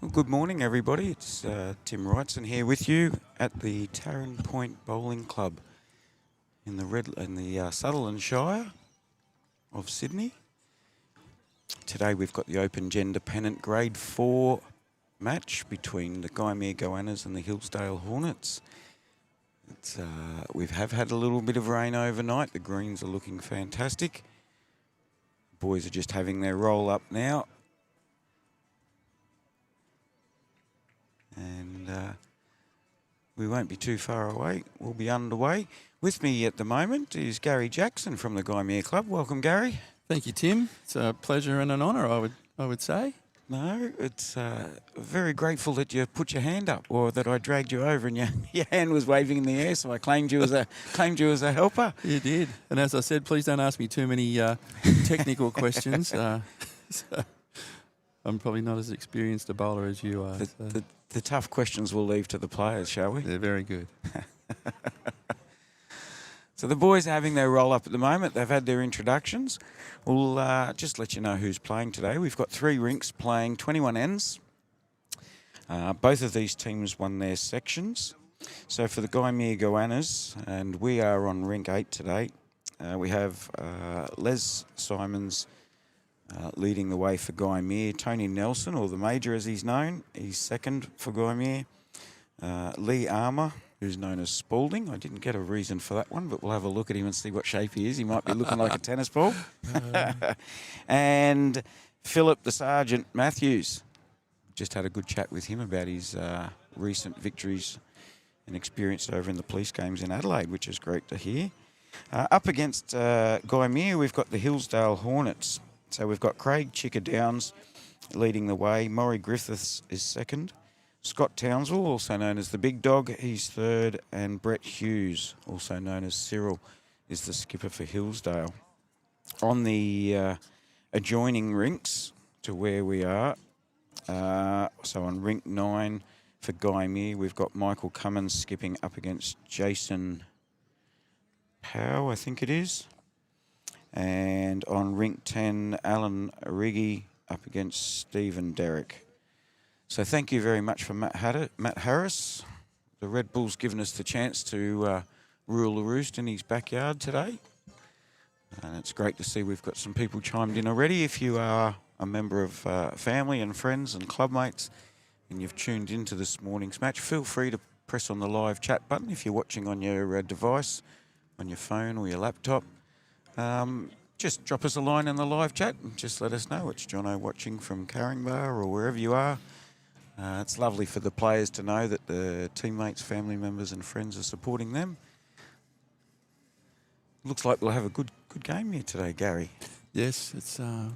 Well, good morning, everybody. It's Tim Wrightson here with you at the Taren Point Bowling Club in the Sutherland Shire of Sydney. Today we've got the open gender pennant grade 4 match between the Gymea Goannas and the Hillsdale Hornets. We have had a little bit of rain overnight. The greens are looking fantastic. The boys are just having their roll up now. And we won't be too far away. We'll be underway. With me at the moment is Gary Jackson from the Gymea Club. Welcome, Gary. Thank you, Tim. It's a pleasure and an honour, I would say. No, it's very grateful that you put your hand up, or that I dragged you over and your hand was waving in the air, so I claimed you as a helper. You did. And as I said, please don't ask me too many technical questions. So I'm probably not as experienced a bowler as you are. The tough questions we'll leave to the players, shall we? They're very good. So the boys are having their roll up at the moment. They've had their introductions. We'll just let you know who's playing today. We've got 3 rinks playing 21 ends. Both of these teams won their sections. So for the Gymea Goannas, and we are on rink 8 today, we have Les Simons leading the way for Gymea. Tony Nelson, or the Major as he's known, he's second for Gymea. Lee Armour, who's known as Spalding. I didn't get a reason for that one, but we'll have a look at him and see what shape he is. He might be looking like a tennis ball. And Philip the Sergeant Matthews. Just had a good chat with him about his recent victories and experience over in the police games in Adelaide, which is great to hear. Up against Gymea, we've got the Hillsdale Hornets. So we've got Craig Chickadowns leading the way. Maury Griffiths is second. Scott Townsville, also known as the Big Dog, he's third. And Brett Hughes, also known as Cyril, is the skipper for Hillsdale. On the adjoining rinks to where we are, so on rink 9 for Gymea, we've got Michael Cummins skipping up against Jason Howe, I think it is. And on rink 10, Alan Riggy up against Stephen Derrick. So thank you very much for Matt Harris. The Red Bull's given us the chance to rule the roost in his backyard today. And it's great to see we've got some people chimed in already. If you are a member of family and friends and clubmates and you've tuned into this morning's match, feel free to press on the live chat button if you're watching on your device, on your phone or your laptop. Just drop us a line in the live chat and just let us know. It's Jono watching from Caringbah or wherever you are. It's lovely for the players to know that the teammates, family members and friends are supporting them. Looks like we'll have a good game here today, Gary. Yes, it's... The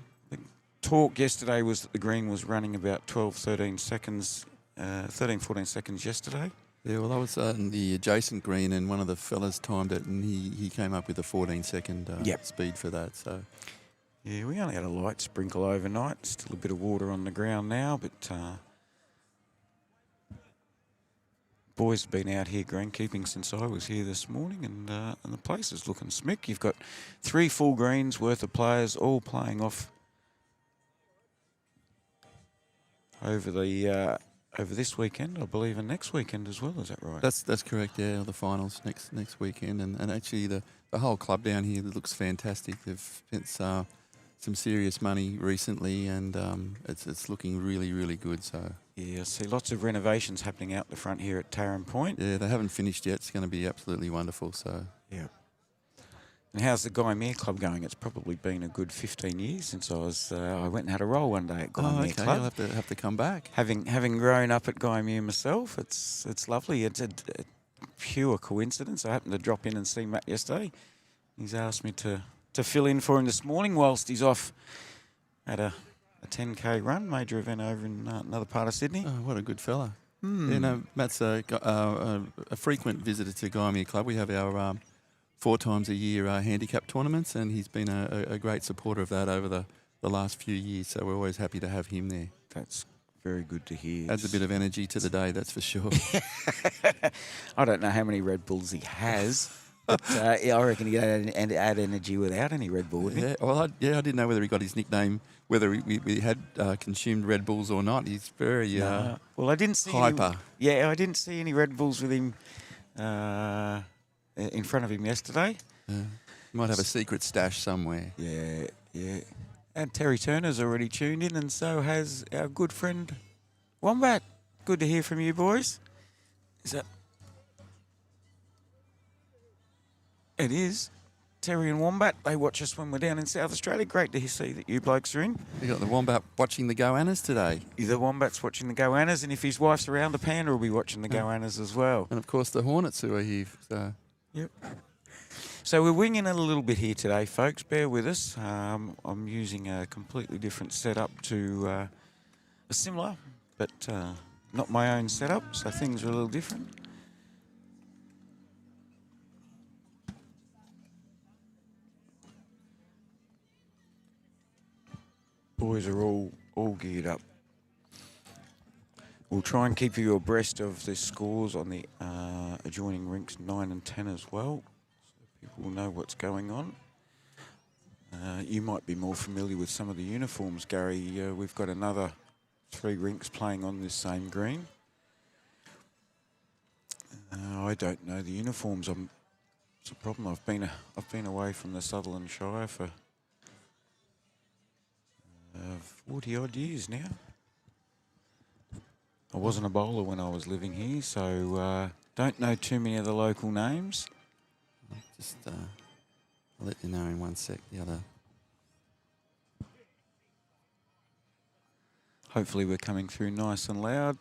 talk yesterday was that the green was running about 12, 13 seconds, 13, 14 seconds yesterday. Yeah, well, I was in the adjacent green and one of the fellas timed it and he came up with a 14-second speed for that. So, yeah, we only had a light sprinkle overnight. Still a bit of water on the ground now, but boys have been out here greenkeeping since I was here this morning, and the place is looking smick. You've got 3 full greens worth of players all playing off over this weekend, I believe, and next weekend as well. Is that right? That's correct. Yeah, the finals next weekend, and actually the whole club down here looks fantastic. They've spent some serious money recently, and it's looking really, really good. So yeah, I see lots of renovations happening out the front here at Taren Point. Yeah, they haven't finished yet. It's going to be absolutely wonderful. So yeah. And how's the Gymea Club going? It's probably been a good 15 years since I went and had a roll one day at Gymea Club. You'll have to come back. Having grown up at Gymea myself, it's lovely. It's a pure coincidence. I happened to drop in and see Matt yesterday. He's asked me to fill in for him this morning whilst he's off at a 10K run, major event over in another part of Sydney. Oh, what a good fella. You know, Matt's a frequent visitor to Gymea Club. We have our 4 times a year handicap tournaments, and he's been a great supporter of that over the last few years, so we're always happy to have him there. That's very good to hear. Adds a bit of energy to the day, that's for sure. I don't know how many Red Bulls he has, But yeah, I reckon he add energy without any Red Bull, wouldn't he? Yeah, well, I didn't know whether he got his nickname, whether we had consumed Red Bulls or not. He's very Well, I didn't see hyper. I didn't see any Red Bulls with him in front of him yesterday. Might have a secret stash somewhere. Yeah, yeah. And Terry Turner's already tuned in, and so has our good friend Wombat. Good to hear from you, boys. Is that? It is. Terry and Wombat, they watch us when we're down in South Australia. Great to see that you blokes are in. We got the Wombat watching the Goannas today. The Wombat's watching the Goannas, and if his wife's around, the Panda will be watching the Goannas as well. And, of course, the Hornets who are here. So. Yep. So we're winging it a little bit here today, folks. Bear with us. I'm using a completely different setup to a similar, but not my own setup, so things are a little different. Boys are all geared up. We'll try and keep you abreast of the scores on the adjoining rinks 9 and 10 as well, so people will know what's going on. You might be more familiar with some of the uniforms, Gary. We've got another 3 rinks playing on this same green. I don't know the uniforms. It's a problem. I've been away from the Sutherland Shire for 40 odd years now. I wasn't a bowler when I was living here, so don't know too many of the local names. Just I'll let you know in one sec. The other. Hopefully we're coming through nice and loud.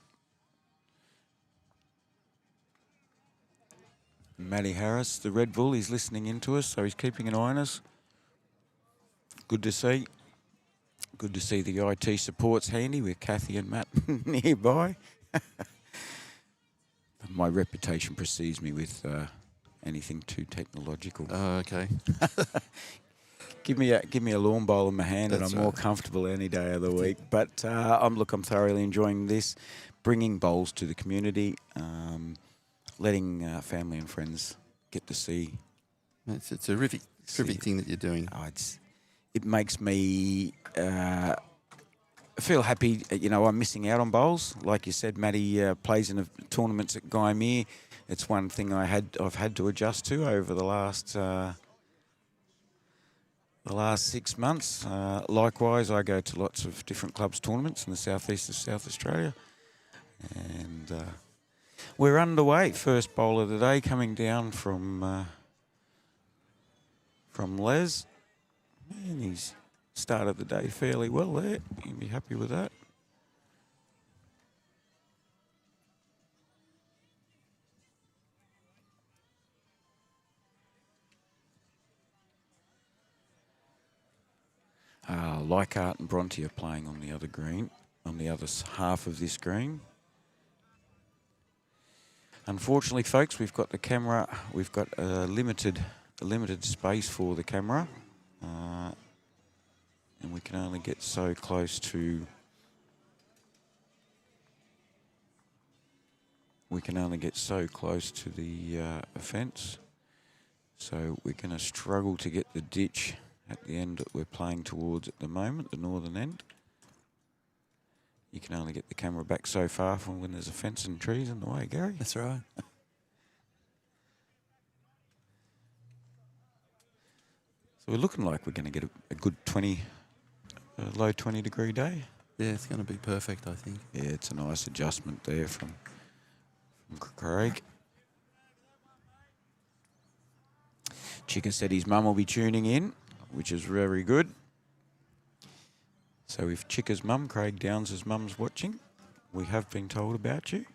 Matty Harris, the Red Bull, he's listening in to us, so he's keeping an eye on us. Good to see. Good to see the IT support's handy with Kathy and Matt nearby. My reputation precedes me with anything too technological. Oh, okay. Give me a lawn bowl in my hand, That's and I'm more comfortable any day of the week. But I'm thoroughly enjoying this, bringing bowls to the community, letting family and friends get to see. It's a terrific thing that you're doing. Oh, it makes me feel happy. You know, I'm missing out on bowls. Like you said, Matty plays in tournaments at Gymea. It's one thing I've had to adjust to over the last 6 months. Likewise, I go to lots of different clubs tournaments in the southeast of South Australia, and we're underway. First bowler today coming down from Les. And he's started the day fairly well there. You'll be happy with that. Leichhardt and Bronte are playing on the other green, on the other half of this green. Unfortunately, folks, we've got a limited space for the camera. And we can only get so close to the fence, so we're going to struggle to get the ditch at the end that we're playing towards at the moment, the northern end. You can only get the camera back so far from when there's a fence and trees in the way, Gary. That's right. So we're looking like we're going to get a good low 20 degree day. Yeah, it's going to be perfect, I think. Yeah, it's a nice adjustment there from Craig. Chicken said his mum will be tuning in, which is very good. So if Chicka's mum, Craig Downs' mum's watching, we have been told about you.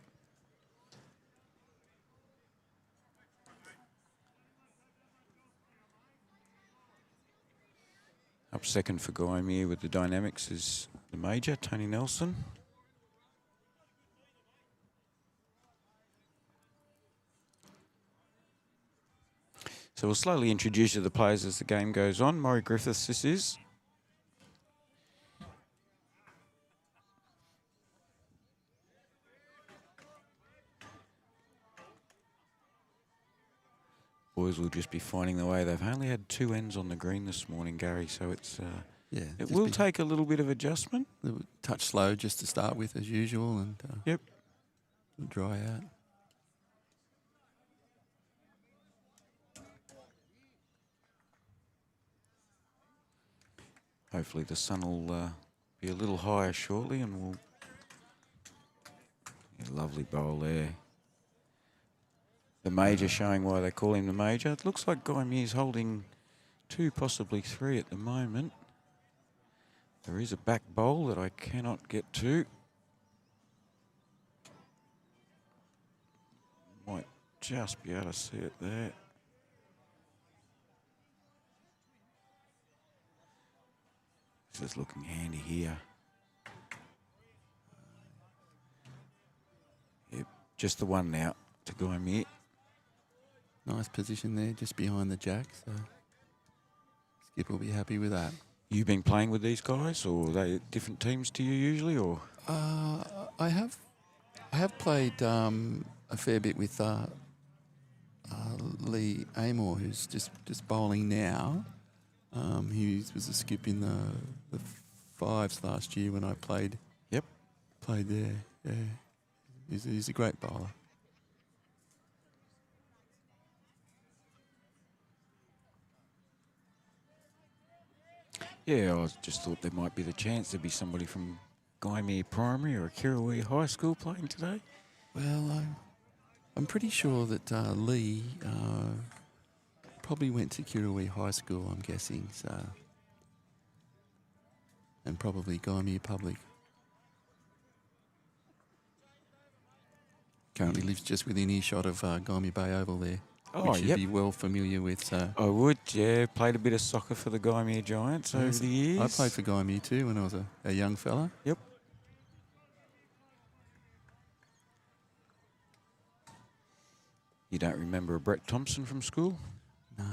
Up second for Gymea with the dynamics is the major, Tony Nelson. So we'll slowly introduce you to the players as the game goes on. Maury Griffiths, this is. boys will just be finding the way. They've only had 2 ends on the green this morning, Gary, so it's it will take a little bit of adjustment. A little touch slow just to start with, as usual, and Yep. dry out. Hopefully the sun will be a little higher shortly, and we'll... lovely bowl there. The major showing why they call him the major. It looks like Gymea's holding 2, possibly 3 at the moment. There is a back bowl that I cannot get to. Might just be able to see it there. This is looking handy here. Yep, just the one now to Gymea. Nice position there, just behind the jack. So Skip will be happy with that. You've been playing with these guys, or are they different teams to you usually, or? I have played a fair bit with Lee Amor, who's just bowling now. He was a skip in the 5s last year when I played. Yep. Played there. Yeah, he's a great bowler. Yeah, I just thought there might be the chance there'd be somebody from Gymea Primary or Kirrawee High School playing today. Well, I'm pretty sure that Lee probably went to Kirrawee High School, I'm guessing, so, and probably Gymea Public. Currently lives just within earshot of Gymea Bay Oval there, which you'd be well familiar with. So. I would, yeah. Played a bit of soccer for the Gymea Giants over the years. I played for Gymea too when I was a young fella. Yep. You don't remember a Brett Thompson from school? No.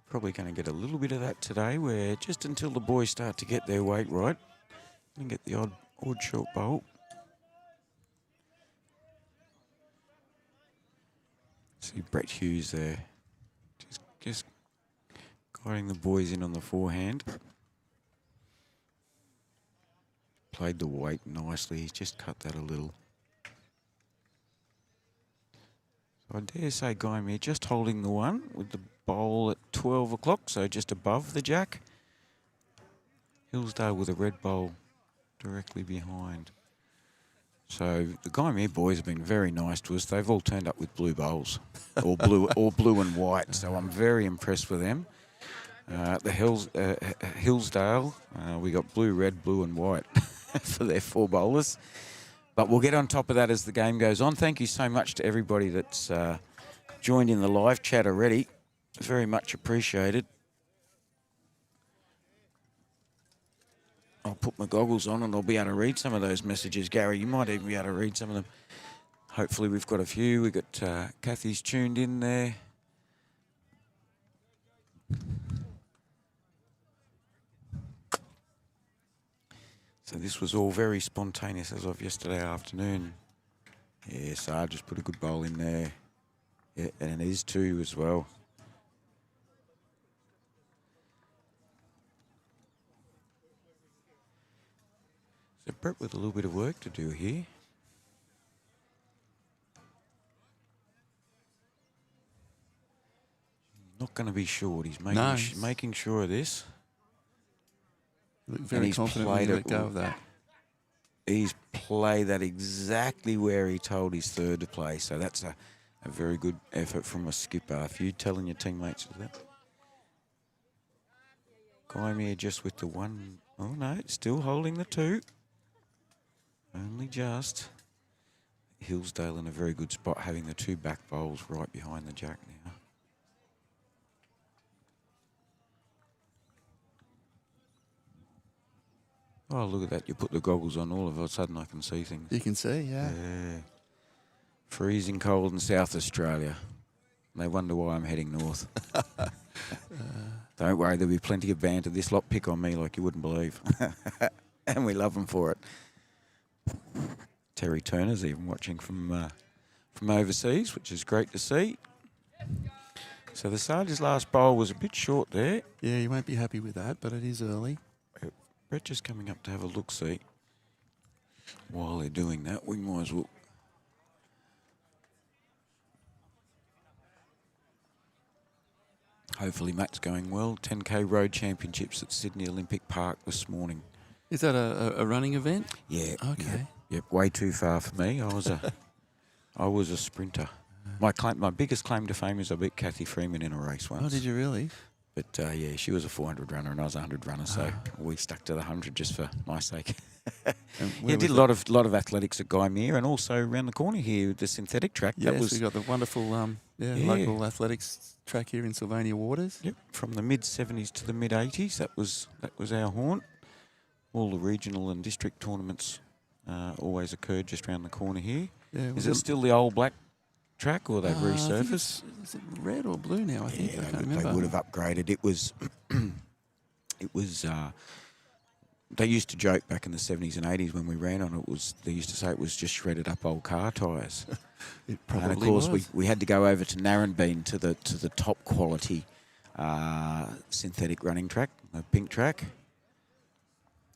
Probably going to get a little bit of that today, where just until the boys start to get their weight right, and get the odd short bowl. See Brett Hughes there, just guiding the boys in on the forehand. Played the weight nicely. He's just cut that a little. So I dare say Gymea just holding the one with the bowl at 12 o'clock, so just above the jack. Hillsdale with a red bowl directly behind. So the Gymea boys have been very nice to us. They've all turned up with blue bowls, or blue and white. So I'm very impressed with them. Hillsdale, we got blue, red, blue, and white for their 4 bowlers. But we'll get on top of that as the game goes on. Thank you so much to everybody that's joined in the live chat already. Very much appreciated. I'll put my goggles on and I'll be able to read some of those messages. Gary, you might even be able to read some of them. Hopefully we've got a few. We've got Kathy's tuned in there. So this was all very spontaneous as of yesterday afternoon. Yeah, Sarge just put a good bowl in there. Yeah, and it is 2 as well. So Brett with a little bit of work to do here. Not going to be short. He's making sure of this. Look very confident when he let go of that. He's played that exactly where he told his third to play. So that's a very good effort from a skipper. If you're telling your teammates that. Gymea just with the 1. Oh, no, still holding the 2. Only just. Hillsdale in a very good spot, having the 2 back bowls right behind the jack now. Oh, look at that. You put the goggles on, all of a sudden I can see things. You can see, yeah. Yeah. Freezing cold in South Australia. They wonder why I'm heading north. Don't worry, there'll be plenty of banter. This lot pick on me like you wouldn't believe. And we love them for it. Terry Turner's even watching from overseas, which is great to see. So the Sarge's last bowl was a bit short there. Yeah, you won't be happy with that, but it is early. Brett just coming up to have a look-see. While they're doing that, we might as well... Hopefully Matt's going well. 10K Road Championships at Sydney Olympic Park this morning. Is that a running event? Yeah. Okay. Yep, way too far for me. I was a sprinter. My biggest claim to fame is I beat Kathy Freeman in a race once. Oh, did you really? But yeah, she was a 400 runner and I was a 100 runner, so we stuck to the 100 just for my sake. Yeah, did a lot of athletics at Gymea and also around the corner here, the synthetic track. Yes, we got the wonderful local athletics track here in Sylvania Waters. Yep, from the mid 70s to the mid 80s, that was our haunt. All the regional and district tournaments always occurred just around the corner here. Yeah, is it still the old black track or they've resurfaced? Is it red or blue now? I think I can't remember. They would have upgraded. It was. They used to joke back in the 70s and 80s when we ran on it. They used to say it was just shredded up old car tyres. It probably and of course was. we had to go over to Narrabeen to the top quality synthetic running track, the pink track,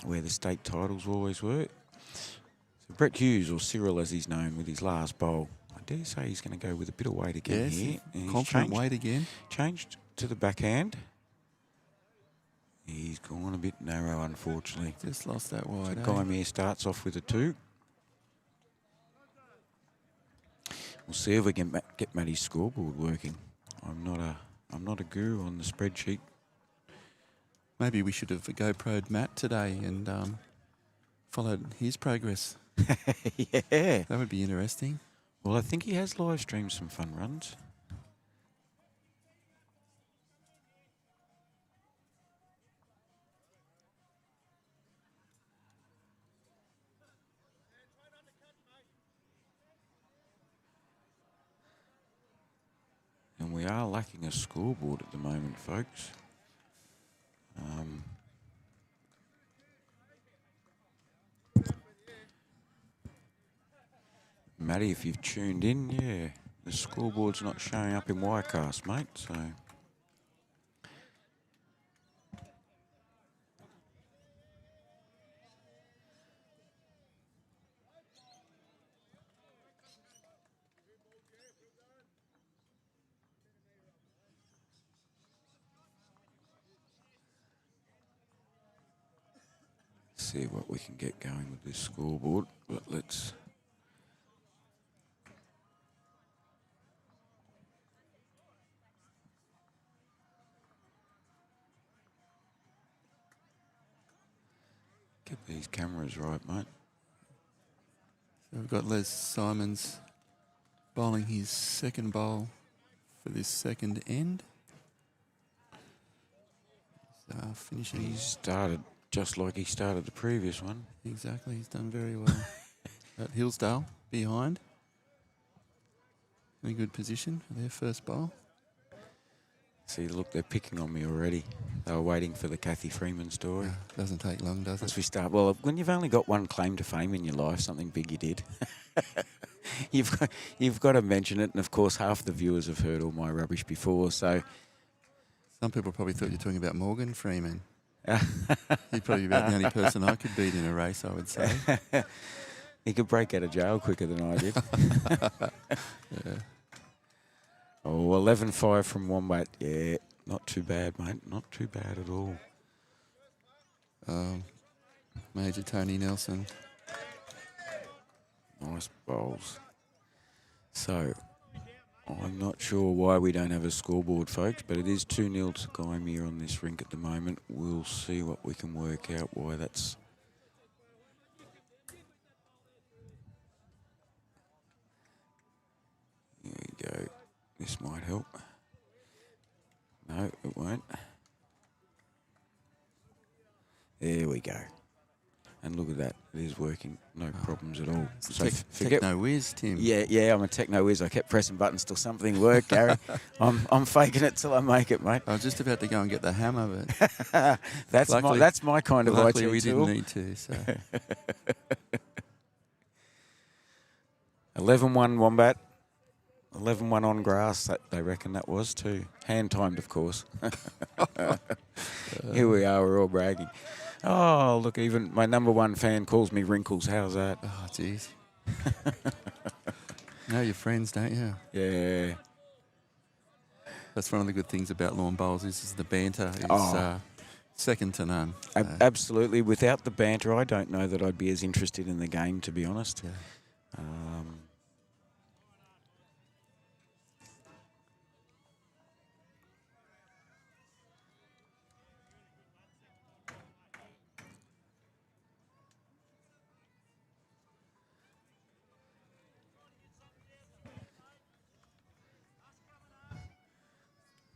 where the state titles always were. So Brett Hughes, or Cyril as he's known, with his last bowl. I dare say he's going to go with a bit of weight again here. And confident weight again. Changed to the backhand. He's gone a bit narrow, unfortunately. Just lost that wide. So Gymea starts off with a 2. We'll see if we can get Matty's scoreboard working. I'm not a guru on the spreadsheet. Maybe we should have GoPro'd Matt today and followed his progress. Yeah. That would be interesting. Well, I think he has live streamed some fun runs. And we are lacking a scoreboard at the moment, folks. Matty, if you've tuned in, yeah, the scoreboard's not showing up in Wirecast, mate, so... See what we can get going with this scoreboard, but let's... get these cameras right, mate. So we've got Les Simons bowling his second bowl for this second end. He's finishing. He started just like he started the previous one. Exactly, he's done very well. At Hillsdale, behind. In a good position for their first bowl. See, look, they're picking on me already. They were waiting for the Kathy Freeman story. Doesn't take long, does Once it? we start, well, when you've only got one claim to fame in your life, something big you did, you've got to mention it. And of course, half the viewers have heard all my rubbish before. So some people probably thought you were talking about Morgan Freeman. He'd probably be about the only person I could beat in a race, I would say. He could break out of jail quicker than I did. Yeah. Oh, 11-5 from Wombat. Yeah, not too bad, mate. Not too bad at all. Major Tony Nelson. Nice bowls. So, I'm not sure why we don't have a scoreboard, folks, but it is 2-0 to Gymea on this rink at the moment. We'll see what we can work out why that's... Here we go. This might help. No, it won't. There we go. And look at that. It is working. No problems at all. So forget techno whiz, Tim. Yeah, I'm a techno whiz. I kept pressing buttons till something worked, Gary. I'm faking it till I make it, mate. I was just about to go and get the hammer, but that's my kind of IT luckily we tool. didn't need to. So 11-1 Wombat. 11-1 on grass, that they reckon that was too. Hand-timed, of course. Here we are, we're all bragging. Oh, look, even my number one fan calls me Wrinkles. How's that? Oh, jeez. Know your friends, don't you? Yeah. That's one of the good things about lawn bowls is the banter is Oh. second to none. Absolutely. Without the banter, I don't know that I'd be as interested in the game, to be honest. Yeah.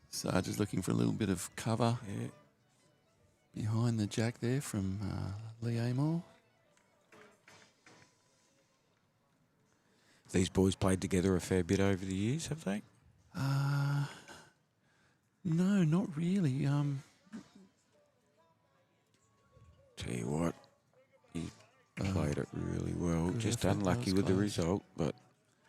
Sarge is looking for a little bit of cover behind the jack there from Lee Amor. These boys played together a fair bit over the years, have they? No, not really. Tell you what, he played it really well. Just effort, unlucky that was with the close. result, but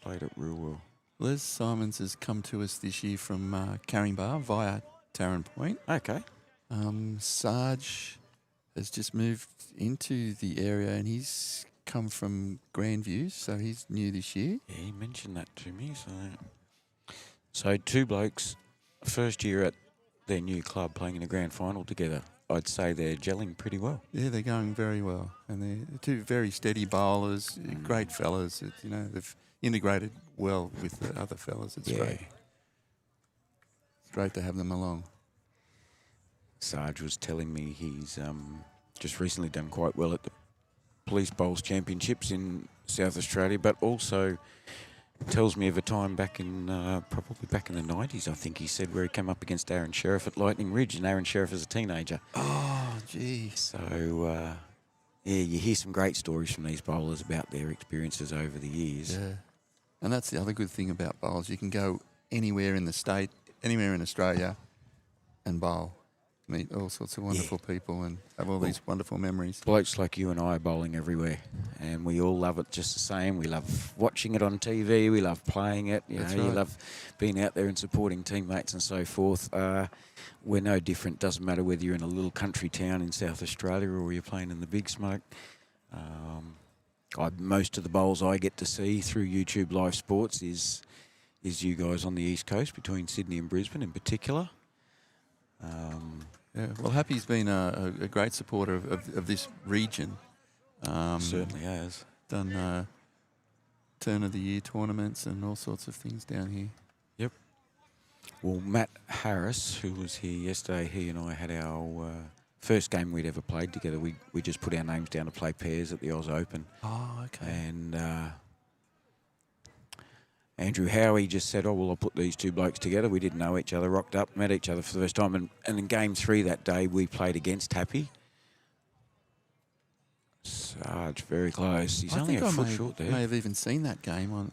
played it real well. Les Simons has come to us this year from Caringbah via Taren Point. Okay. Sarge has just moved into the area and he's come from Grandview, so he's new this year. Yeah, he mentioned that to me. So two blokes, first year at their new club playing in a grand final together. I'd say they're gelling pretty well. Yeah, they're going very well. And they're two very steady bowlers, great fellas. They've integrated well with the other fellas. It's great. It's great to have them along. Sarge was telling me he's just recently done quite well at the Police Bowls Championships in South Australia, but also tells me of a time back in, probably back in the 90s, I think he said, where he came up against Aaron Sheriff at Lightning Ridge, and Aaron Sheriff is a teenager. Oh, gee. So, you hear some great stories from these bowlers about their experiences over the years. Yeah. And that's the other good thing about bowls. You can go anywhere in the state, anywhere in Australia and bowl. Meet all sorts of wonderful people and have all these wonderful memories. Blokes like you and I are bowling everywhere, and we all love it just the same. We love watching it on TV. We love playing it. You love being out there and supporting teammates and so forth. We're no different. Doesn't matter whether you're in a little country town in South Australia or you're playing in the big smoke. Most of the bowls I get to see through YouTube Live Sports is you guys on the East Coast, between Sydney and Brisbane in particular. Yeah, well, Happy's been a great supporter of this region. Certainly has. Done turn of the year tournaments and all sorts of things down here. Yep. Well, Matt Harris, who was here yesterday, he and I had our first game we'd ever played together. We just put our names down to play pairs at the Oz Open. Oh, okay. And Andrew Howie just said, I'll put these two blokes together. We didn't know each other, rocked up, met each other for the first time. And in Game 3 that day, we played against Happy. Sarge, very close. He's only a foot short there. I may have even seen that game.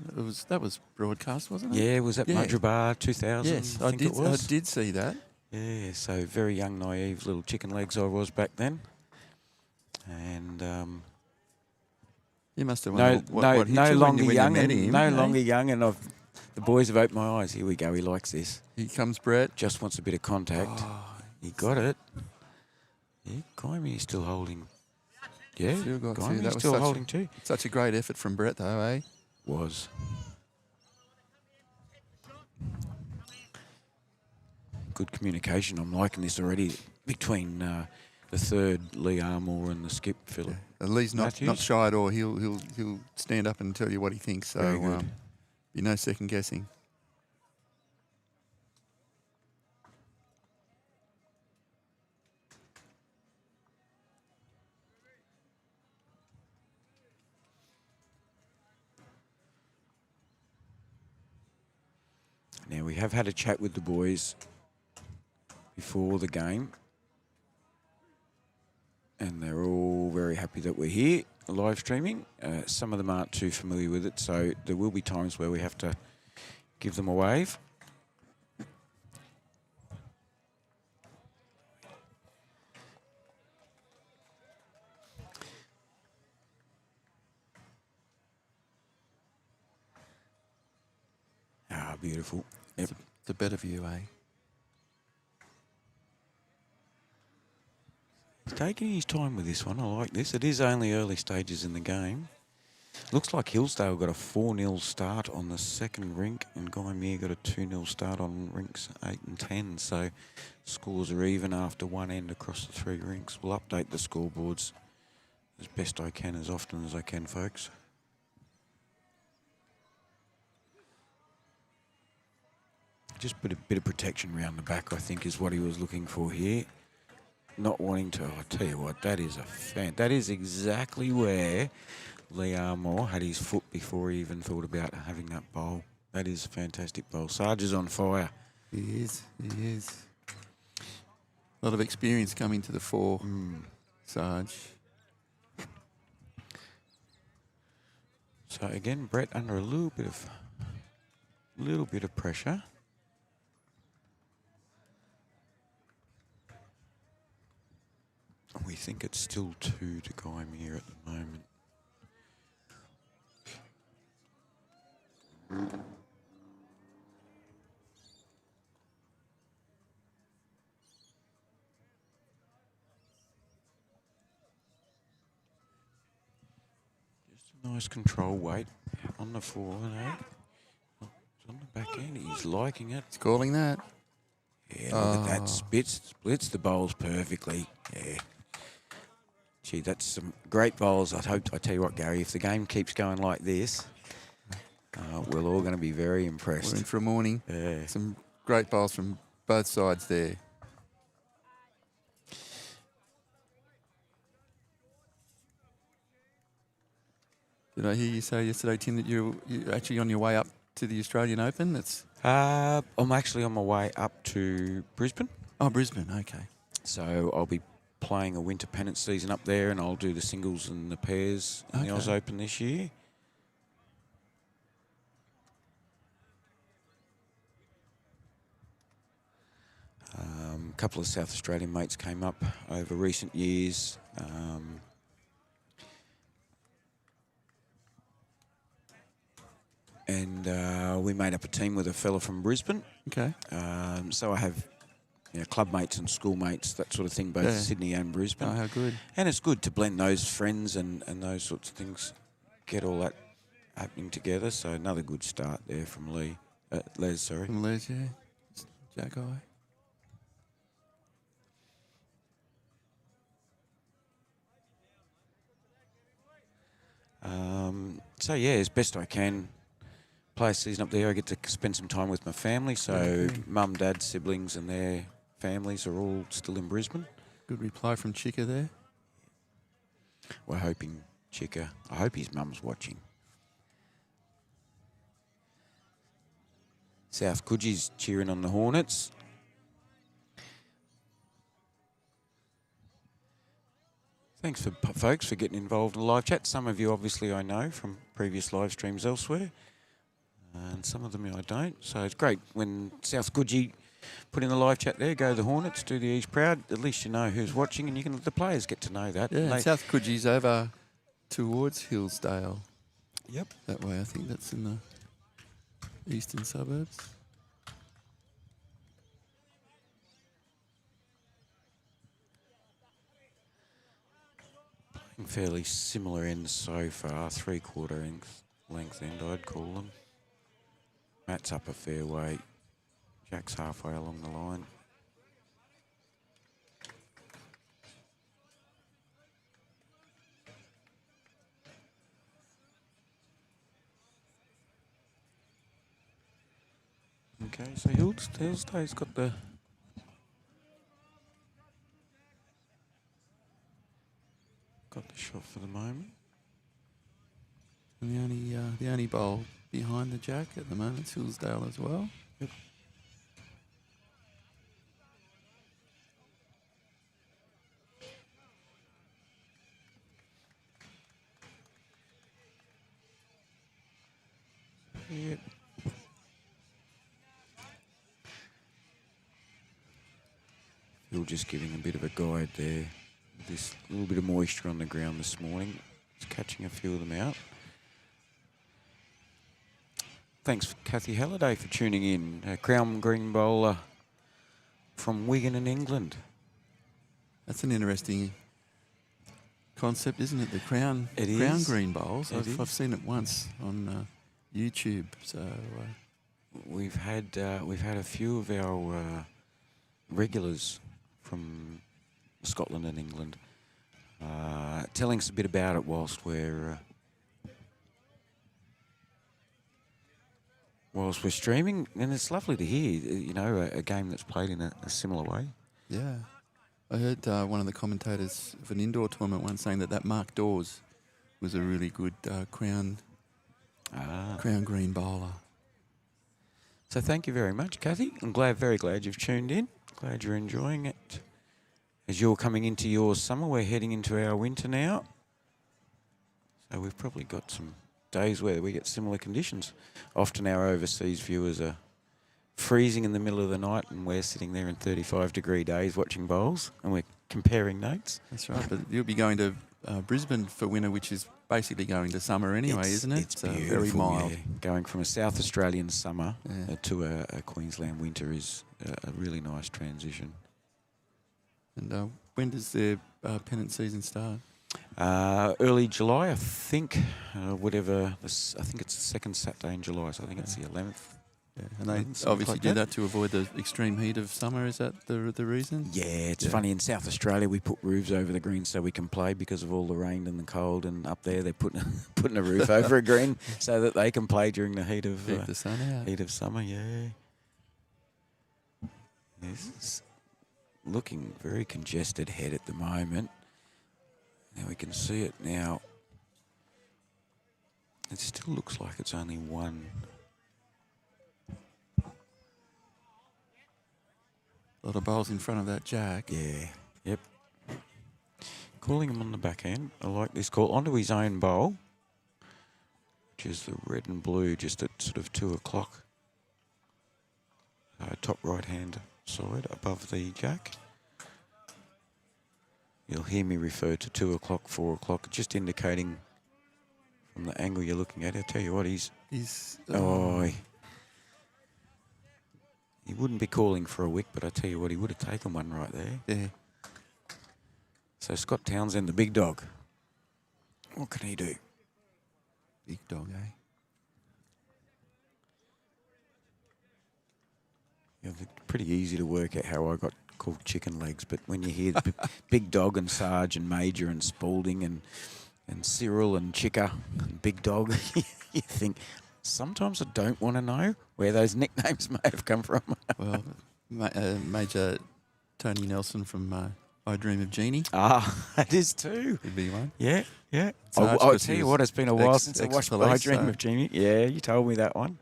That was broadcast, wasn't it? Yeah, it was at Masterboard 2000. Yes, I think it was. I did see that. Yeah, so very young, naive little chicken legs I was back then. And... you must have wondered what hit you longer when young, you met him. no longer young, and the boys have opened my eyes. Here we go. He likes this. Here comes Brett. Just wants a bit of contact. Oh, he got it. Yeah, Gymea still holding. Yeah, Still got Gymea two. That was still holding too. Such a great effort from Brett, though, eh? Was. Good communication. I'm liking this already between the third, Lee Armour, and the skip, Philip. Yeah. Lee's not shy at all. He'll stand up and tell you what he thinks. So Very good. Be no second guessing. Now, we have had a chat with the boys before the game, and they're all very happy that we're here live streaming. Some of them aren't too familiar with it, so there will be times where we have to give them a wave. beautiful. Yep. It's a better view, eh? He's taking his time with this one. I like this. It is only early stages in the game. Looks like Hillsdale got a 4-0 start on the second rink, and Gymea got a 2-0 start on rinks 8 and 10. So scores are even after one end across the 3 rinks. We'll update the scoreboards as best I can, as often as I can, folks. Just put a bit of protection around the back, I think, is what he was looking for here. Not wanting to, I tell you what, that is a fan. That is exactly where Lee Armour had his foot before he even thought about having that bowl. That is a fantastic bowl. Sarge is on fire. He is. A lot of experience coming to the fore, Sarge. So again, Brett under a little bit of pressure. We think it's still 2 to Gymea at the moment. Just a nice control weight on the forward, eh? Oh, it's on the back end. He's liking it. He's calling that. Yeah, look at that. Splits the bowls perfectly. Yeah. Gee, that's some great bowls. I tell you what, Gary, if the game keeps going like this, we're all going to be very impressed. We're in for a morning. Yeah. Some great bowls from both sides there. Did I hear you say yesterday, Tim, that you're actually on your way up to the Australian Open? I'm actually on my way up to Brisbane. Oh, Brisbane, okay. So I'll be playing a winter pennant season up there, and I'll do the singles and the pairs in the Oz Open this year. A couple of South Australian mates came up over recent years. And we made up a team with a fella from Brisbane. Okay. So I have club mates and school mates, that sort of thing, both Sydney and Brisbane. Oh, how good. And it's good to blend those friends and those sorts of things, get all that happening together. So another good start there from Les, sorry. From Les, yeah. Jack Eye. So yeah, as best I can, play a season up there. I get to spend some time with my family. So mum, dad, siblings and their families are all still in Brisbane. Good reply from Chica there. We're hoping Chica, I hope his mum's watching. South Coogie's cheering on the Hornets. Thanks for folks for getting involved in the live chat. Some of you obviously I know from previous live streams elsewhere, and some of them I don't. So it's great when South Coogee put in the live chat there. Go the Hornets, do the East proud. At least you know who's watching, and you can the players get to know that. Yeah, South Coogie's over towards Hillsdale. Yep. That way, I think that's in the eastern suburbs. Fairly similar ends so far, 3/4 length end I'd call them. Matt's up a fair way. Jack's halfway along the line. Okay, so Hillsdale's got the shot for the moment. And the only bowl behind the Jack at the moment is Hillsdale as well. Yep. Yep. Phil just giving a bit of a guide there. This little bit of moisture on the ground this morning. It's catching a few of them out. Thanks, Kathy Halliday, for tuning in. A Crown Green bowler from Wigan in England. That's an interesting concept, isn't it? The crown green bowls. I've seen it once on YouTube. So we've had a few of our regulars from Scotland and England telling us a bit about it whilst we're streaming, and it's lovely to hear, a game that's played in a similar way. Yeah. I heard one of the commentators of an indoor tournament once saying that Mark Dawes was a really good crown green bowler. So thank you very much, Kathy. I'm very glad you've tuned in. Glad you're enjoying it. As you're coming into your summer, we're heading into our winter now. So we've probably got some days where we get similar conditions. Often our overseas viewers are freezing in the middle of the night and we're sitting there in 35-degree days watching bowls and we're comparing notes. That's right, but you'll be going to Brisbane for winter, which is basically going to summer anyway, isn't it? It's very mild. Yeah. Going from a South Australian summer to a Queensland winter is a really nice transition. And when does the Pennant season start? Early July, I think. I think it's the second Saturday in July, so I think it's the 11th. Yeah, and they obviously do that to avoid the extreme heat of summer. Is that the reason? Yeah, it's funny. In South Australia, we put roofs over the greens so we can play because of all the rain and the cold. And up there, they're putting a roof over a green so that they can play during the heat of the sun out. Heat of summer. Yeah, this is looking very congested head at the moment. Now we can see it now. It still looks like it's only one. A lot of bowls in front of that jack. Yeah. Yep. Calling him on the back end. I like this call. Onto his own bowl, which is the red and blue, just at sort of 2 o'clock. Top right-hand side above the jack. You'll hear me refer to 2 o'clock, 4 o'clock, just indicating from the angle you're looking at. I tell you what, he's he wouldn't be calling for a wick, but I tell you what, he would have taken one right there. Yeah. So Scott Townsend, the big dog. What can he do? Big dog, eh? Yeah, it's pretty easy to work out how I got called chicken legs, but when you hear big dog and Sarge and Major and Spalding and Cyril and Chicker and Big Dog, you think, sometimes I don't want to know where those nicknames may have come from. Well, Major Tony Nelson from I Dream of Jeannie. It is too. Could be one. Yeah. I'll tell you what, it's been a while since I watched I Dream of Jeannie. Yeah, you told me that one.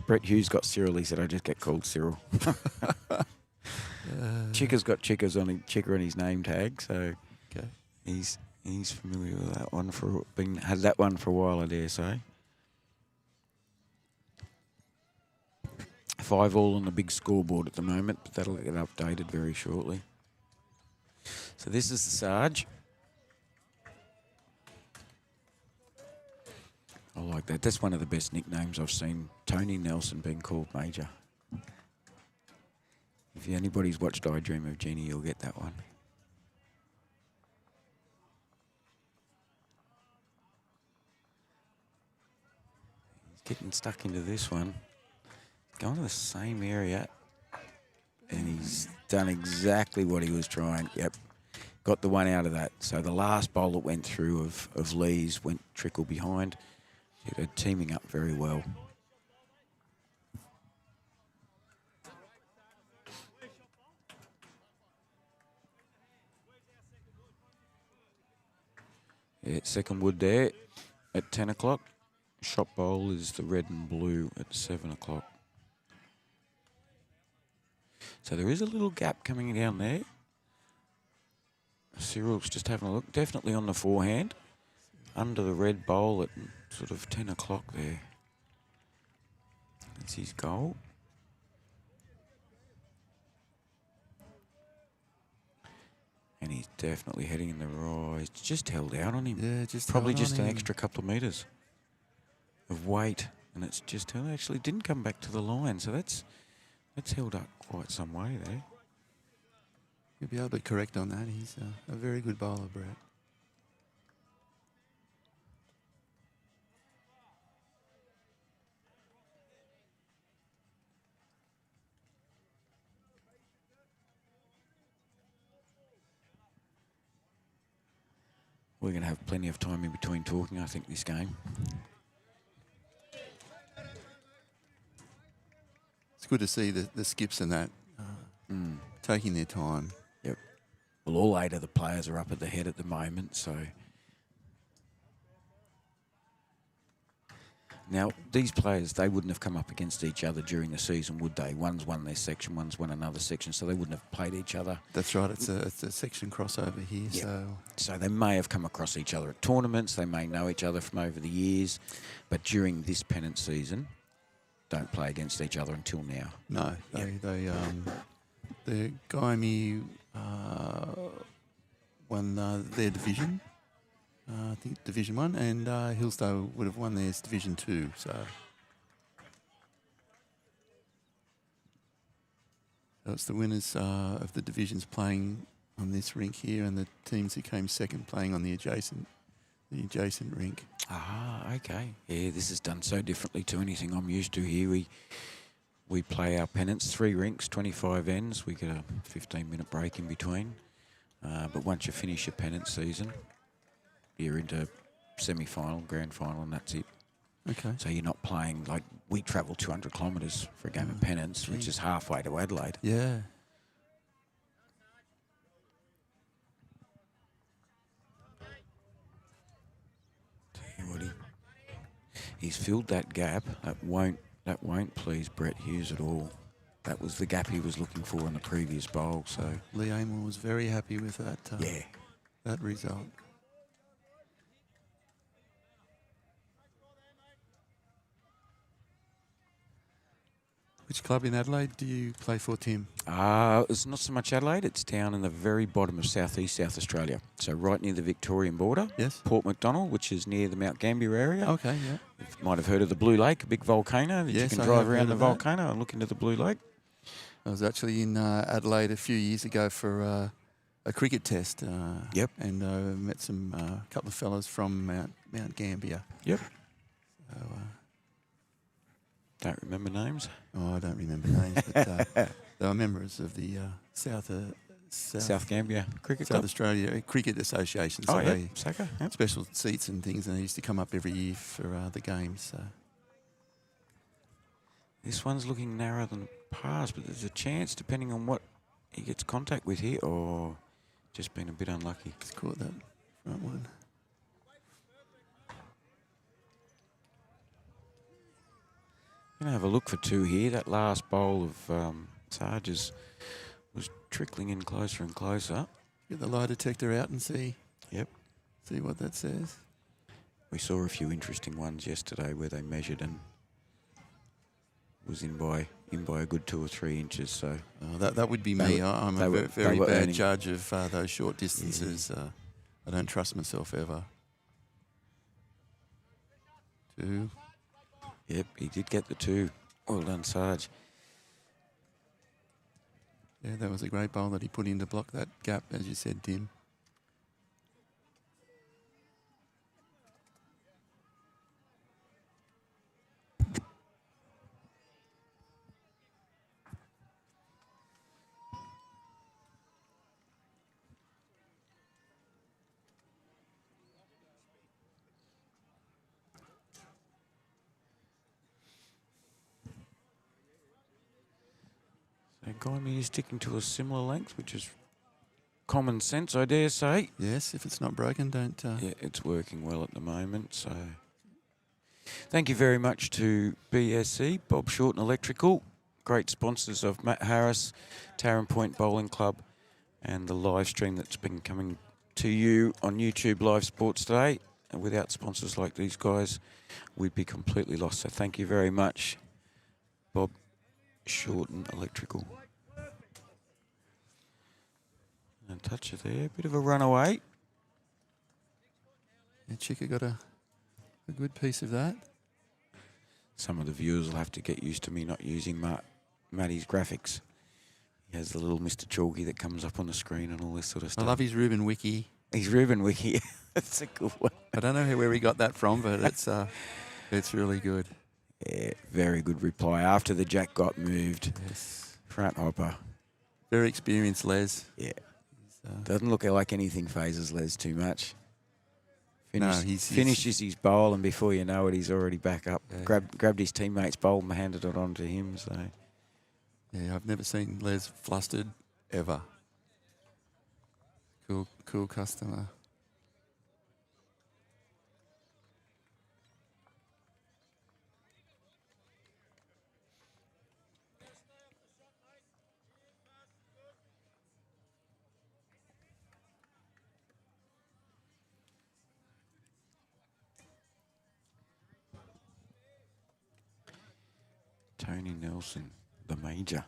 Brett Hughes got Cyril. He said, I just get called Cyril. Chicker's got Chicker on his name tag, so okay. He's familiar with that one had that one for a while, I dare say. 5 all on the big scoreboard at the moment, but that'll get updated very shortly. So this is the Sarge. I like that. That's one of the best nicknames I've seen. Tony Nelson being called Major. If anybody's watched I Dream of Jeannie, you'll get that one. Getting stuck into this one. Going to the same area. And he's done exactly what he was trying. Yep. Got the one out of that. So the last bowl that went through of Lee's went trickle behind. They're teaming up very well. Yeah, second wood there at 10 o'clock. Shot bowl is the red and blue at 7 o'clock. So there is a little gap coming down there. Cyril's just having a look. Definitely on the forehand. Under the red bowl at sort of 10 o'clock there. That's his goal. And he's definitely heading in the right. He's just held out on him. Yeah, just probably held just on an him. extra couple of metres. of weight, and it's just actually didn't come back to the line. So that's held up quite some way there. You'll be able to correct on that. He's a very good bowler, Brett. We're going to have plenty of time in between talking, I think, this game. It's good to see the skips and that taking their time. Yep. Well, all 8 of the players are up at the head at the moment, so... Now, these players, they wouldn't have come up against each other during the season, would they? One's won their section, one's won another section, so they wouldn't have played each other. That's right. It's a section crossover here. Yep. So they may have come across each other at tournaments. They may know each other from over the years. But during this Pennant season, don't play against each other until now. No. The Gymea won their division. I think Division 1, and Hillsdale would have won theirs Division 2. So it's the winners of the divisions playing on this rink here, and the teams who came second playing on the adjacent rink. Ah, okay. Yeah, this is done so differently to anything I'm used to here. We play our pennants, 3 rinks, 25 ends. We get a 15-minute break in between. But once you finish your pennant season, you're into semi-final, grand final, and that's it. Okay. So you're not playing, like, we travel 200 kilometres for a game of pennants, which is halfway to Adelaide. Yeah. Tell you what, he's filled that gap. That won't please Brett Hughes at all. That was the gap he was looking for in the previous bowl. So Lee Amor was very happy with that. That result. Which club in Adelaide do you play for, Tim? It's not so much Adelaide. It's down in the very bottom of southeast South Australia. So right near the Victorian border. Yes. Port MacDonald, which is near the Mount Gambier area. Okay, yeah. You might have heard of the Blue Lake, a big volcano that Yes, you can I drive have around heard the of that. volcano and look into the Blue Lake. I was actually in Adelaide a few years ago for a cricket test. Yep. And met some couple of fellas from Mount Gambier. Yep. So, Don't remember names. I don't remember names, but they were members of the South Gambia Cricket South Club. Australia Cricket Association. So Oh, yeah. they Saka. Yep. special seats and things, and they used to come up every year for the games. So. This one's looking narrower than past, but there's a chance, depending on what he gets contact with here, or just been a bit unlucky. Just caught that front one. Going to have a look for 2 here. That last bowl of Sarge's was trickling in closer and closer. Get the lie detector out and see. Yep. See what that says. We saw a few interesting ones yesterday where they measured and was in by a good 2 or 3 inches. So that would be me. I'm a very bad earning. judge of those short distances. I don't trust myself ever. 2. Yep, he did get the 2. Well done, Sarge. Yeah, that was a great bowl that he put in to block that gap, as you said, Tim. So Gymea is sticking to a similar length, which is common sense, I dare say. Yes, if it's not broken, don't... Yeah, it's working well at the moment, so... Thank you very much to BSC, Bob Shorten Electrical, great sponsors of Matt Harris, Taren Point Bowling Club, and the live stream that's been coming to you on YouTube Live Sports today. And without sponsors like these guys, we'd be completely lost. So thank you very much, Bob Shorten Electrical. And touch it there, bit of a runaway. Yeah, Chicka got a good piece of that. Some of the viewers will have to get used to me not using Matty's graphics. He has the little Mr. Chalky that comes up on the screen and all this sort of I stuff. love his Reuben Wiki. His Reuben Wiki. That's a good one. I don't know where he got that from, but it's really good. Yeah, very good reply. After the jack got moved, Yes. front hopper. Very experienced Les. Yeah. Doesn't look like anything phases Les too much. Finishes his bowl, and before you know it, he's already back up. Yeah. Grabbed his teammate's bowl and handed it on to him. So, Yeah, I've never seen Les flustered ever. Cool customer. Tony Nelson, the major.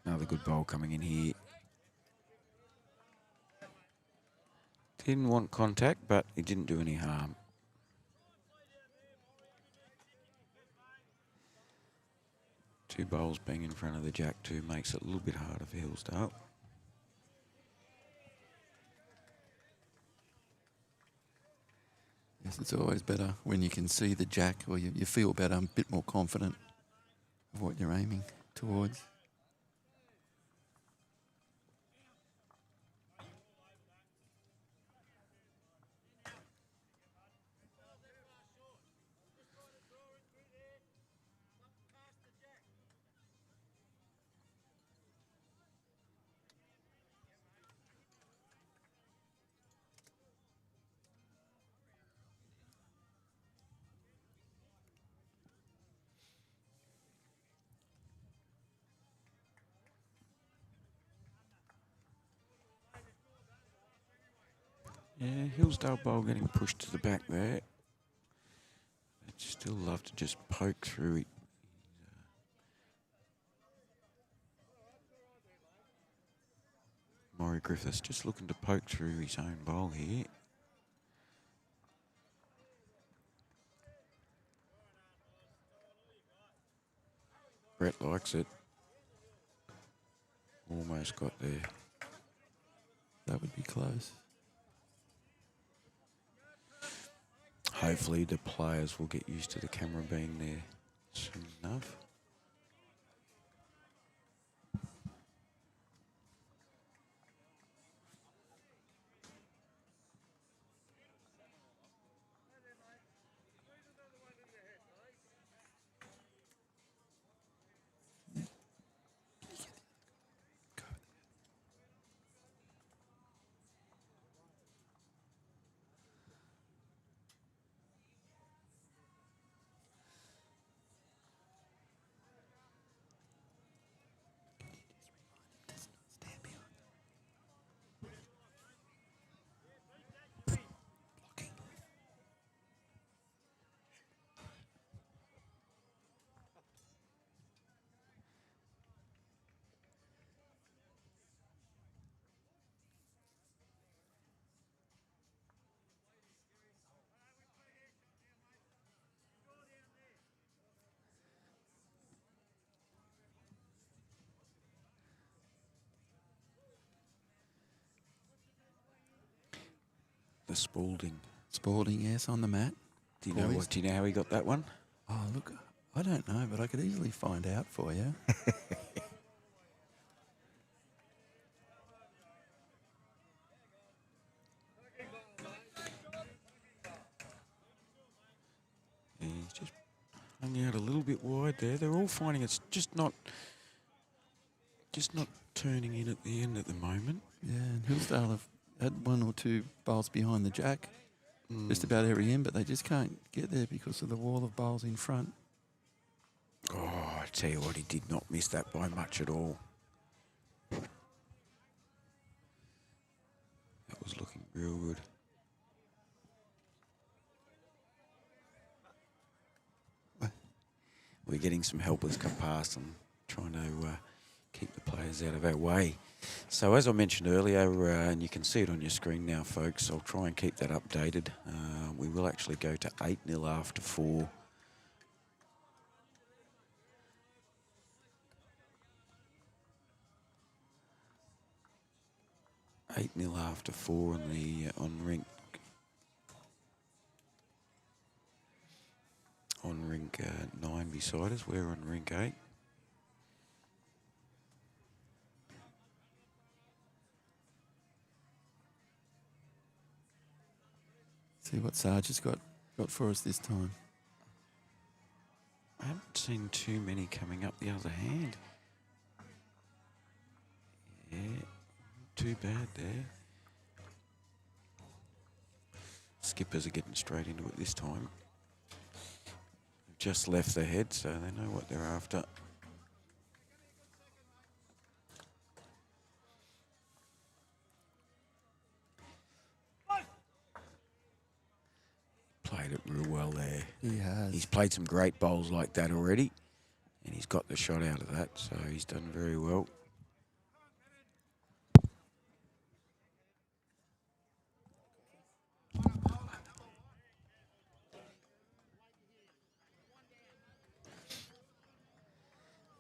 Another good bowl coming in here. Didn't want contact, but it didn't do any harm. Two bowls being in front of the jack too makes it a little bit harder for Hillsdale. Yes, it's always better when you can see the jack, or you feel better, a bit more confident of what you're aiming towards. Yeah, Hillsdale bowl getting pushed to the back there. I'd still love to just poke through it. Maury Griffiths just looking to poke through his own bowl here. Brett likes it. Almost got there. That would be close. Hopefully the players will get used to the camera being there soon enough. The Spalding. Yes, on the mat. Do you know how he got that one? Oh, look, I don't know, but I could easily find out for you. Yeah, he's just hung out a little bit wide there. They're all finding it's just not turning in at the end at the moment. Yeah, and Hillsdale have had one or two bowls behind the jack, just about every end, but they just can't get there because of the wall of bowls in front. Oh, I tell you what, he did not miss that by much at all. That was looking real good. We're getting some helpers come past and trying to keep the players out of our way. So as I mentioned earlier, and you can see it on your screen now, folks, I'll try and keep that updated. We will actually go to 8-0 after 4. Eight 0 after 4 on the on rink 9 beside us. We're on rink 8. See what Sarge has got for us this time. I haven't seen too many coming up the other hand. Yeah, too bad there. Skippers are getting straight into it this time. They've just left the head, so they know what they're after. Played it real well there. He has. He's played some great bowls like that already, and he's got the shot out of that, so he's done very well.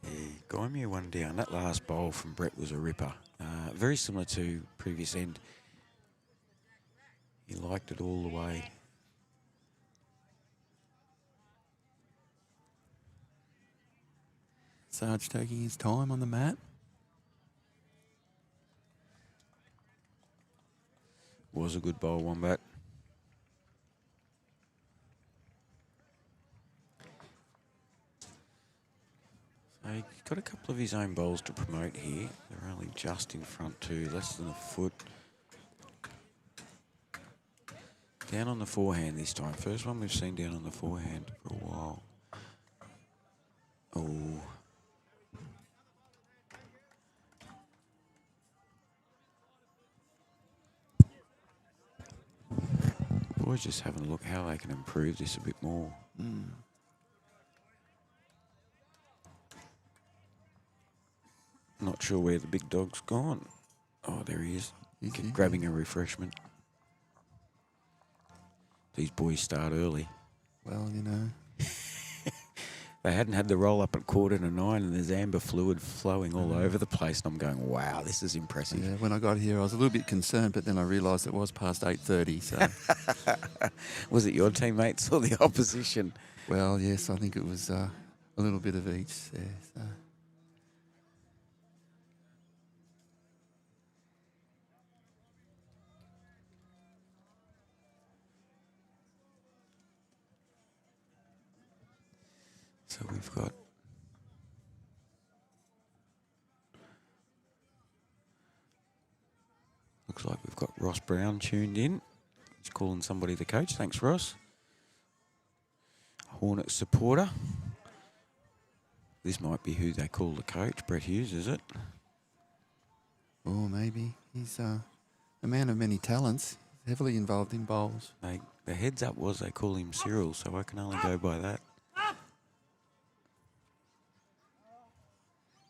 Yeah, Gymea one down. That last bowl from Brett was a ripper. Very similar to previous end. He liked it all the way. Sarge taking his time on the mat. Was a good bowl, Wombat. So he's got a couple of his own bowls to promote here. They're only just in front too, less than a foot. Down on the forehand this time. First one we've seen down on the forehand for a while. Oh. Boys just having a look how they can improve this a bit more. Not sure where the big dog's gone. Oh, there he is. Grabbing a refreshment. These boys start early. Well, you know. They hadn't had the roll up at 8:45 and there's amber fluid flowing all over the place. And I'm going, wow, this is impressive. Yeah, when I got here, I was a little bit concerned, but then I realised it was past 8:30. So, Was it your teammates or the opposition? well, yes, I think it was a little bit of each there. So we've got looks like we've got Ross Brown tuned in. He's calling somebody the coach. Thanks, Ross. Hornet supporter. This might be who they call the coach. Brett Hughes, is it? Oh, maybe. He's a man of many talents. Heavily involved in bowls. The heads up was they call him Cyril, so I can only go by that.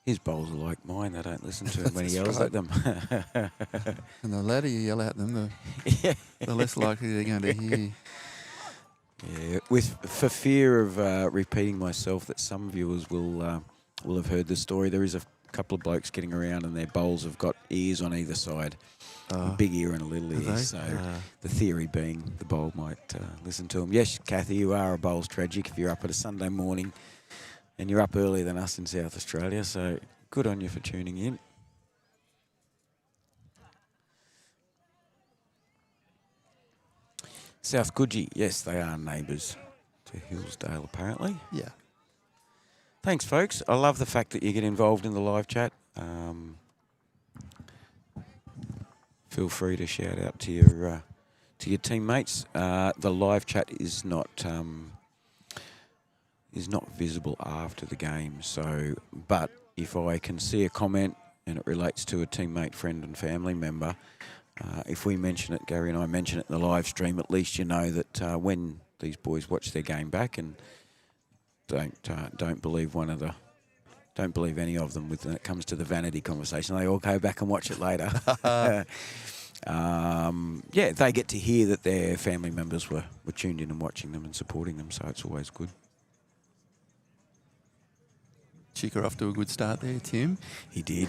His bowls are like mine. They don't listen to him when he yells at them. And the louder you yell at them, the less likely they're going to hear. Yeah, for fear of repeating myself, that some viewers will have heard the story. There is a couple of blokes getting around, and their bowls have got ears on either side, a big ear and a little ear. So the theory being the bowl might listen to them. Yes, Kathy, you are a bowls tragic if you're up at a Sunday morning. And you're up earlier than us in South Australia, so good on you for tuning in. South Coogee, yes, they are neighbours to Hillsdale, apparently. Yeah. Thanks, folks. I love the fact that you get involved in the live chat. Feel free to shout out to your teammates. The live chat is not visible after the game. So, but if I can see a comment and it relates to a teammate, friend and family member, if we mention it, Gary and I mention it in the live stream, at least you know that when these boys watch their game back, and don't believe one of the don't believe any of them when it comes to the vanity conversation. They all go back and watch it later. Yeah, they get to hear that their family members were tuned in and watching them and supporting them, so it's always good. Chicker off to a good start there, Tim. He did.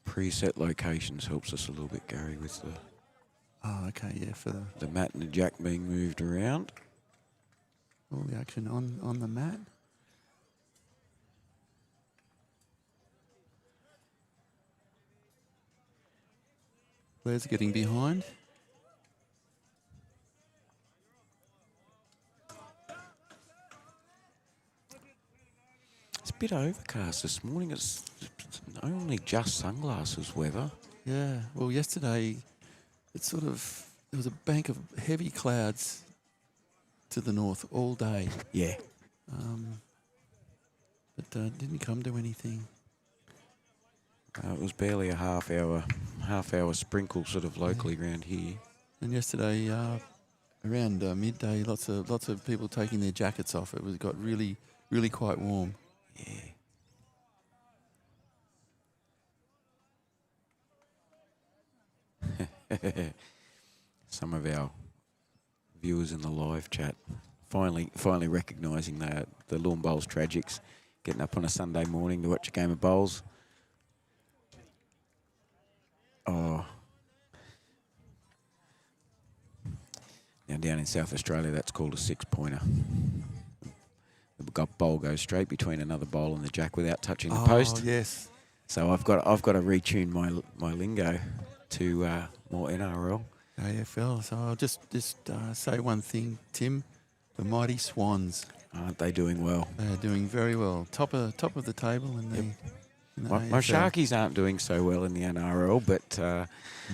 Preset locations helps us a little bit, Gary, with the... Oh, okay, yeah, for the mat and the jack being moved around. all the action on the mat. Players getting behind. It's a bit overcast this morning. It's only just sunglasses weather. Yeah, well, yesterday there was a bank of heavy clouds to the north all day. Yeah. But didn't come to anything. It was barely a half hour sprinkle sort of locally around here. And yesterday, around midday, lots of people taking their jackets off. It got really, really quite warm. Yeah. Some of our viewers in the live chat finally recognising the Lawn Bowls tragics, getting up on a Sunday morning to watch a game of bowls. Oh. Now down in South Australia, that's called a six-pointer. The bowl goes straight between another bowl and the jack without touching the post. Oh, yes. So I've got to retune my lingo to more NRL. AFL. So I'll just say one thing, Tim. The mighty Swans. Aren't they doing well? They are doing very well. Top of the table in the My AFL. Sharkies aren't doing so well in the NRL, but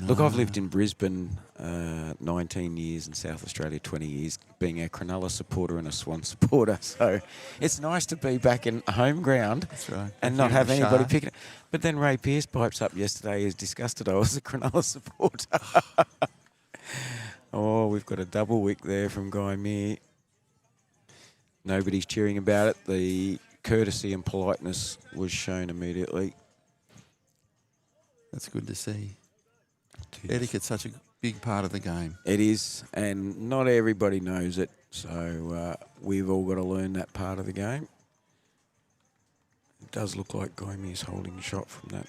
look, I've lived in Brisbane 19 years and South Australia 20 years, being a Cronulla supporter and a Swan supporter. So it's nice to be back in home ground. That's right. And not have anybody picking it. But then Ray Pearce pipes up yesterday. He's disgusted I was a Cronulla supporter. Oh, we've got a double wick there from Gymea. Nobody's cheering about it. The courtesy and politeness was shown immediately. That's good to see. Etiquette's such a big part of the game. It is, and not everybody knows it, so we've all got to learn that part of the game. It does look like Gymea is holding a shot from that.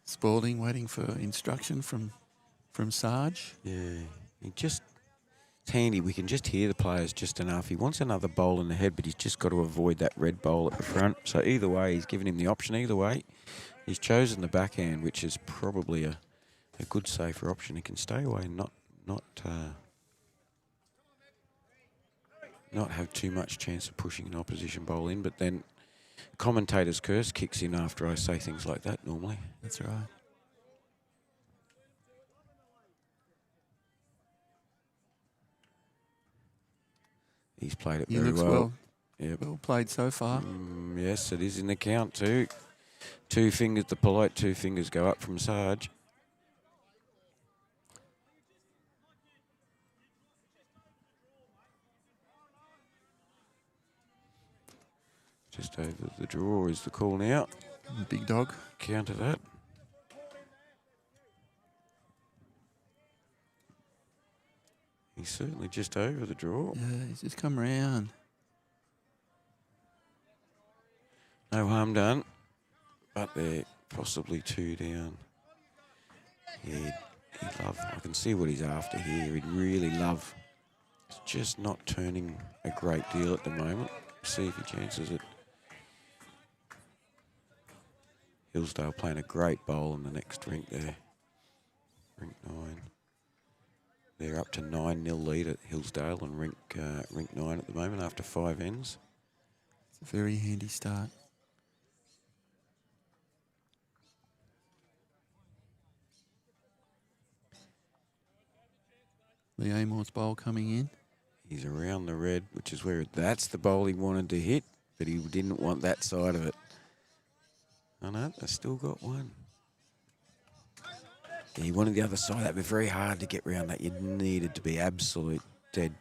Spalding waiting for instruction from Sarge. Yeah, it's handy. We can just hear the players just enough. He wants another bowl in the head, but he's just got to avoid that red bowl at the front. So either way, he's given him the option. Either way, he's chosen the backhand, which is probably a good safer option. He can stay away and not have too much chance of pushing an opposition bowl in. But then commentator's curse kicks in after I say things like that normally. That's right. He's played it He very looks well. Yep. Well played so far. Yes, it is in the count too. 2 fingers, the polite 2 fingers go up from Sarge. Just over the draw is the call now. Big dog. Counter that. He's certainly just over the draw. Yeah, he's just come round. No harm done, but they're possibly 2 down. Yeah, he'd love. I can see what he's after here. He'd really love. It's just not turning a great deal at the moment. See if he chances it. Hillsdale playing a great bowl in the next rink there. Rink 9. They're up to 9-0 lead at Hillsdale and rink 9 at the moment after 5 ends. It's a very handy start. The Amor's bowl coming in. He's around the red, which is where that's the bowl he wanted to hit, but he didn't want that side of it. Oh no, I still got one. Yeah, he wanted the other side. That'd be very hard to get round that. You needed to be absolute dead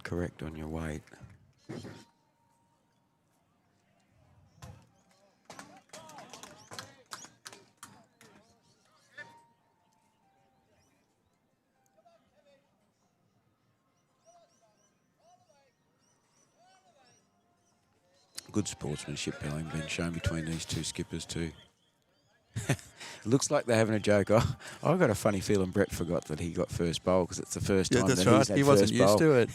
correct on your weight. Good sportsmanship, Billy, been shown between these two skippers too. Looks like they're having a joke. Oh, I've got a funny feeling Brett forgot that he got first bowl because it's the first time that's that right. he's had He wasn't first used bowl. to it.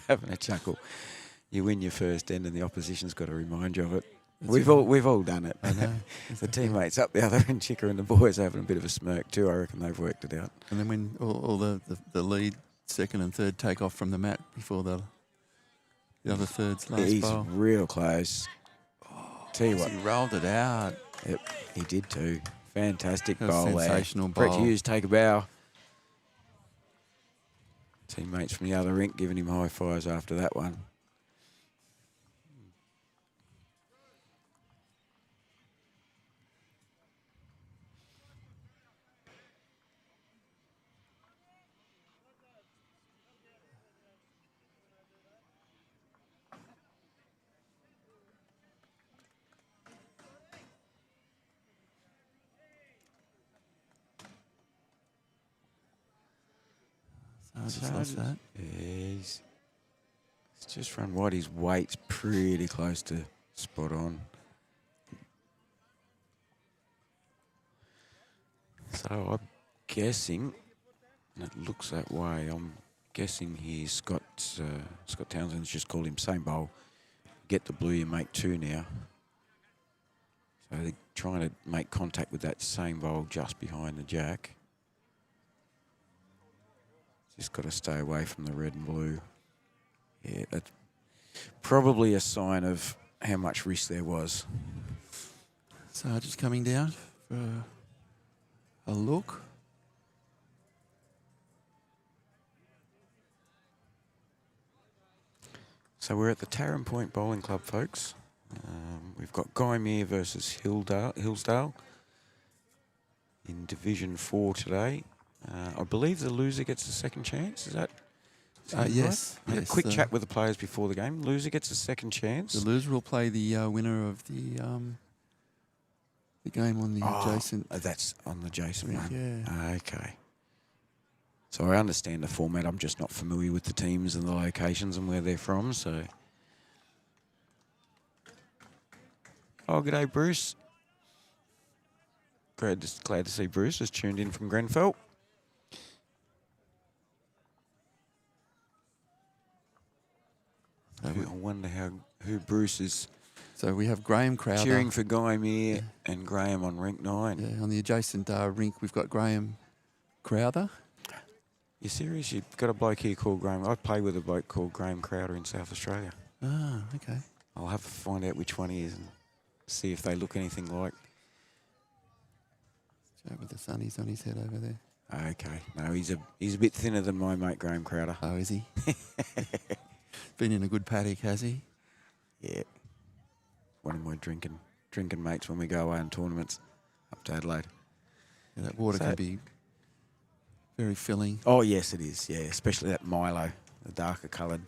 Having a chuckle. You win your first end and the opposition's got to remind you of it. We've all done it. I know. The teammates up the other end, Chicker and the boys are having a bit of a smirk too. I reckon they've worked it out. And then when all the lead, second and third take off from the mat before the other third's last He's bowl. real close. Tell you what. He rolled it out. Yep, he did too. Fantastic That was bowl sensational there. Brett bowl. Hughes, take a bow. Teammates from the other rink giving him high fives after that one. Just lost that. He's just run wide. His weight's pretty close to spot on. So I'm guessing, and it looks that way, I'm guessing he's Scott Townsend's just called him same bowl. Get the blue, you make two now. So they're trying to make contact with that same bowl just behind the jack. Just got to stay away from the red and blue. Yeah, that's probably a sign of how much risk there was. So just coming down for a look. So we're at the Taren Point Bowling Club, folks. We've got Gymea versus Hillsdale in Division 4 today. I believe the loser gets a second chance. Is that yes. right? I had a quick chat with the players before the game. Loser gets a second chance. The loser will play the winner of the game on the adjacent. That's on the adjacent rink, one. yeah. Okay. So I understand the format. I'm just not familiar with the teams and the locations and where they're from. So, g'day, Bruce. Glad to see Bruce has tuned in from Grenfell. I wonder who Bruce is. So we have Graham Crowder. Cheering for Gymea and Graham on rink 9. Yeah, on the adjacent rink, we've got Graham Crowder. You serious? You've got a bloke here called Graham. I play with a bloke called Graham Crowder in South Australia. Ah, okay. I'll have to find out which one he is and see if they look anything like. With the sunnies on his head over there. Okay. No, he's a bit thinner than my mate Graham Crowder. Oh, is he? Been in a good paddock, has he? Yeah. One of my drinking mates when we go away on tournaments up to Adelaide. Yeah, that water can be very filling. Oh, yes, it is. Yeah, especially that Milo, the darker coloured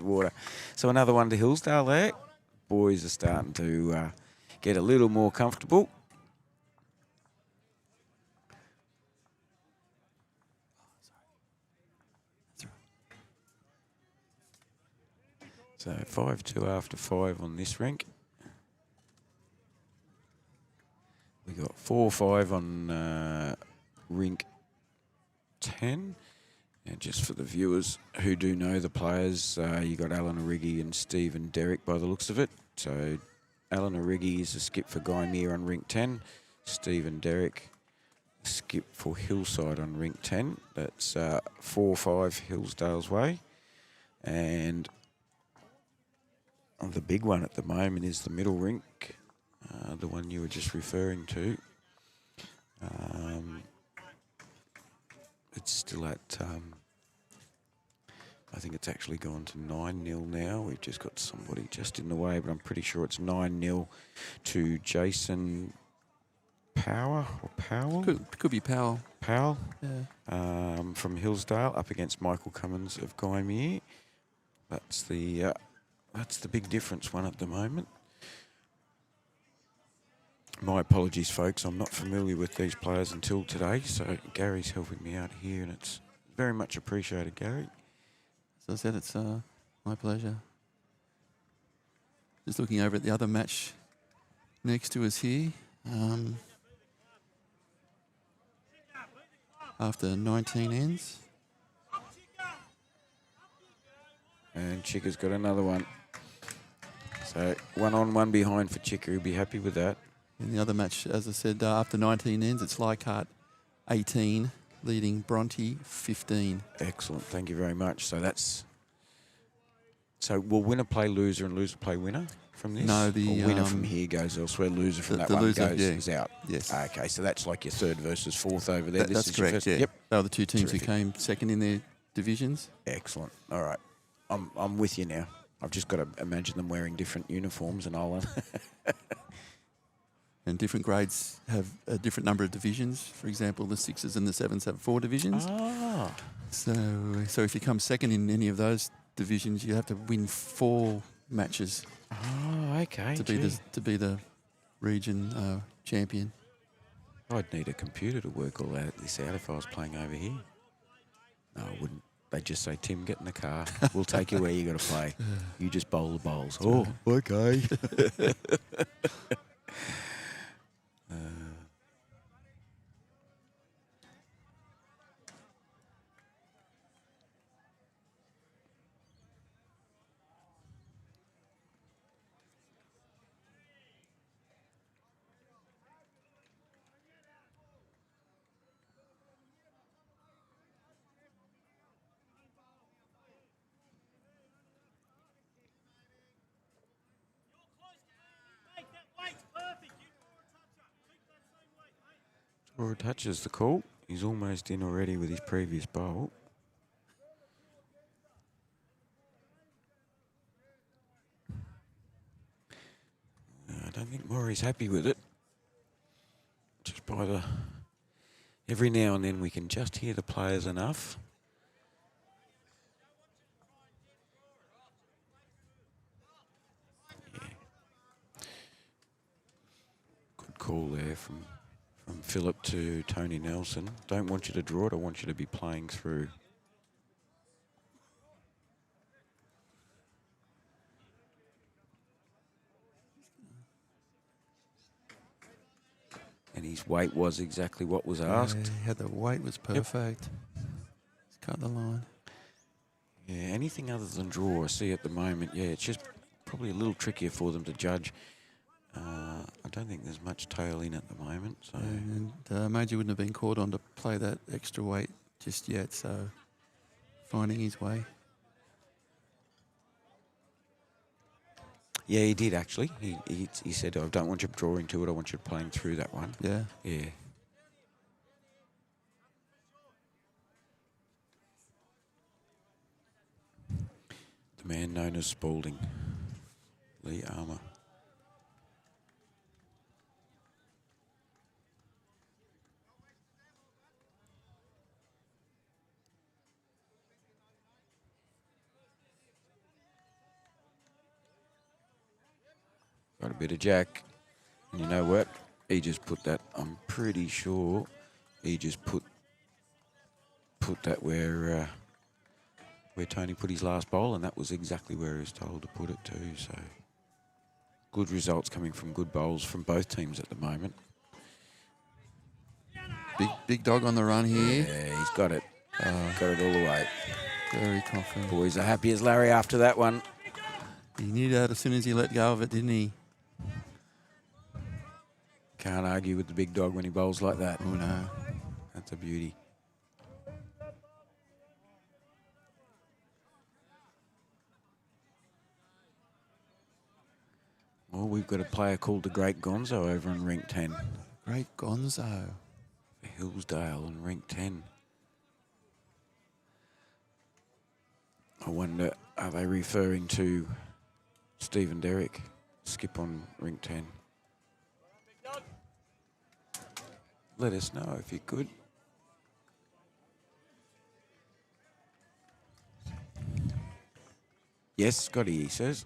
water. So another one to Hillsdale there. Boys are starting to get a little more comfortable. So 5-2 after 5 on this rink. We got 4-5 on rink 10. And just for the viewers who do know the players, you got Alan Origi and Stephen Derrick by the looks of it. So Alan Origi is a skip for Gymea on rink 10. Stephen Derrick, skip for Hillside on rink 10. That's 4-5 Hillsdale's way. And the big one at the moment is the middle rink, the one you were just referring to. It's still at, I think it's actually gone to 9-0 now. We've just got somebody just in the way, but I'm pretty sure it's 9-0 to Jason Power or Powell. Could be Powell. Powell. Yeah. From Hillsdale up against Michael Cummins of Gymea. That's the big difference one at the moment. My apologies, folks. I'm not familiar with these players until today, so Gary's helping me out here, and it's very much appreciated, Gary. As I said, it's my pleasure. Just looking over at the other match next to us here. After 19 ends. And Chicka's got another one. So 1 on 1 behind for Chicka. He'll be happy with that. In the other match, as I said, after 19 ends, it's Leichhardt 18, leading Bronte 15. Excellent. Thank you very much. So will winner play loser and loser play winner from this? No, or winner from here goes elsewhere. Loser from that one loser, is out. Yes. Okay, so that's like your third versus fourth over there. That's correct. Yeah. Yep. They were the two teams Terrific. who came second in their divisions. Excellent. All right. I'm with you now. I've just got to imagine them wearing different uniforms, and I'll. And different grades have a different number of divisions. For example, the 6s and the 7s have 4 divisions. Ah. So if you come second in any of those divisions, you have to win 4 matches. Oh, okay. To be the region champion. I'd need a computer to work all this out if I was playing over here. No, I wouldn't. They'd just say, Tim, get in the car. We'll take you where you got to play. You just bowl the bowls. Oh, okay. Draw a touch is the call. He's almost in already with his previous bowl. I don't think Maury's happy with it. Just by the... Every now and then we can just hear the players enough. Yeah. Good call there from Phillip to Tony Nelson. Don't want you to draw it. I want you to be playing through. And his weight was exactly what was asked. Yeah, the weight was perfect. Just cut the line. Yeah, anything other than draw I see at the moment, yeah, it's just probably a little trickier for them to judge. I don't think there's much tail in at the moment. So. And Major wouldn't have been called on to play that extra weight just yet, so finding his way. Yeah, he did actually. He said, I don't want you drawing to it, I want you playing through that one. Yeah. Yeah. The man known as Spalding, Lee Armour. Got a bit of jack. And you know what? He just put that, I'm pretty sure, he just put that where Tony put his last bowl, and that was exactly where he was told to put it too. So good results coming from good bowls from both teams at the moment. Big dog on the run here. Yeah, he's got it. Got it all the way. Very confident. Boys are happy as Larry after that one. He knew that as soon as he let go of it, didn't he? Can't argue with the big dog when he bowls like that. Oh, no. That's a beauty. Well, we've got a player called the Great Gonzo over in Rink 10. Great Gonzo. Hillsdale on rink 10. I wonder, are they referring to Stephen Derrick? Skip on rink 10. Let us know if you could. Yes, Scotty, he says.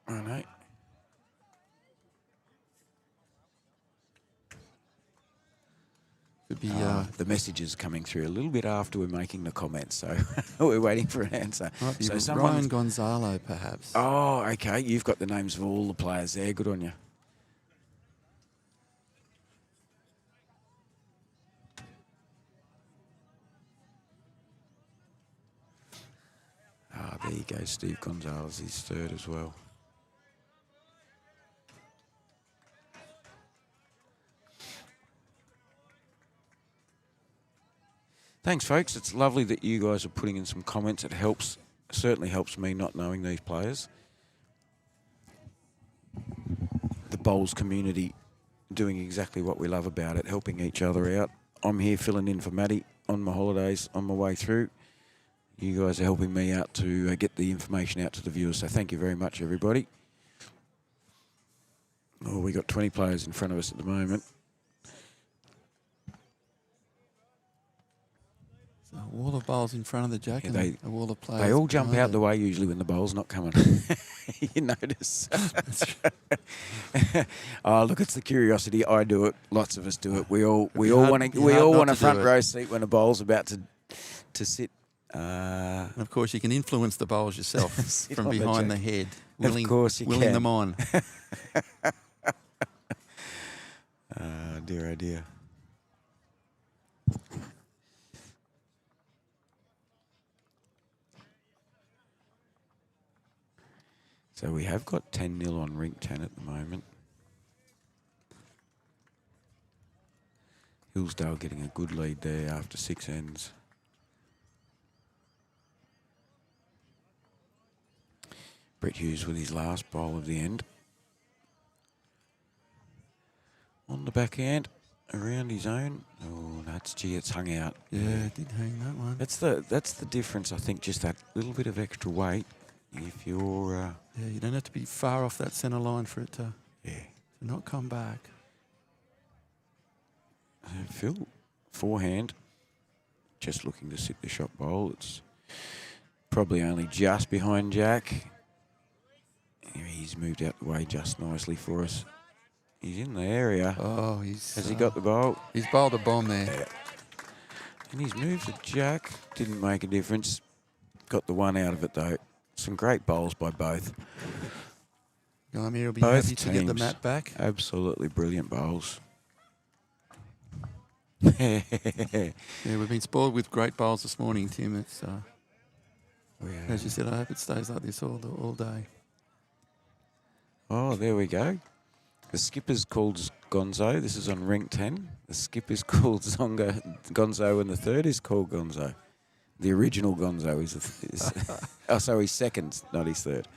I know. Could be The messages coming through a little bit after we're making the comments, so we're waiting for an answer. might be So Ryan Gonzalo, perhaps. Oh, okay. You've got the names of all the players there. Good on you. Ah, there you go. Steve Gonzalez is third as well. Thanks, folks. It's lovely that you guys are putting in some comments. It helps, certainly helps me not knowing these players. The bowls community doing exactly what we love about it, helping each other out. I'm here filling in for Matty on my holidays on my way through. You guys are helping me out to get the information out to the viewers, so thank you very much, everybody. Oh, we got 20 players in front of us at the moment. A wall of bowls in front of the jack, Yeah, and a wall of players. They all jump behind out it. the way usually when the bowl's not coming. You notice? Oh, look, it's the curiosity. I do it. Lots of us do it. We all want a front row seat when a bowl's about to sit. And of course, you can influence the bowls yourself from on the behind the jack. head. Of course you willing can. them on. Dear, oh dear. So we have got 10-0 on rink 10 at the moment. Hillsdale getting a good lead there after 6 ends. Brett Hughes with his last bowl of the end. On the backhand, around his own. Oh, it's hung out. Yeah, it did hang that one. That's the difference, I think, just that little bit of extra weight. If you're... Yeah, you don't have to be far off that centre line for it to not come back. Phil, forehand, just looking to sit the shot bowl. It's probably only just behind Jack. He's moved out the way just nicely for us. He's in the area. Oh, Has he got the bowl? He's bowled a bomb there. Yeah. And his move to Jack didn't make a difference. Got the one out of it, though. Some great bowls by both. Gymea will be Both happy to get the teams. mat back. Absolutely brilliant bowls. Yeah, we've been spoiled with great bowls this morning, Tim. It's as you said, I hope it stays like this all day. Oh, there we go. The skipper's called Gonzo. This is on rink 10. The skipper's called Gonzo, and the third is called Gonzo. The original Gonzo is so he's second, not his third.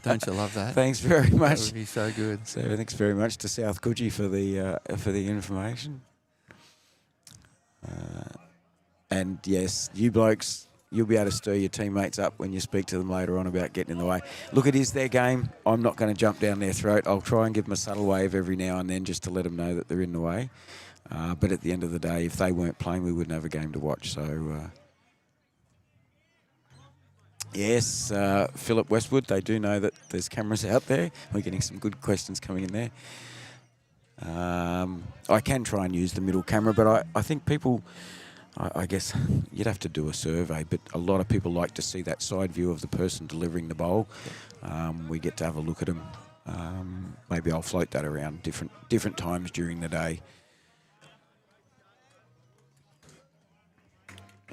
Don't you love that? Thanks very much. That would be so good. So thanks very much to South Coogee for the information. And yes, you blokes, you'll be able to stir your teammates up when you speak to them later on about getting in the way. Look, it is their game. I'm not going to jump down their throat. I'll try and give them a subtle wave every now and then just to let them know that they're in the way. But at the end of the day, if they weren't playing, we wouldn't have a game to watch. So, yes, Philip Westwood, they do know that there's cameras out there. We're getting some good questions coming in there. I can try and use the middle camera, but I think people... I guess you'd have to do a survey, but a lot of people like to see that side view of the person delivering the bowl. We get to have a look at them. Maybe I'll float that around different times during the day.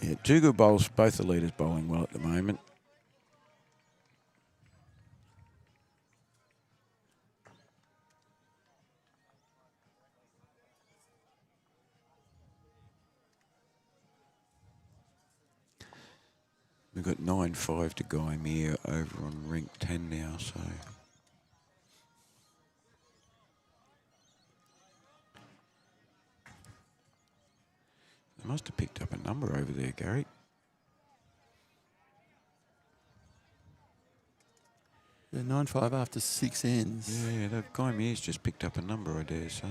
Yeah, two good bowls, both the leaders bowling well at the moment. We've got 9-5 to Gymea over on rink 10 now, so... Must have picked up a number over there, Gary. Yeah, 9-5 after 6 ends. Yeah, the Gymea's just picked up a number, I dare say.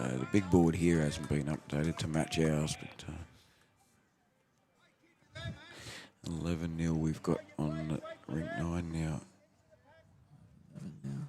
The big board here hasn't been updated to match ours, but 11-0 we've got on rink 9 now. 11 now.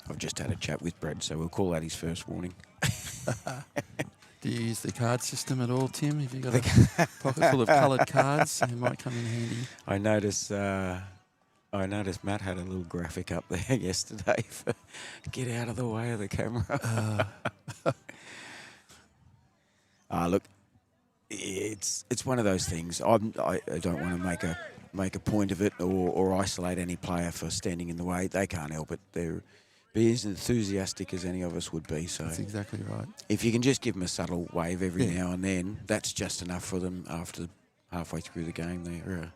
I've just had a chat with Brad, so we'll call that his first warning. Do you use the card system at all, Tim? Have you got a pocket full of coloured cards? It might come in handy. I noticed Matt had a little graphic up there yesterday for get out of the way of the camera. Look, it's one of those things. I don't want to make a point of it or isolate any player for standing in the way. They can't help it. They're be as enthusiastic as any of us would be. So that's exactly right. If you can just give them a subtle wave every now and then, that's just enough for them after halfway through the game.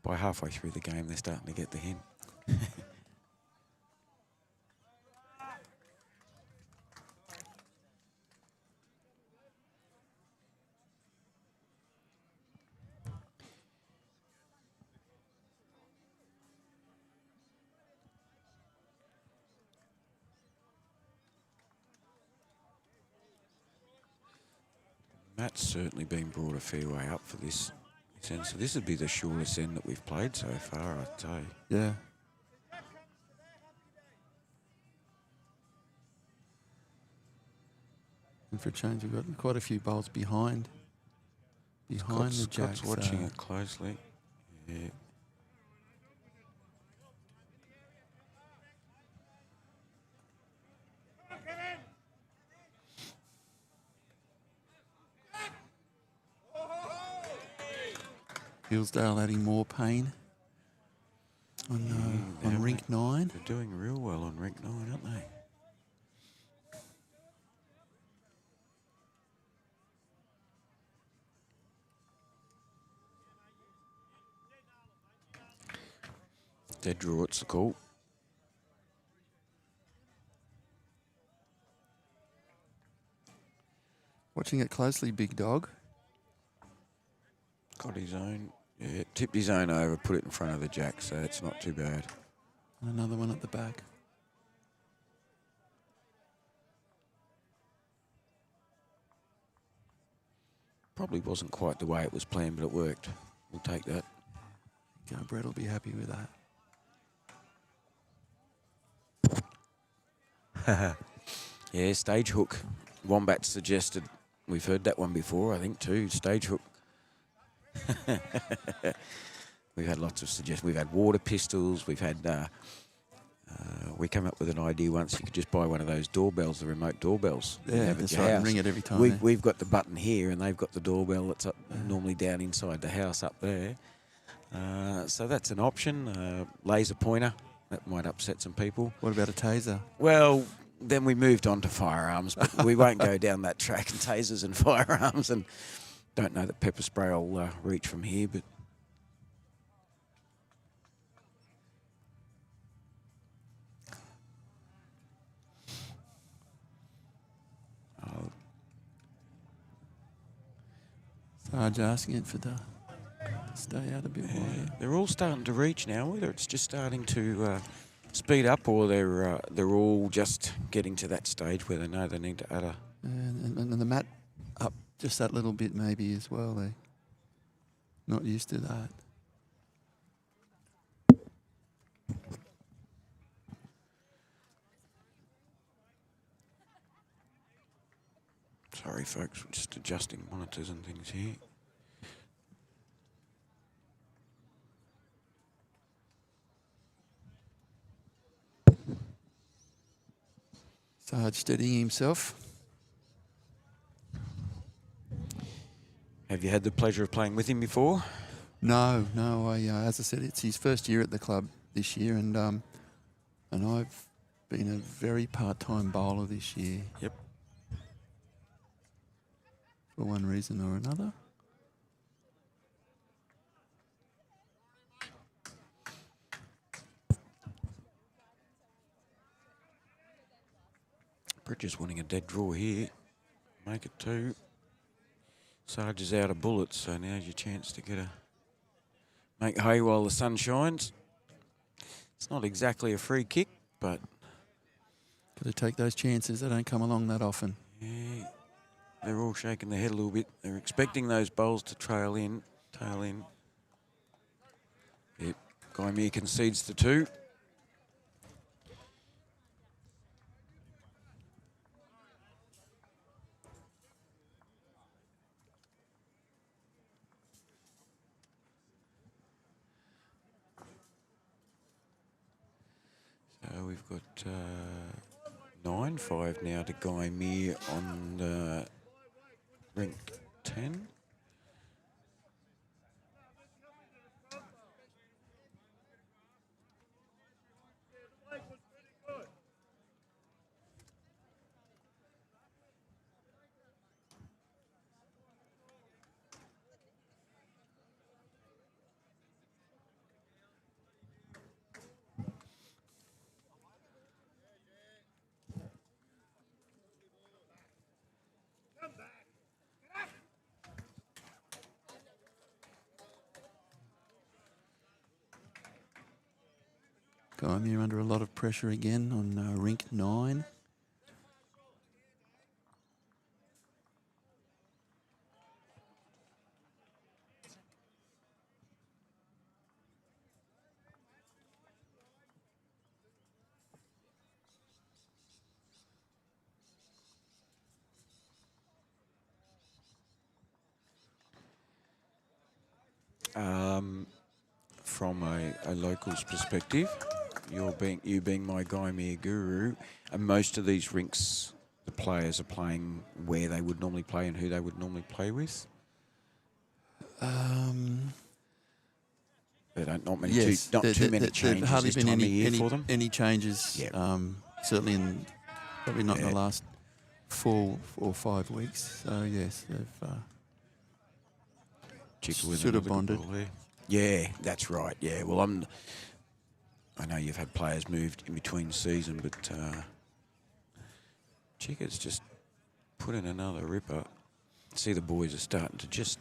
By halfway through the game, they're starting to get the hint. Matt's certainly been brought a fair way up for this end. So this would be the shortest end that we've played so far, I'd say. Yeah. And for a change, we've got quite a few bowls behind the Jacks. Scott's watching it closely. Yeah. Hillsdale adding more pain on rink 9. They're doing real well on rink 9, aren't they? Dead draw, it's the call. Watching it closely, big dog. Got his own. Yeah, tipped his own over, put it in front of the jack, so it's not too bad. And another one at the back. Probably wasn't quite the way it was planned, but it worked. We'll take that. Yeah, Brett will be happy with that. Yeah, stage hook. Wombat suggested. We've heard that one before, I think, too. Stage hook. We've had lots of suggestions. We've had water pistols. We've had. We came up with an idea once. You could just buy one of those doorbells, the remote doorbells. Yeah, that's right. And ring it every time. We've got the button here, and they've got the doorbell that's up normally down inside the house up there. So that's an option. Laser pointer. That might upset some people. What about a taser? Well, then we moved on to firearms, but we won't go down that track and tasers and firearms. And don't know that pepper spray will reach from here, but Sarge asking it for the stay out a bit wider. They're all starting to reach now, whether it's just starting to speed up, or they're all just getting to that stage where they know they need to add a. And the mat up just that little bit maybe as well. They're not used to that. Sorry, folks, we're just adjusting monitors and things here. Sarge steadying himself. Have you had the pleasure of playing with him before? No. As I said, it's his first year at the club this year, and I've been a very part-time bowler this year. Yep. For one reason or another. Bridges wanting a dead draw here. Make it 2. Sarge is out of bullets, so now's your chance to make hay while the sun shines. It's not exactly a free kick, but Got to take those chances. They don't come along that often. yeah, they're all shaking their head a little bit. They're expecting those bowls to tail in. Yep. Gymea concedes the 2. So we've got 9-5 now to Gymea on rink 10. Gymea under a lot of pressure again on rink 9. From a local's perspective, you being my Gymea guru, and most of these rinks, the players are playing where they would normally play and who they would normally play with. There don't not many Yes, not too many changes hardly this been time of year for them. any changes. Yep. Certainly probably not in Yeah. the last 4 or 5 weeks. So yes, they've Chica with should have another good bonded. ball there. Yeah, that's right. Yeah, well, I know you've had players moved in between season, but Chica's just put in another ripper. See, the boys are starting to just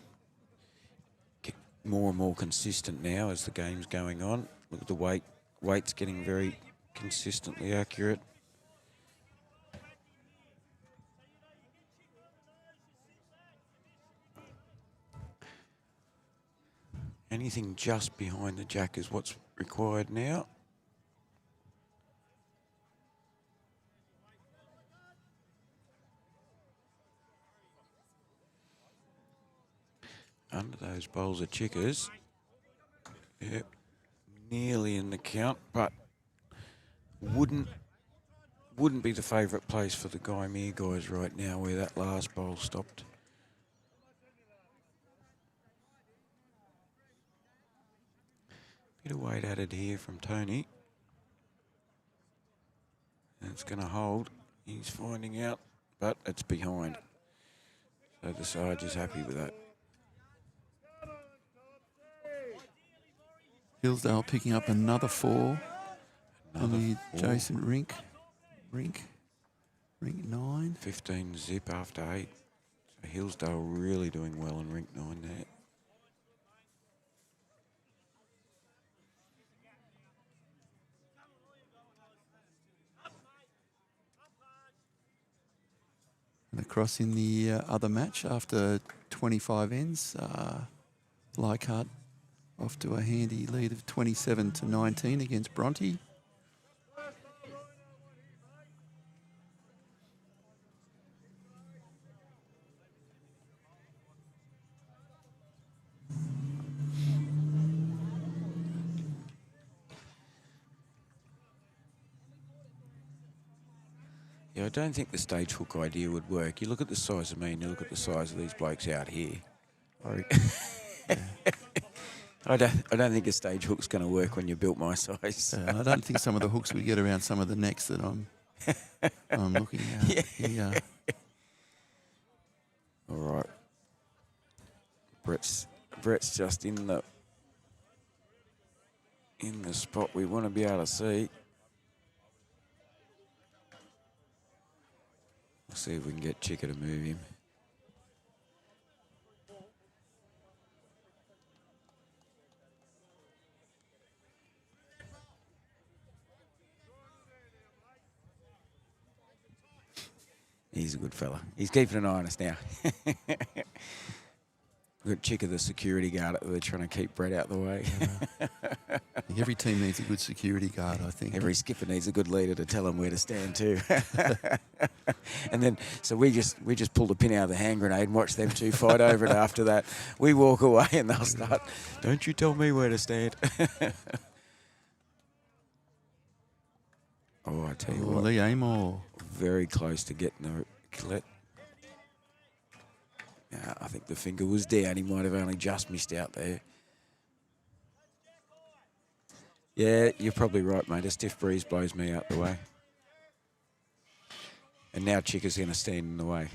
get more and more consistent now as the game's going on. Look at the weight's getting very consistently accurate. Anything just behind the jack is what's required now. Under those bowls are Chickers. Yep, nearly in the count, but wouldn't be the favourite place for the Gymea guys right now where that last bowl stopped. Bit of weight added here from Tony. And it's going to hold. He's finding out, but it's behind. So the Sarge is happy with that. Hillsdale picking up another 4 on the 4. adjacent rink. Rink 9. 15 zip after 8. So Hillsdale really doing well in rink 9 there. And across in the other match, after 25 ends, Leichhardt off to a handy lead of 27-19 against Bronte. Yeah, I don't think the stage hook idea would work. You look at the size of me and you look at the size of these blokes out here. I don't think a stage hook's going to work when you're built my size. And I don't think some of the hooks we get around some of the necks that I'm looking at. Yeah. All right. Brett's just in the spot we want to be able to see. We'll see if we can get Chicker to move him. He's a good fella. He's keeping an eye on us now. We've got Chicker, the security guard. We're trying to keep Brett out the way. Every team needs a good security guard, I think. Every skipper needs a good leader to tell them where to stand too. And then, so we just pull the pin out of the hand grenade and watch them two fight over it. After that, we walk away and they'll start, don't you tell me where to stand. Oh, I tell you what. Lee Amor. Very close to getting the collet. Yeah, I think the finger was down. He might have only just missed out there. Yeah, you're probably right, mate. A stiff breeze blows me out the way. And now Chicker's going to stand in the way.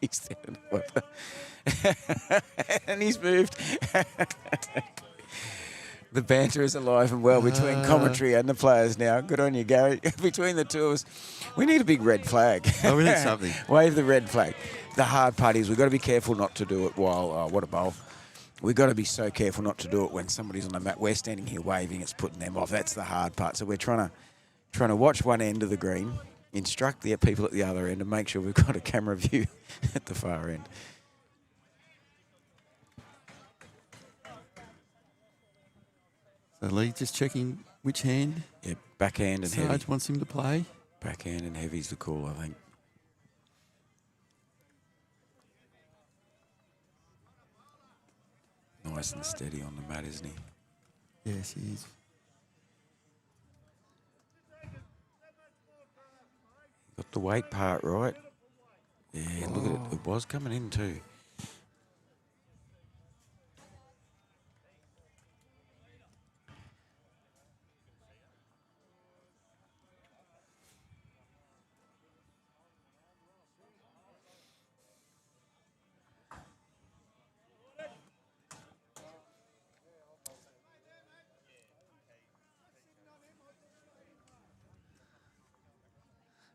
He's standing and he's moved. The banter is alive and well between commentary and the players now. Good on you, Gary. Between the two of us, we need a big red flag. Oh, we need something. Wave the red flag. The hard part is we've got to be careful not to do it while, what a bowl. We've got to be so careful not to do it when somebody's on the mat. We're standing here waving, it's putting them off. That's the hard part. So we're trying to watch one end of the green, instruct the people at the other end, and make sure we've got a camera view at the far end. So Lee just checking which hand. Yeah, backhand and heavy. Sarge wants him to play. Backhand and heavy's the call, I think. Nice and steady on the mat, isn't he? Yes, he is. Got the weight part right. Yeah, look at it. It was coming in too.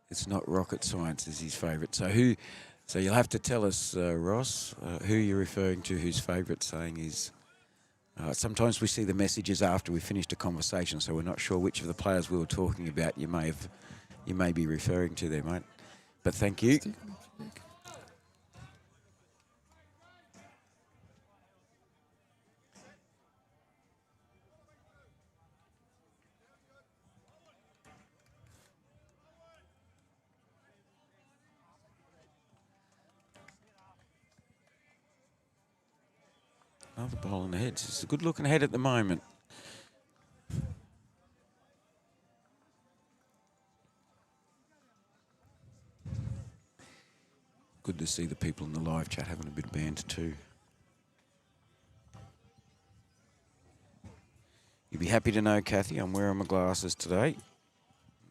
It's not rocket science is his favourite. So you'll have to tell us, Ross, who you're referring to whose favourite saying is. Sometimes we see the messages after we finished a conversation, so we're not sure which of the players we were talking about you may be referring to there, mate. But thank you. Another bowl on the head. It's a good looking head at the moment. Good to see the people in the live chat having a bit of banter too. You'll be happy to know, Kathy, I'm wearing my glasses today.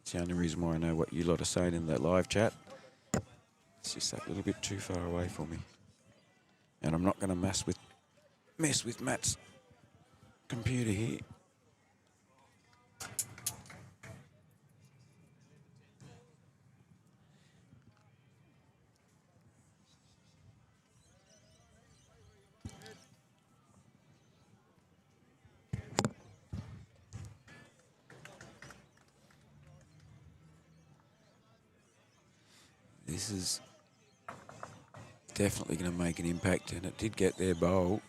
It's the only reason why I know what you lot are saying in that live chat. It's just that little bit too far away for me. And I'm not going to mess with Matt's computer here. this is definitely going to make an impact, and it did get their bowl.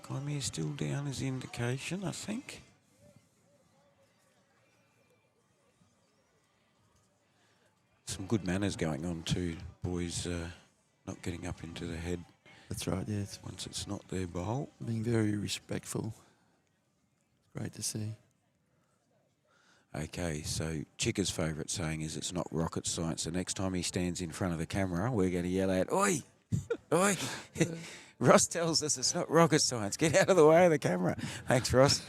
Gymea is still down as the indication, I think. Some good manners going on too. Boys not getting up into the head. That's right, yeah. It's once it's not their bowl. being very respectful. Great to see. Okay, so Chicka's favourite saying is it's not rocket science. The next time he stands in front of the camera, we're going to yell out, "Oi! Oi!" Ross tells us it's not rocket science. Get out of the way of the camera. Thanks, Ross.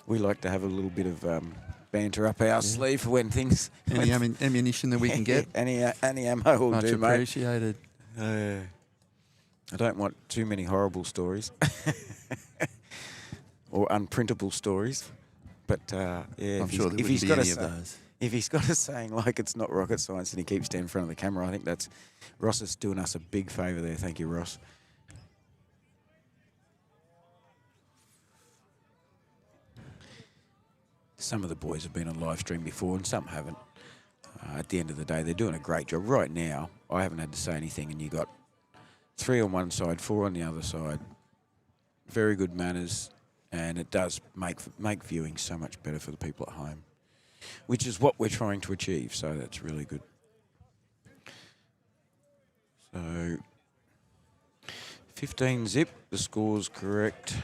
We like to have a little bit of banter up our sleeve for when things... Any ammunition that we can get. any ammo will Much do, mate. appreciated. I don't want too many horrible stories or unprintable stories. But, yeah, I'm sure there wouldn't be any of those. If he's got a saying like it's not rocket science and he keeps standing in front of the camera, I think that's... Ross is doing us a big favour there. Thank you, Ross. Some of the boys have been on live stream before and some haven't. At the end of the day, they're doing a great job. Right now, I haven't had to say anything, and you got 3 on one side, 4 on the other side. Very good manners, and it does make viewing so much better for the people at home, which is what we're trying to achieve, so that's really good. So, 15 zip, the score's correct.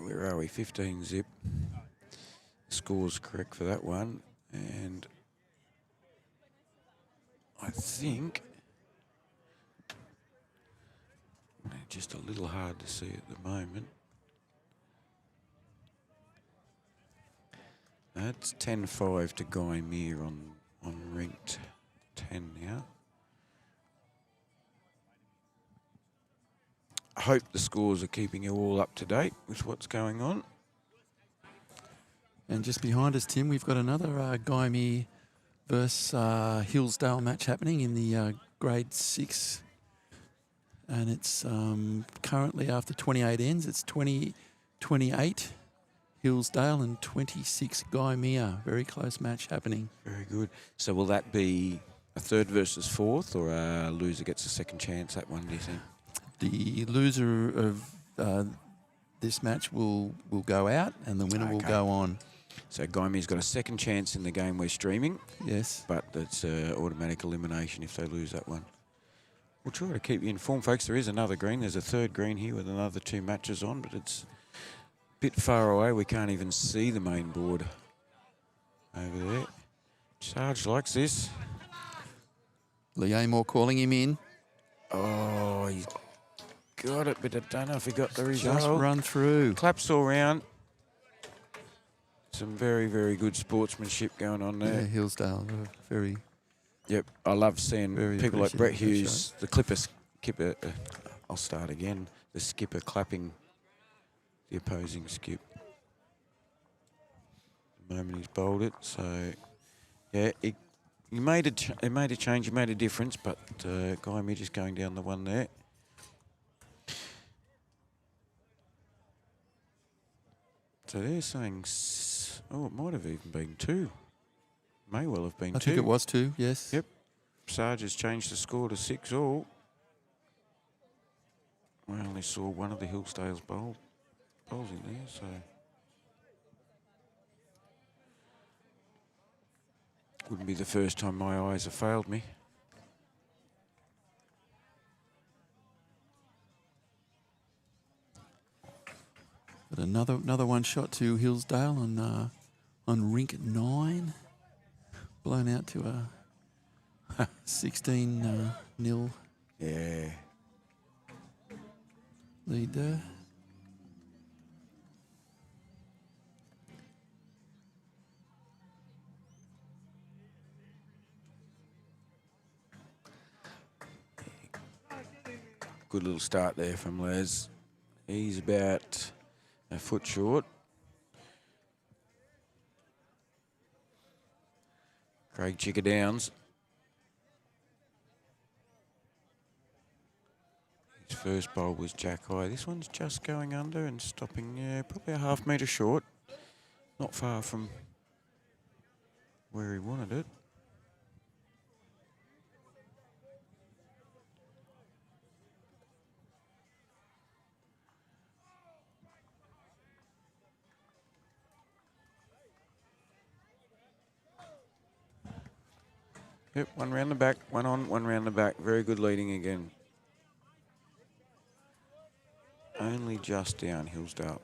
Where are we? 15 zip. The score's correct for that one, and I think just a little hard to see at the moment. That's 10-5 to Gymea on ranked 10 now. I hope the scores are keeping you all up to date with what's going on. And just behind us, Tim, we've got another Gymea versus Hillsdale match happening in the grade 6. And it's currently, after 28 ends, it's 20-28 Hillsdale and 26 Gymea. Very close match happening. Very good. So will that be a third versus fourth, or a loser gets a second chance, that one, do you think? The loser of this match will go out, and the winner will go on. So Gymea's got a second chance in the game we're streaming. Yes. But it's automatic elimination if they lose that one. We'll try to keep you informed, folks. There is another green. There's a third green here with another 2 matches on, but it's a bit far away. We can't even see the main board over there. Charge likes this. Lee Amor calling him in. Oh, he's got it, but I don't know if he got the result. Just run through. Claps all round. Some very, very good sportsmanship going on there. Yeah, Hillsdale, very... Yep, I love seeing Very people like Brett appreciative, Hughes, the Clipper skipper. I'll start again. The skipper clapping the opposing skip. The moment he's bowled it, so yeah, he made a change, he made a difference, but Gymea just going down the one there. So they're saying, oh, it might have even been 2. May well have been 2. I think it was 2, yes. Yep. Sarge has changed the score to 6 all. I only saw one of the Hillsdale's bowls in there, so... Wouldn't be the first time my eyes have failed me. But another one shot to Hillsdale on rink 9. Blown out to a 16 nil. Yeah. Lead there. Good little start there from Les. He's about a foot short. Craig Chicka Downs. His first bowl was Jack High. This one's just going under and stopping, probably a half metre short. not far from where he wanted it. Yep, one round the back, one on, one round the back. Very good leading again. Only just down Hillsdale.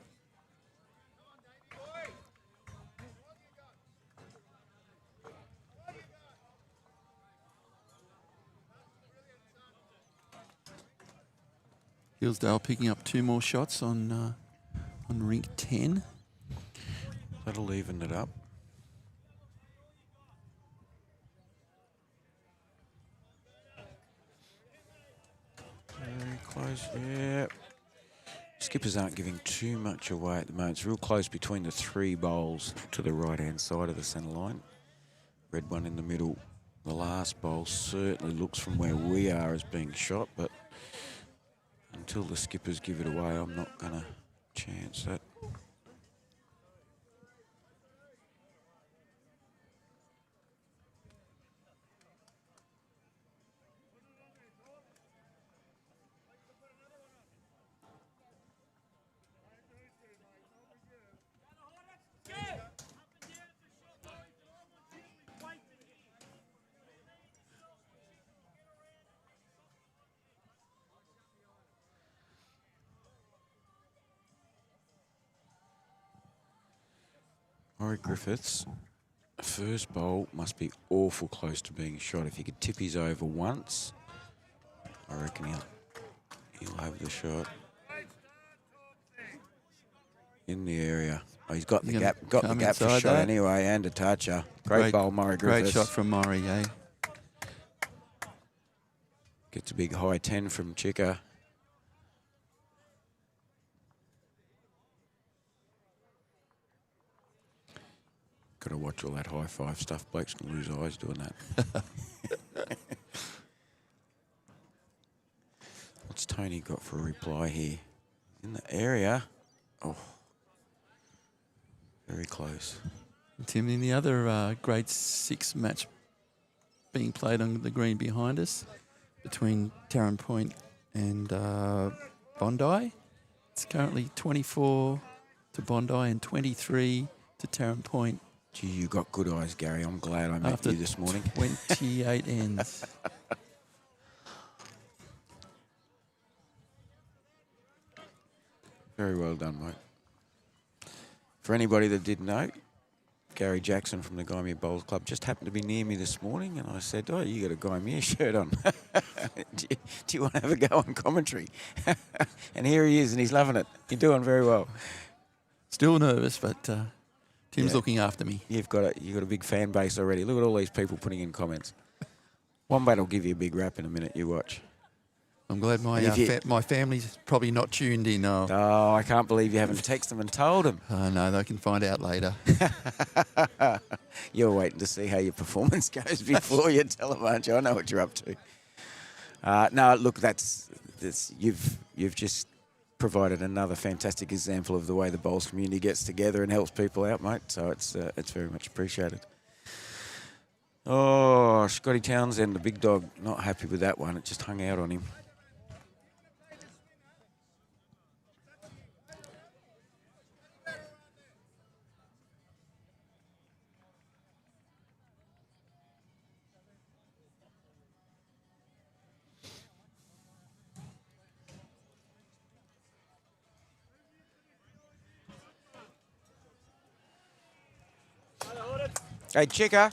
Hillsdale picking up 2 more shots on rink 10. That'll even it up. Very close, yeah. Skippers aren't giving too much away at the moment. It's real close between the 3 bowls to the right-hand side of the centre line. Red one in the middle. The last bowl certainly looks from where we are as being shot, but until the skippers give it away, I'm not going to chance that. Murray Griffiths, first bowl must be awful close to being shot. If he could tip his over once, I reckon he'll have the shot. In the area. Oh, he's got the gap. Got the gap for shot anyway, and a toucher. Great bowl, Murray Griffiths. Great shot from Murray, eh? Gets a big high 10 from Chicker. Got to watch all that high five stuff. Blake's going to lose eyes doing that. What's Tony got for a reply here? In the area. Oh. Very close. Tim, in the other grade 6 match being played on the green behind us between Taren Point and Bondi, it's currently 24 to Bondi and 23 to Taren Point. Gee, you got good eyes, Gary. I'm glad I met you this morning. 28 ends. Very well done, mate. For anybody that didn't know, Gary Jackson from the Gymea Bowling Club just happened to be near me this morning, and I said, "Oh, you got a Gymea shirt on. do you want to have a go on commentary?" And here he is, and he's loving it. You're doing very well. Still nervous, but Tim's looking after me. You've got a big fan base already. Look at all these people putting in comments. Wombat will give you a big rap in a minute. You watch. I'm glad my family's probably not tuned in. Oh, I can't believe you haven't texted them and told them. No, they can find out later. You're waiting to see how your performance goes before you tell them, aren't you? I know what you're up to. No, look, that's you've just provided another fantastic example of the way the bowls community gets together and helps people out, mate. So it's very much appreciated. Oh, Scotty Townsend, the big dog, not happy with that one. It just hung out on him. Hey, Chicker,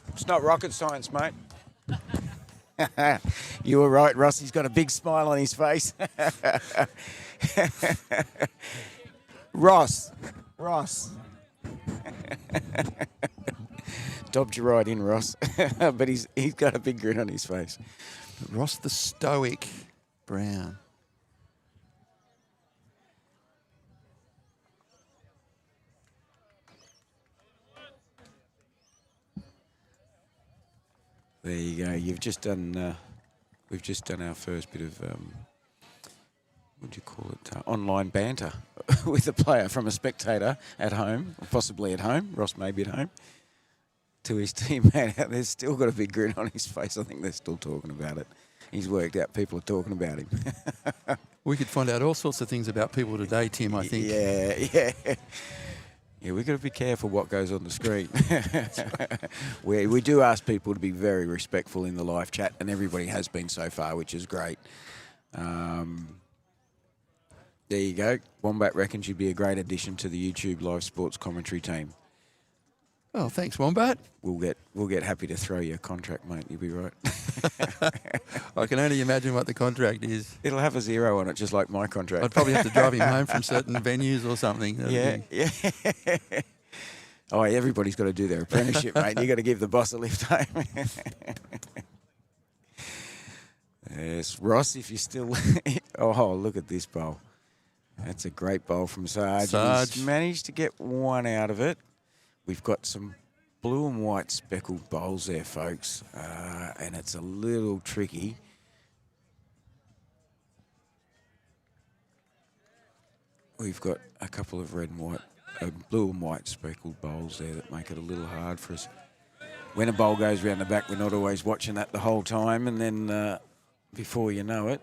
it's not rocket science, mate. You were right, Ross. He's got a big smile on his face. Ross. Dobbed you right in, Ross. But he's got a big grin on his face. Ross the stoic Brown. There you go. You've just done. We've just done our first bit of what do you call it? Online banter with a player from a spectator at home, or possibly at home, Ross may be at home, to his teammate. There's still got a big grin on his face. I think they're still talking about it. He's worked out people are talking about him. We could find out all sorts of things about people today, Tim, I think. Yeah. Yeah, we've got to be careful what goes on the screen. we do ask people to be very respectful in the live chat, and everybody has been so far, which is great. There you go. Wombat reckons you'd be a great addition to the YouTube Live Sports commentary team. Oh, thanks, Wombat. We'll get happy to throw you a contract, mate. You'll be right. I can only imagine what the contract is. It'll have a 0 on it, just like my contract. I'd probably have to drive him home from certain venues or something. Yeah. Oh, everybody's got to do their apprenticeship, mate. You got to give the boss a lift home. Yes, Ross, if you're still... Oh, look at this bowl. That's a great bowl from Sarge. He's managed to get one out of it. We've got some blue and white speckled bowls there, folks, and it's a little tricky. We've got a couple of red and white, blue and white speckled bowls there that make it a little hard for us. When a bowl goes round the back, we're not always watching that the whole time, and then before you know it,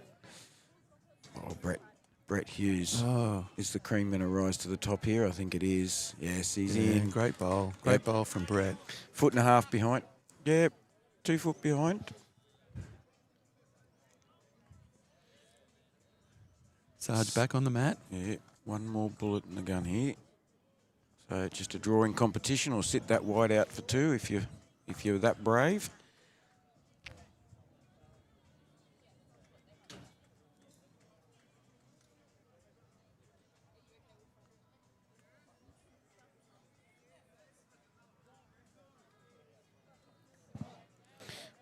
Brett Hughes. Oh. Is the cream going to rise to the top here? I think it is. Yes, he's in. Great bowl. Great bowl from Brett. 1.5 foot behind. Yep, 2 foot behind. Sarge back on the mat. Yeah, one more bullet in the gun here. So just a drawing competition, or sit that wide out for 2 if you're that brave.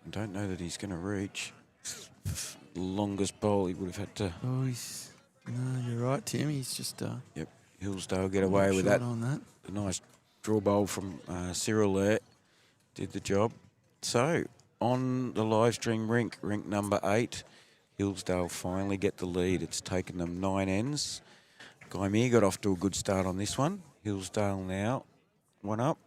I don't know that he's going to reach. The longest bowl he would have had to... Oh, no, you're right, Tim. He's just... Yep, Hillsdale get away with that. On that. A nice draw bowl from Cyril there. Did the job. So, on the live stream rink number 8, Hillsdale finally get the lead. It's taken them 9 ends. Gymea got off to a good start on this one. Hillsdale now 1 up.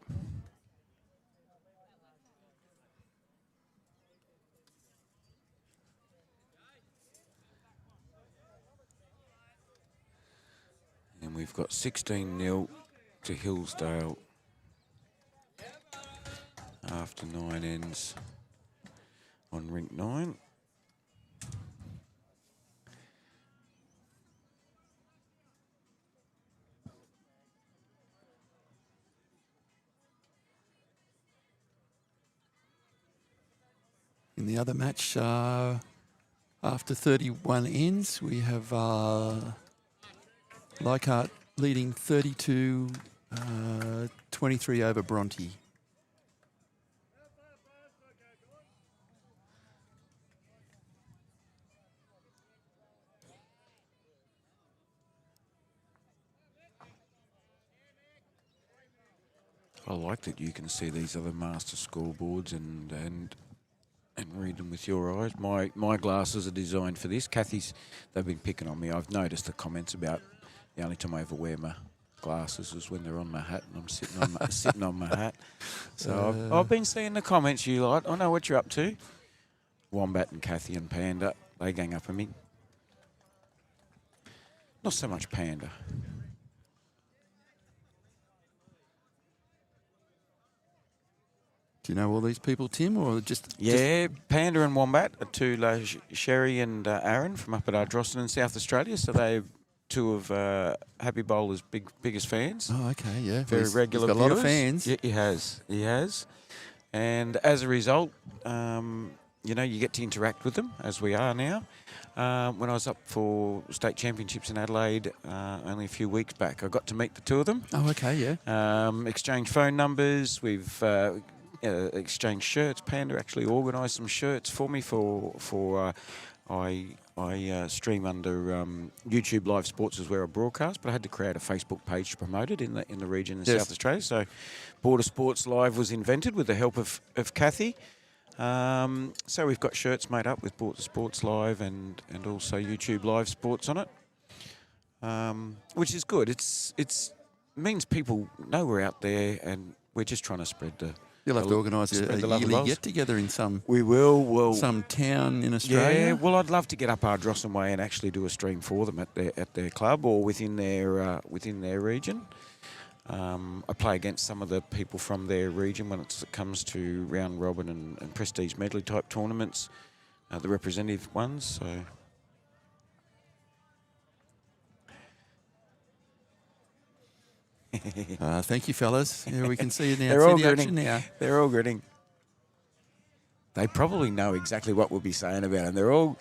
And we've got 16-0 to Hillsdale after 9 ends on rink 9. In the other match, after 31 ends, we have Leichhardt leading 32-23 over Bronte. I like that you can see these other master scoreboards and read them with your eyes. My glasses are designed for this. Kathy's, they've been picking on me. I've noticed the comments about the only time I ever wear my glasses is when they're on my hat and I'm sitting on my hat. So I've been seeing the comments you like. I know what you're up to. Wombat and Kathy and Panda, they gang up on me. Not so much Panda. Do you know all these people, Tim, or just... Yeah, Panda and Wombat are 2, Sherry and Aaron from up at Ardrossan in South Australia. So they're 2 of Happy Bowler's biggest fans. Oh, okay, yeah. Very regular he's got viewers. a lot of fans. Yeah, he has. And as a result, you get to interact with them, as we are now. When I was up for state championships in Adelaide only a few weeks back, I got to meet the 2 of them. Oh, okay, yeah. Exchange phone numbers. We've exchanged shirts. Panda actually organised some shirts for me for I stream under YouTube Live Sports is where I broadcast, but I had to create a Facebook page to promote it in the region in South Australia. So Border Sports Live was invented with the help of Kathy. So we've got shirts made up with Border Sports Live and also YouTube Live Sports on it. which is good. It means people know we're out there, and we're just trying to spread the. You'll have to organise a spread the love of yearly bowls. get-together in some We will. Well, some town in Australia. yeah. Well, I'd love to get up Ardrossan Way and actually do a stream for them at their club or within their region. I play against some of the people from their region when it comes to round robin and prestige medley type tournaments, the representative ones. So. Thank you, fellas. Yeah, we can see it now. They're all See the action grinning. now. They're all grinning. They probably know exactly what we'll be saying about them. They're all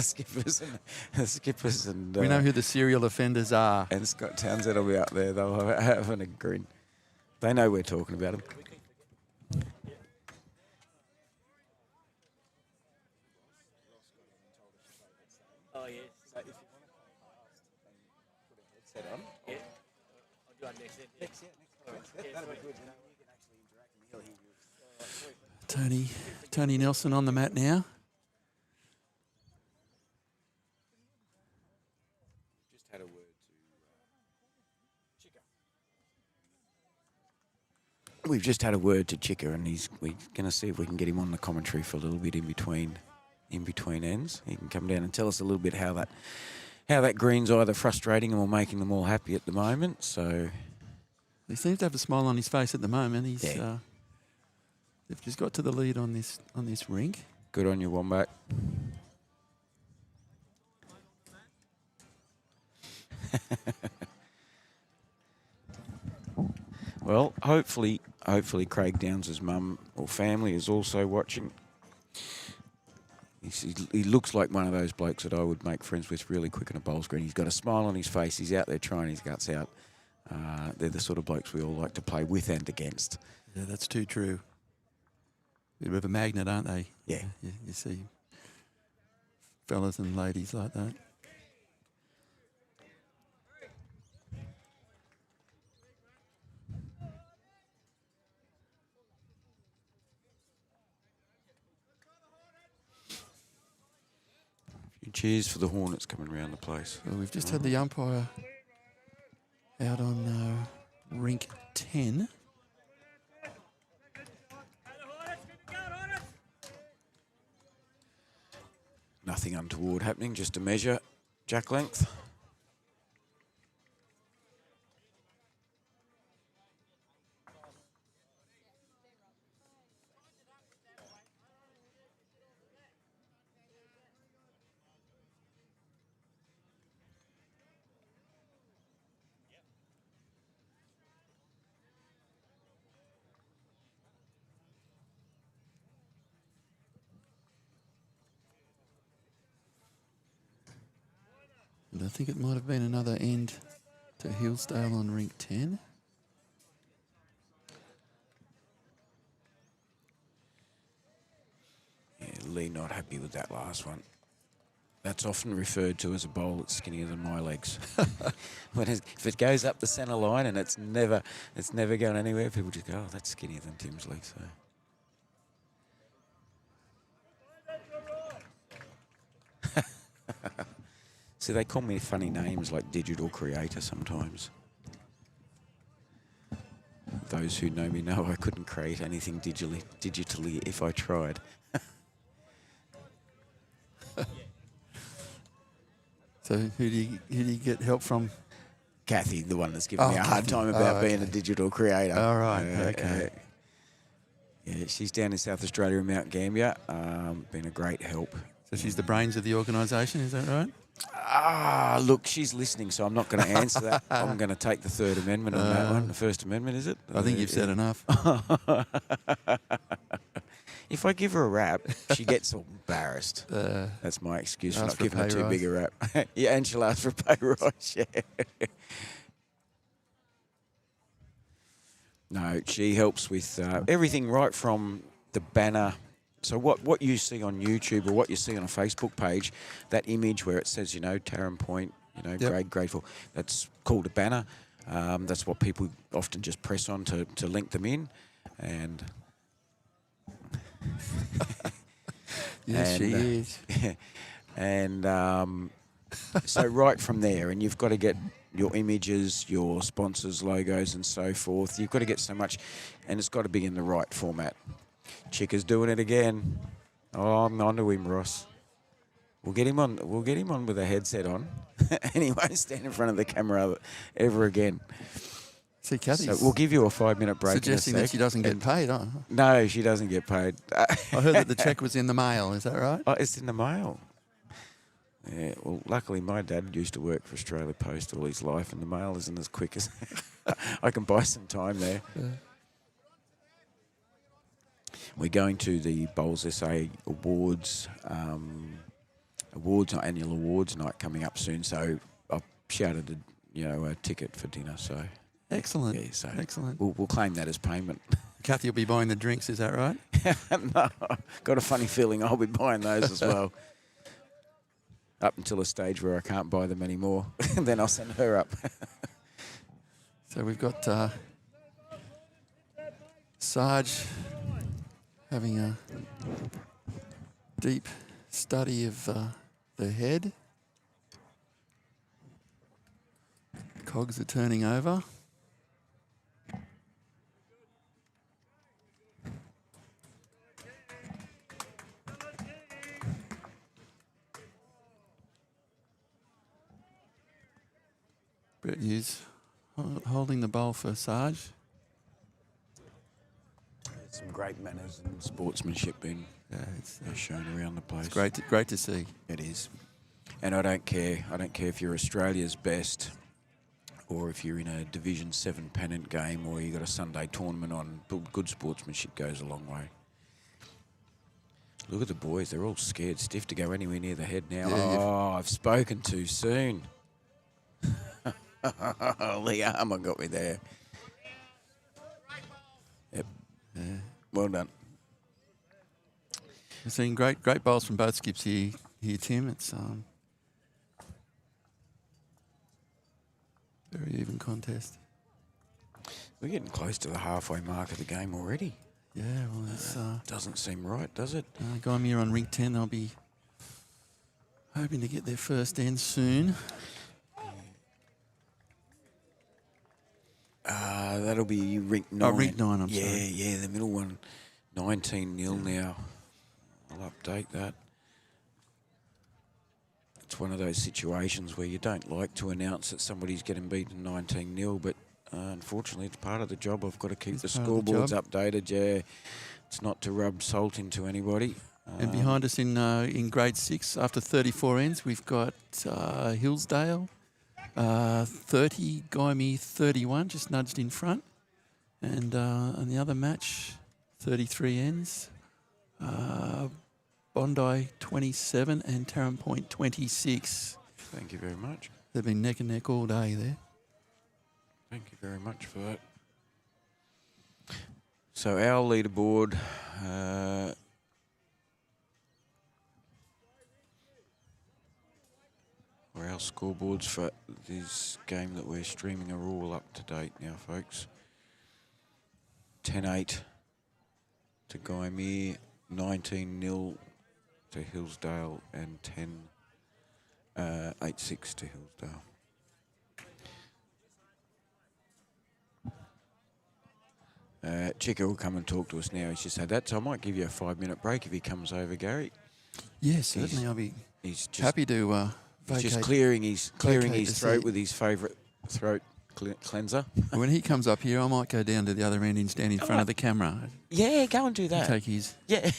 skippers and. We know who the serial offenders are. And Scott Townsend will be out there. They'll having a grin. They know we're talking about them. Oh, yes. So if you want to play fast and put a headset on. Yeah. I'll do it next set. Next set. That'll be good. You know, you can actually interact and he'll hear you. Tony Nelson on the mat now. Just had a word to Chica. We've just had a word to Chica, and we're going to see if we can get him on the commentary for a little bit in between ends. He can come down and tell us a little bit how that green's either frustrating him or making them all happy at the moment. So he seems to have a smile on his face at the moment. He's they've just got to the lead on this rink. Good on you, Wombat. Well, hopefully Craig Downs' mum or family is also watching. He looks like one of those blokes that I would make friends with really quick on a bowl screen. He's got a smile on his face. He's out there trying his guts out. They're the sort of blokes we all like to play with and against. Yeah, that's too true. Bit of a magnet, aren't they? Yeah. You see fellas and ladies like that. Cheers for the Hornets coming around the place. Well, we've just had the umpire out on rink 10. Nothing untoward happening, just a measure, jack length. And I think it might have been another end to Hillsdale on rink 10. Yeah, Lee not happy with that last one. That's often referred to as a bowl that's skinnier than my legs. If it goes up the centre line and it's never going anywhere, people just go, oh, that's skinnier than Tim's legs. So. See, they call me funny names like digital creator sometimes. Those who know me know I couldn't create anything digitally if I tried. So who do you get help from? Kathy, the one that's giving me a hard time about being a digital creator. All right, okay. Yeah, she's down in South Australia in Mount Gambier. Been a great help. So she's the brains of the organisation, is that right? Look, she's listening, so I'm not going to answer that. I'm going to take the Third Amendment on that one. The First Amendment, is it? I think you've said enough. If I give her a rap, she gets all embarrassed. That's my excuse for not giving her too big a rap. Yeah, and she'll ask for a pay rise, yeah. No, she helps with everything right from the banner. So what you see on YouTube or what you see on a Facebook page, that image where it says, Taren Point, grateful, that's called a banner. That's what people often just press on to link them in. And yes, she is. And So right from there, and you've got to get your images, your sponsors' logos and so forth. You've got to get so much, and it's got to be in the right format. Chicka's doing it again. Oh, I'm on to him, Ross. We'll get him on. We'll get him on with a headset on, and he won't stand in front of the camera ever again. See, Kathy's So we'll give you a 5-minute break. suggesting that she doesn't get paid. Huh? No, she doesn't get paid. I heard that the cheque was in the mail. Is that right? Oh, it's in the mail. Yeah, well, luckily my dad used to work for Australia Post all his life, and the mail isn't as quick as I can buy some time there. Yeah. We're going to the Bowls SA annual awards night coming up soon, so I've shouted a ticket for dinner. So Excellent. yeah, so Excellent. We'll claim that as payment. Kathy will be buying the drinks. Is that right? No, got a funny feeling I'll be buying those as well. Up until a stage where I can't buy them anymore. Then I'll send her up. So we've got Sarge having a deep study of the head. Cogs are turning over. Brett Hughes holding the bowl for Sarge. Some great manners and sportsmanship being It's shown around the place. great to see. It is. And I don't care. I don't care if you're Australia's best or if you're in a Division 7 Pennant game or you got a Sunday tournament on. Good sportsmanship goes a long way. Look at the boys. They're all scared stiff to go anywhere near the head now. Yeah, I've spoken too soon. The armour got me there. Yep. Yeah. Well done. We're seeing great bowls from both skips here Tim. It's very even contest. We're getting close to the halfway mark of the game already. Yeah, well, it's Doesn't seem right, does it? Gymea on ring 10. They'll be hoping to get their first end soon. That'll be ring 9. Oh, ring 9, I'm yeah, sorry. Yeah, the middle one. 19-0 now. I'll update that. It's one of those situations where you don't like to announce that somebody's getting beaten 19-0, but unfortunately it's part of the job. I've got to keep the scoreboards updated, yeah. It's not to rub salt into anybody. And behind us in grade 6, after 34 ends, we've got Hillsdale, 30, Gymea 31, just nudged in front. And on the other match, 33 ends, Bondi 27 and Taren Point 26. Thank you very much. They've been neck and neck all day there. Thank you very much for that. So our leaderboard, or our scoreboards for this game that we're streaming are all up to date now, folks. 10-8 to Gymea, 19-0 to Hillsdale, and 8-6 to Hillsdale. Chico will come and talk to us now. He's just had that, so I might give you a 5-minute break if he comes over, Gary. Yes, certainly. I'll be He's just happy to He's just vacate. clearing his the throat seat. with his favourite throat cleanser. When he comes up here, I might go down to the other end and stand in front of the camera. Yeah, go and do that. Take his Yeah.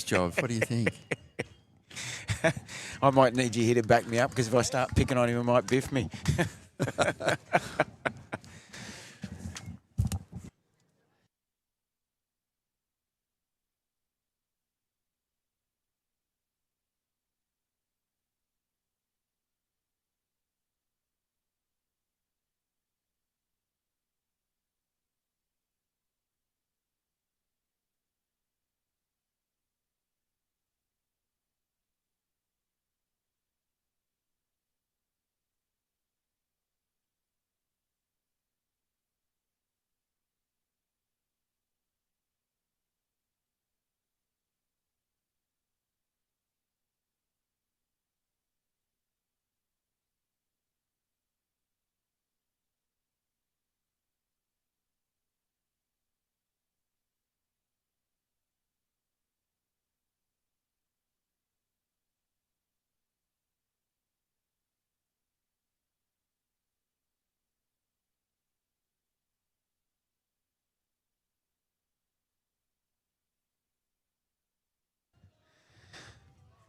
job. What do you think? I might need you here to back me up because if I start picking on him, it might biff me.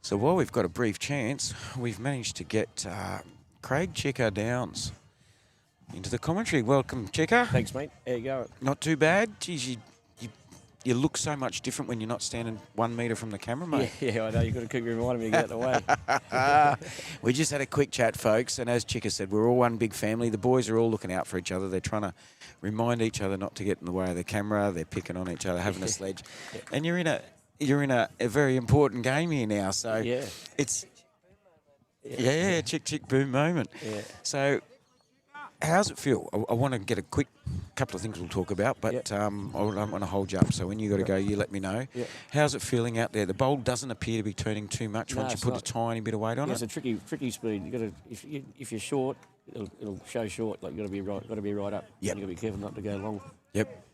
So while we've got a brief chance, we've managed to get Craig Chicker Downs into the commentary. Welcome, Chicker. Thanks, mate. How you going? Not too bad. Geez, you look so much different when you're not standing 1 metre from the camera, mate. Yeah, I know. You've got to keep reminding me to get out of the way. We just had a quick chat, folks, and as Chicker said, we're all one big family. The boys are all looking out for each other. They're trying to remind each other not to get in the way of the camera. They're picking on each other, having a sledge. And you're in a very important game here now, so it's chick boom moment. Yeah. So how's it feel? I want to get a quick couple of things we'll talk about, but I don't want to hold you up. So when you got to go, you let me know. Yeah. How's it feeling out there? The bowl doesn't appear to be turning too much once you put a tiny bit of weight on it. It's a tricky speed. You got to if you're short, it'll show short. Like you got to be right up. Yep. You got to be careful not to go long. Yep.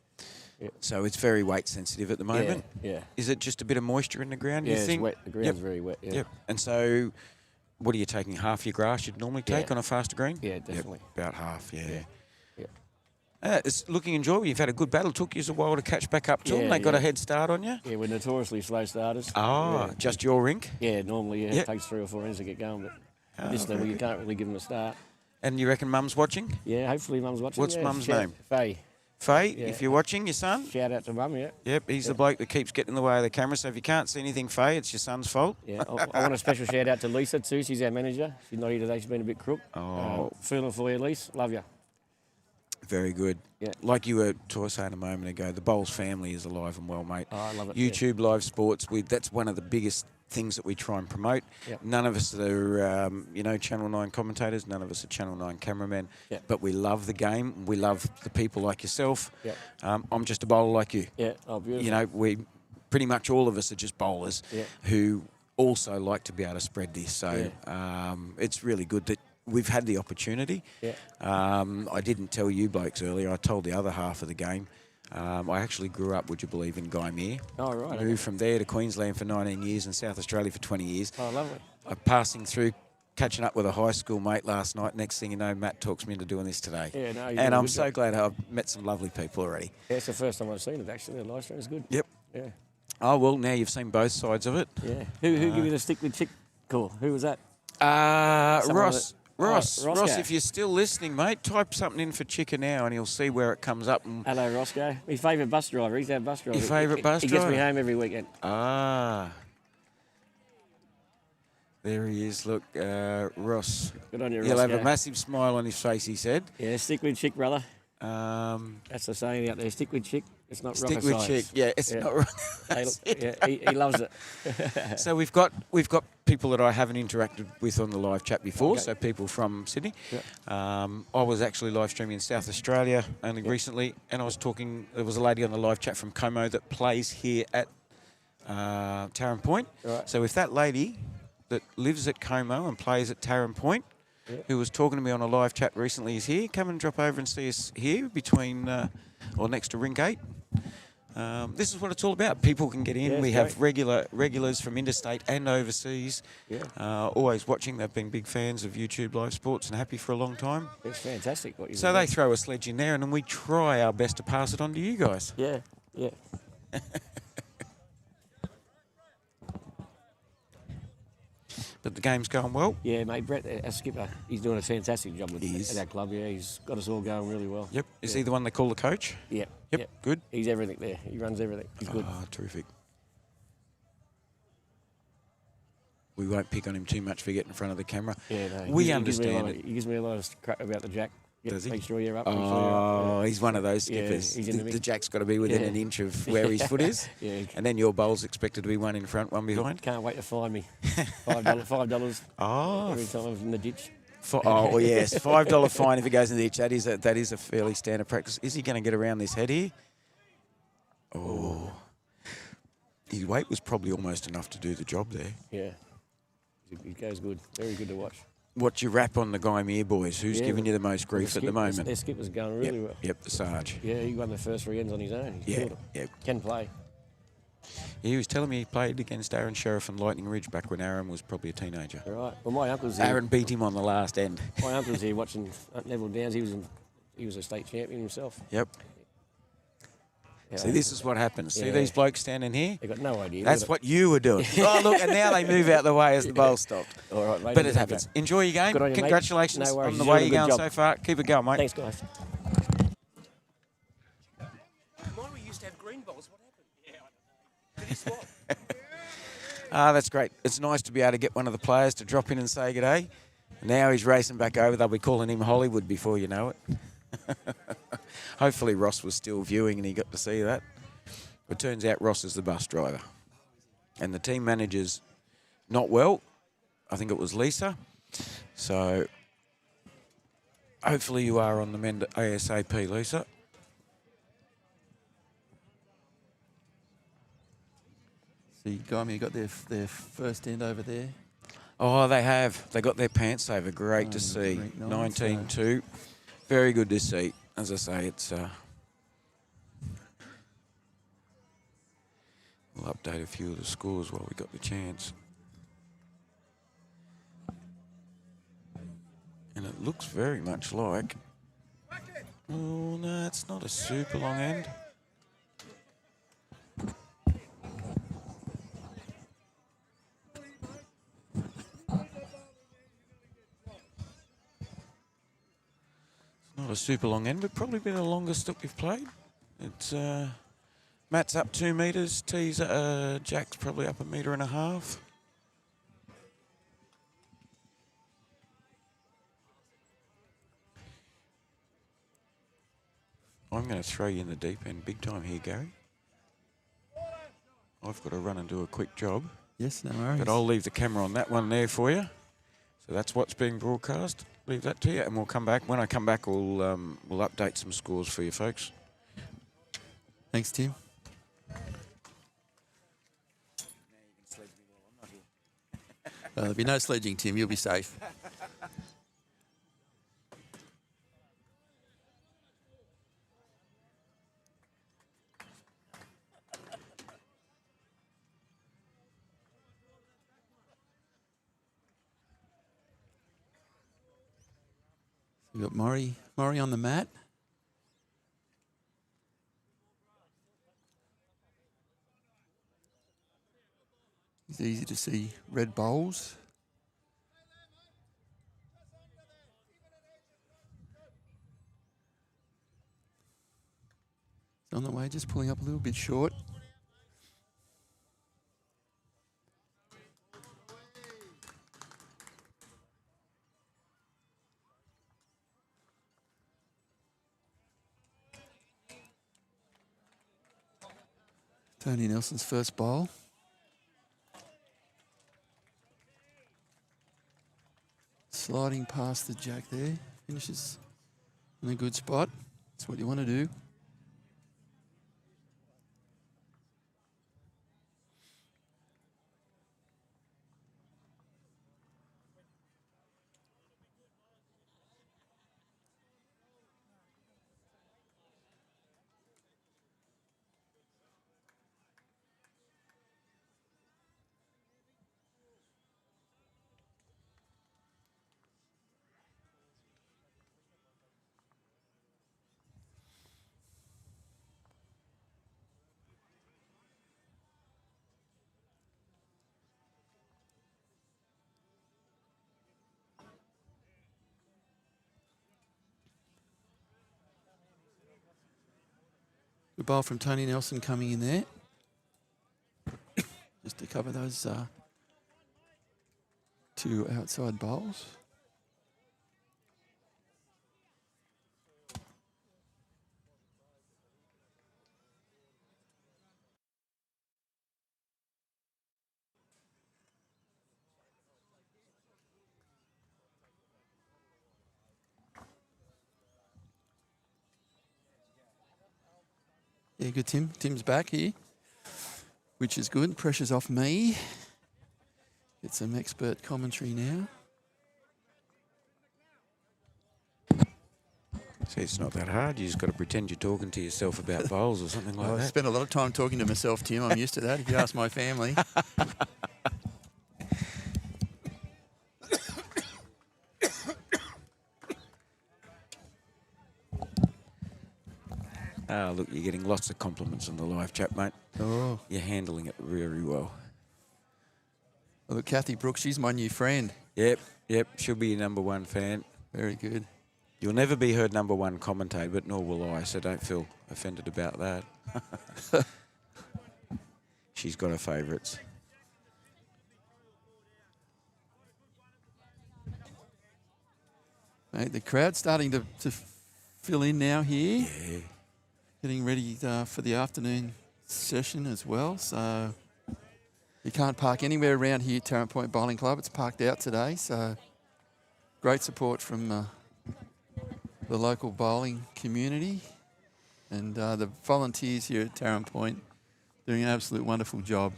So it's very weight sensitive at the moment. Yeah. Is it just a bit of moisture in the ground? Yeah, you think? it's wet. The ground's very wet. Yeah. Yep. And so, what are you taking? Half your grass you'd normally take on a faster green? Yeah, definitely. Yep, about half. Yeah. It's It's looking enjoyable. You've had a good battle. Took you a while to catch back up to them. They got a head start on you. Yeah, we're notoriously slow starters. Just your rink. Yeah, normally it takes 3 or 4 innings to get going, but at this level you can't really give them a start. And you reckon Mum's watching? Yeah, hopefully Mum's watching. What's Mum's name? Faye. Faye, if you're watching, your son. Shout out to Mum, Yep, he's the bloke that keeps getting in the way of the camera. So if you can't see anything, Faye, it's your son's fault. Yeah, I want a special shout out to Lisa too. She's our manager. She's not here today. She's been a bit crook. Feeling for you, Lisa. Love you. Very good. Yeah. Like you were saying a moment ago, the Bowles family is alive and well, mate. Oh, I love it. YouTube Live Sports, that's one of the biggest things that we try and promote. Yep. None of us are, Channel 9 commentators. None of us are Channel 9 cameramen. Yep. But we love the game. We love the people like yourself. Yep. I'm just a bowler like you. Yeah. Oh, beautiful. You know, we pretty much all of us are just bowlers who also like to be able to spread this. So it's really good that we've had the opportunity. Yeah. I didn't tell you blokes earlier. I told the other half of the game. I actually grew up, would you believe, in Gymea. Oh, right. Moved from there to Queensland for 19 years and South Australia for 20 years. Oh, lovely. Passing through, catching up with a high school mate last night. Next thing you know, Matt talks me into doing this today. Yeah, no, and I'm so glad I've met some lovely people already. Yeah, it's the first time I've seen it, actually. The live stream is good. Yep. Yeah. Oh, well, now you've seen both sides of it. Yeah. Who gave you the stick with chick call? Who was that? Ross, Roscoe. if you're still listening, mate, type something in for Chicker now and he'll see where it comes up. And Hello, Roscoe. His favourite bus driver. He's our bus driver. Your favourite bus He driver? gets me home every weekend. There he is. Look, Ross. Good on you, He'll have a Roscoe. massive smile on his face, he said. Yeah, stick with chick, brother. That's the saying out there. Stick with chick. It's not Stick rocket with science. Chick. Yeah, it's not right. He loves it. So we've got people that I haven't interacted with on the live chat before. Okay. So people from Sydney. Yep. I was actually live streaming in South Australia only recently, and I was talking. There was a lady on the live chat from Como that plays here at Taren Point. Right. So if that lady that lives at Como and plays at Taren Point, who was talking to me on a live chat recently, is here, come and drop over and see us here between or next to Ring Gate. This is what it's all about. People can get in. Yeah, we it's have regulars from interstate and overseas. Yeah. Always watching. They've been big fans of YouTube Live Sports and happy for a long time. It's fantastic what you do. So they throw a sledge in there and then we try our best to pass it on to you guys. Yeah, yeah. But the game's going well. Yeah, mate, Brett, our skipper, he's doing a fantastic job at our club. Yeah, he's got us all going really well. Yep. Is he the one they call the coach? Yep. Yep. Good. He's everything there. He runs everything. He's good. Terrific. We won't pick on him too much for getting in front of the camera. Yeah, no. We understand it. He gives me a lot of crap about the jack. Does he? Make sure you're up. He's one of those skippers. he's in the mix. The jack's got to be within an inch of where his foot is. Yeah. And then your bowl's expected to be one in front, one behind. Can't wait to find me. $5 every time I'm in the ditch. Yes, $5 fine if he goes in the ditch. That is a fairly standard practice. Is he going to get around this head here? Oh. His weight was probably almost enough to do the job there. Yeah. He goes good. Very good to watch. What's your rap on the Gymea boys? Who's giving you the most grief at the moment? Their skipper's going really well. Yep, the Sarge. Yeah, he won the first 3 ends on his own. He's killed 'em. Yeah. Can play. He was telling me he played against Aaron Sheriff and Lightning Ridge back when Aaron was probably a teenager. Right. Well, my uncle's here. Aaron beat him on the last end. My uncle's here watching Neville Downs. He was a state champion himself. Yep. See, this is what happens. See these blokes standing here? They got no idea. That's what you were doing. Oh, look, and now they move out the way as the bowl stopped. All right, mate. But it happens. Enjoy your game. Good on you, mate. Congratulations No worries. on the You're way doing you're a going good so job. far. Keep it going, mate. Thanks, guys. Mine we used to have green bowls. What happened? Did he swap? That's great. It's nice to be able to get one of the players to drop in and say good day. Now he's racing back over. They'll be calling him Hollywood before you know it. Hopefully Ross was still viewing and he got to see that. But turns out Ross is the bus driver. And the team manager's not well. I think it was Lisa. So hopefully you are on the mend ASAP, Lisa. See, Gymea got their first end over there. Oh, they have. They got their pants over. Great to see. 19-2. Very good to see. As I say, it's... we'll update a few of the scores while we got the chance. And it looks very much like... Oh, no, it's not a super long end. Not a super long end, but probably been the longest that we've played. It's Matt's up 2 metres, Jack's probably up 1.5 metres. I'm going to throw you in the deep end big time here, Gary. I've got to run and do a quick job. Yes, no worries. But I'll leave the camera on that one there for you. So that's what's being broadcast. Leave that to you, and we'll come back. When I come back, we'll update some scores for you folks. Thanks, Tim. There'll be no sledging, Tim. You'll be safe. We've got Maury on the mat. It's easy to see red bowls. It's on the way, just pulling up a little bit short. Tony Nelson's first bowl. Sliding past the jack there. Finishes in a good spot. That's what you want to do. Good bowl from Tony Nelson coming in there. Just to cover those two outside bowls. Yeah, good, Tim. Tim's back here, which is good. Pressure's off me. Get some expert commentary now. See, it's not that hard. You just got to pretend you're talking to yourself about bowls or something like I that. spent a lot of time talking to myself, Tim. I'm used to that, if you ask my family. Look, you're getting lots of compliments on the live chat, mate. Oh. You're handling it very well. Well, look, Kathy Brooks, she's my new friend. Yep. She'll be your number one fan. Very good. You'll never be her number one commentator, but nor will I, so don't feel offended about that. She's got her favourites. Mate, the crowd's starting to fill in now here. Yeah. Getting ready for the afternoon session as well. So you can't park anywhere around here at Taren Point Bowling Club. It's parked out today. So great support from the local bowling community and the volunteers here at Taren Point doing an absolute wonderful job.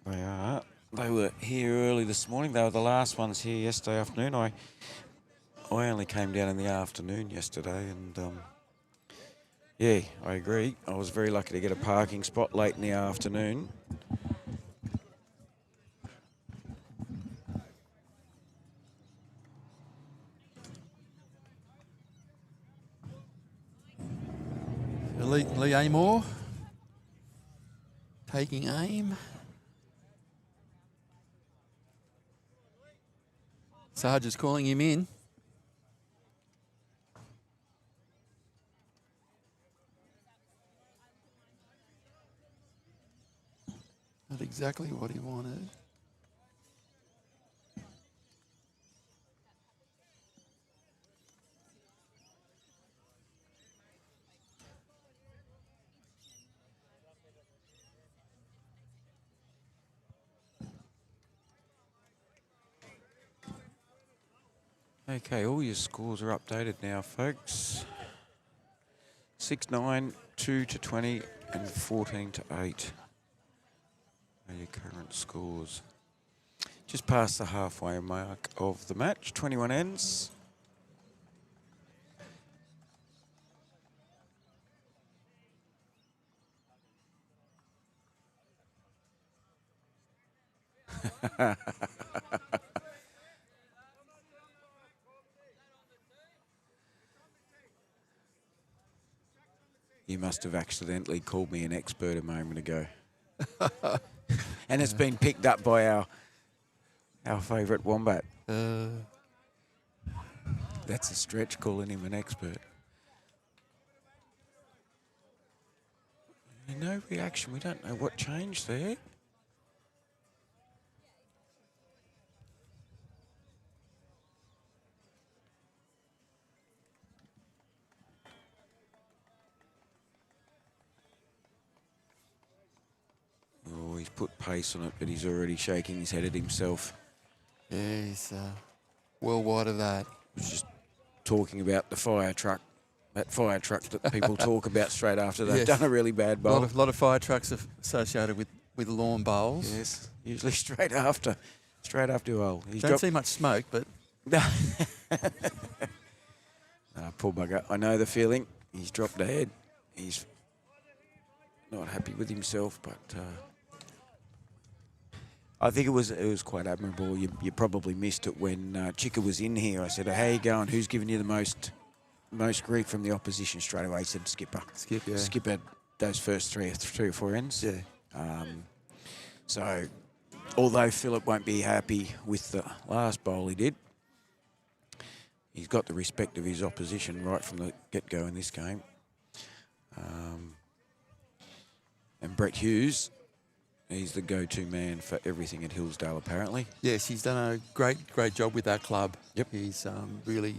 They are. They were here early this morning. They were the last ones here yesterday afternoon. I only came down in the afternoon yesterday, and yeah, I agree. I was very lucky to get a parking spot late in the afternoon. Lee Amor taking aim. Sarge is calling him in. Not exactly what he wanted. Okay, all your scores are updated now, folks. 6-9, 2-20, and 14-8 are your current scores. Just past the halfway mark of the match. 21 ends. You must have accidentally called me an expert a moment ago. And it's been picked up by our favourite Wombat. That's a stretch, calling him an expert. No reaction. We don't know what changed there. Oh, he's put pace on it, but he's already shaking his head at himself. Yeah, he's well wide of that. He's just talking about the fire truck. That fire truck that people talk about straight after they've done a really bad bowl. A lot of fire trucks associated with lawn bowls. Yes, usually straight after a bowl. Don't see much smoke, but... Poor bugger. I know the feeling. He's dropped a head. He's not happy with himself, but I think it was quite admirable. You probably missed it when Chicka was in here. I said, "How you going? Who's giving you the most grief from the opposition?" Straight away he said, "Skipper." Yeah. Skipper those first three or four ends. Yeah. So, although Phillip won't be happy with the last bowl he did, he's got the respect of his opposition right from the get-go in this game. And Brett Hughes, he's the go-to man for everything at Hillsdale, apparently. Yes, he's done a great job with that club. Yep. He's really,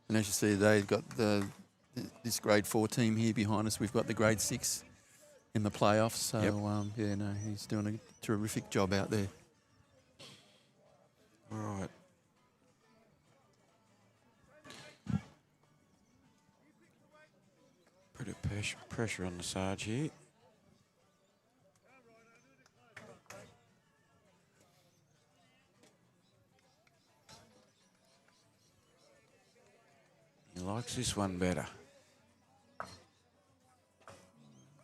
and as you see, they've got this grade 4 team here behind us. We've got the grade 6 in the playoffs. So, he's doing a terrific job out there. All right. Bit of pressure on the Sarge here. He likes this one better.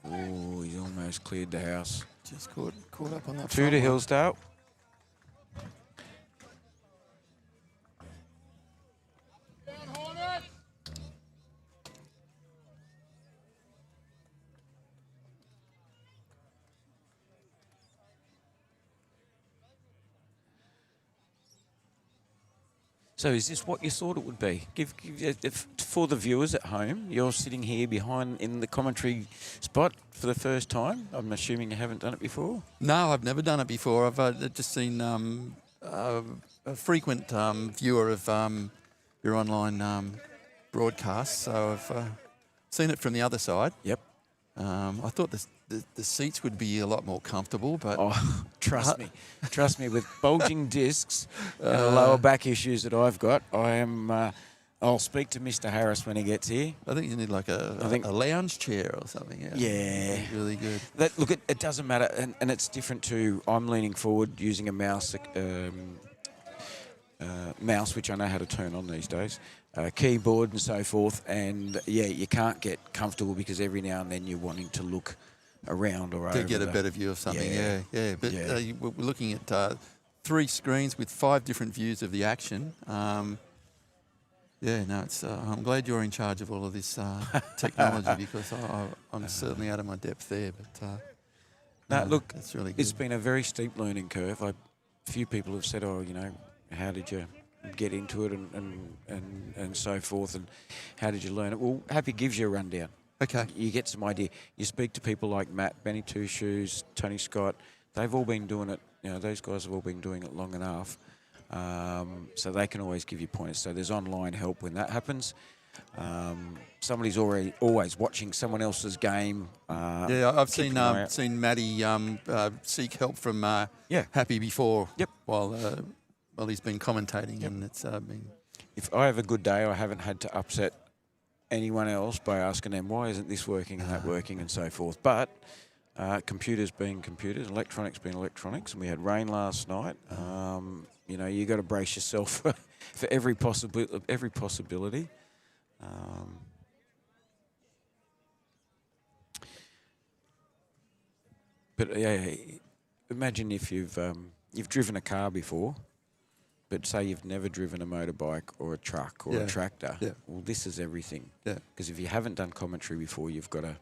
Oh, he's almost cleared the house. Just caught up on that. 2 to Hillsdale. So is this what you thought it would be? For the viewers at home, you're sitting here behind in the commentary spot for the first time. I'm assuming you haven't done it before. No, I've never done it before. I've just seen a frequent viewer of your online broadcasts, so I've seen it from the other side. Yep. I thought the seats would be a lot more comfortable, but trust me, with bulging discs and the lower back issues that I've got, I'll speak to Mr. Harris when he gets here. I think you need like a lounge chair or something. Yeah. Really good. Look, it doesn't matter, and it's different too. I'm leaning forward using a mouse, which I know how to turn on these days, keyboard and so forth, and yeah, you can't get comfortable because every now and then you're wanting to look around or over. To get a better view of something, yeah. But Yeah. we're looking at 3 screens with 5 different views of the action. I'm glad you're in charge of all of this technology because I'm certainly out of my depth there. But look, it's really good. It's been a very steep learning curve. A few people have said, how did you get into it and so forth, and how did you learn it? Well, Happy gives you a rundown. Okay. You get some idea. You speak to people like Matt, Benny Two Shoes, Tony Scott. They've all been doing it. Those guys have all been doing it long enough, so they can always give you pointers. So there's online help when that happens. Somebody's always watching someone else's game. I've seen Matty seek help from Happy before. Yep. While he's been commentating, and it's been. If I have a good day, I haven't had to upset anyone else by asking them why isn't this working and that working and so forth. But computers being computers, electronics being electronics, and we had rain last night. You got to brace yourself for every possibility. But imagine if you've driven a car before. But say you've never driven a motorbike or a truck or a tractor. Yeah. Well, this is everything. Yeah. Because if you haven't done commentary before, you've got to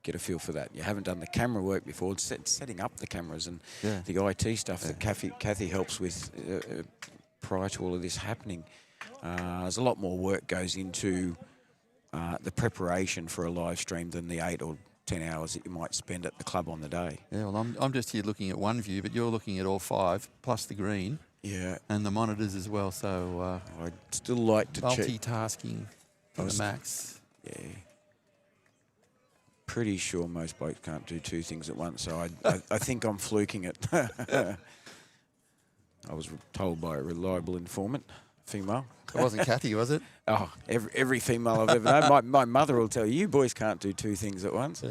get a feel for that. You haven't done the camera work before. It's setting up the cameras and the IT stuff that Kathy helps with prior to all of this happening. There's a lot more work goes into the preparation for a live stream than the 8 or 10 hours that you might spend at the club on the day. Yeah, well, I'm just here looking at one view, but you're looking at all 5 plus the green. Yeah. And the monitors as well, so I'd still like to check. Multitasking to the max. Yeah. Pretty sure most blokes can't do 2 things at once, so I think I'm fluking it. I was told by a reliable informant, female. It wasn't Kathy, was it? Oh, every female I've ever known. My mother will tell you, boys can't do 2 things at once.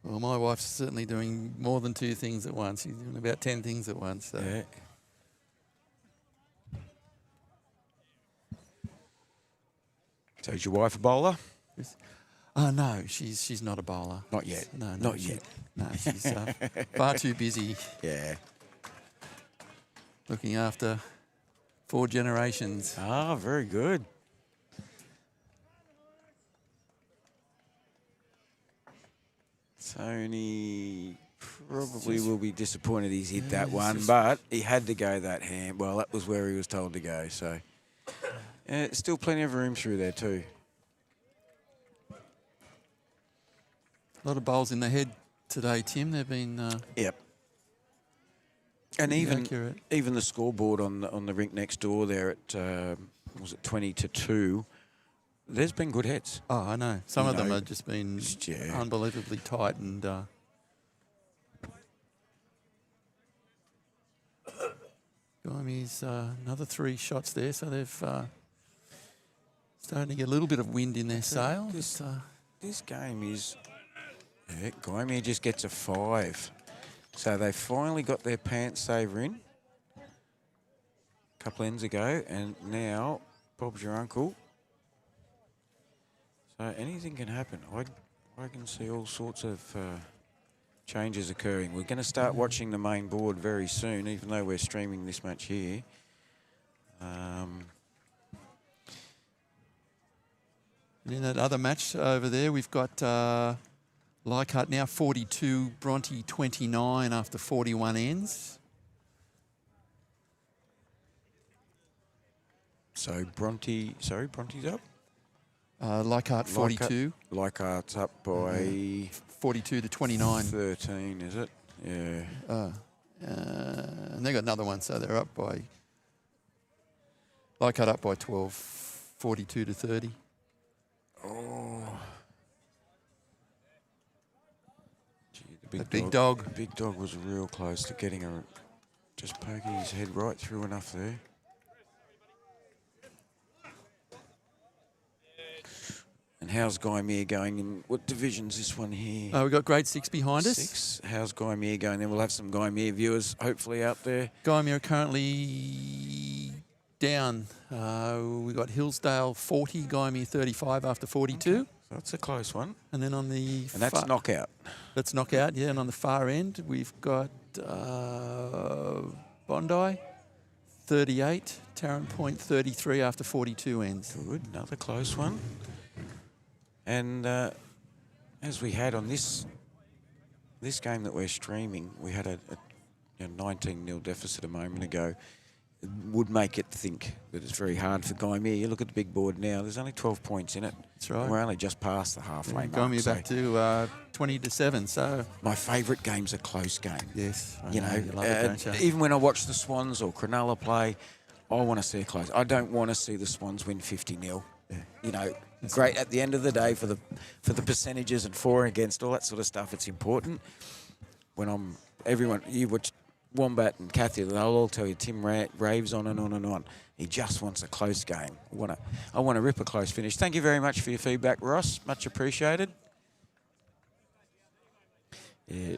Well, my wife's certainly doing more than 2 things at once. She's doing about 10 things at once. So. Yeah. So is your wife a bowler? Oh, no, she's not a bowler. Not yet. No, not yet. No, she's far too busy. Yeah. Looking after 4 generations. Ah, very good. Tony probably will be disappointed he's hit that one, but he had to go that hand. Well, that was where he was told to go, so still plenty of room through there too. A lot of bowls in the head today, Tim. They've been yep. And even accurate. Even the scoreboard on the rink next door there at was it 20-2. There's been good hits. Oh, I know. Some of them have just been yeah. unbelievably tight and. Gymea another 3 shots there, so they've starting to get a little bit of wind in their sail. This game is. Yeah, Gymea just gets a 5. So they finally got their pants saver in a couple ends ago, and now Bob's your uncle. So anything can happen. I can see all sorts of changes occurring. We're going to start watching the main board very soon, even though we're streaming this match here. In that other match over there, we've got Leichhardt now 42, Bronte 29 after 41 ends. So Bronte's up. Leichhardt 42. Leichhardt's up by 42 to 29. 13, is it? Yeah. And they got another one, so they're up by Leichhardt up by 12, 42 to 30. Oh. Gee, the Big dog. The big dog was real close to getting her, just poking his head right through enough there. And how's Gymea going in, what division's this one here? We've got grade 6 behind us. 6. How's Gymea going? Then we'll have some Gymea viewers hopefully out there. Gymea are currently down. We've got Hillsdale 40, Gymea 35 after 42. So that's a close one. And then on the... And that's knockout. That's knockout, yeah. And on the far end, we've got Bondi 38, Taren Point 33 after 42 ends. Good, another close one. And as we had on this game that we're streaming, we had a 19-0 deficit a moment ago. It would make it think that it's very hard for Gymea. You look at the big board now, there's only 12 points in it. That's right. We're only just past the halfway mark. Gymea back to 20 to 7, so... My favourite game's a close game. Yes, You know, you love it, don't you? even when I watch the Swans or Cronulla play, I want to see a close. I don't want to see the Swans win 50-0. Yeah. You know, great at the end of the day for the percentages and for and against, all that sort of stuff. It's important. When you watch Wombat and Kathy, they'll all tell you Tim raves on and on and on. He just wants a close game. I want to rip a close finish. Thank you very much for your feedback, Ross. Much appreciated. Yeah.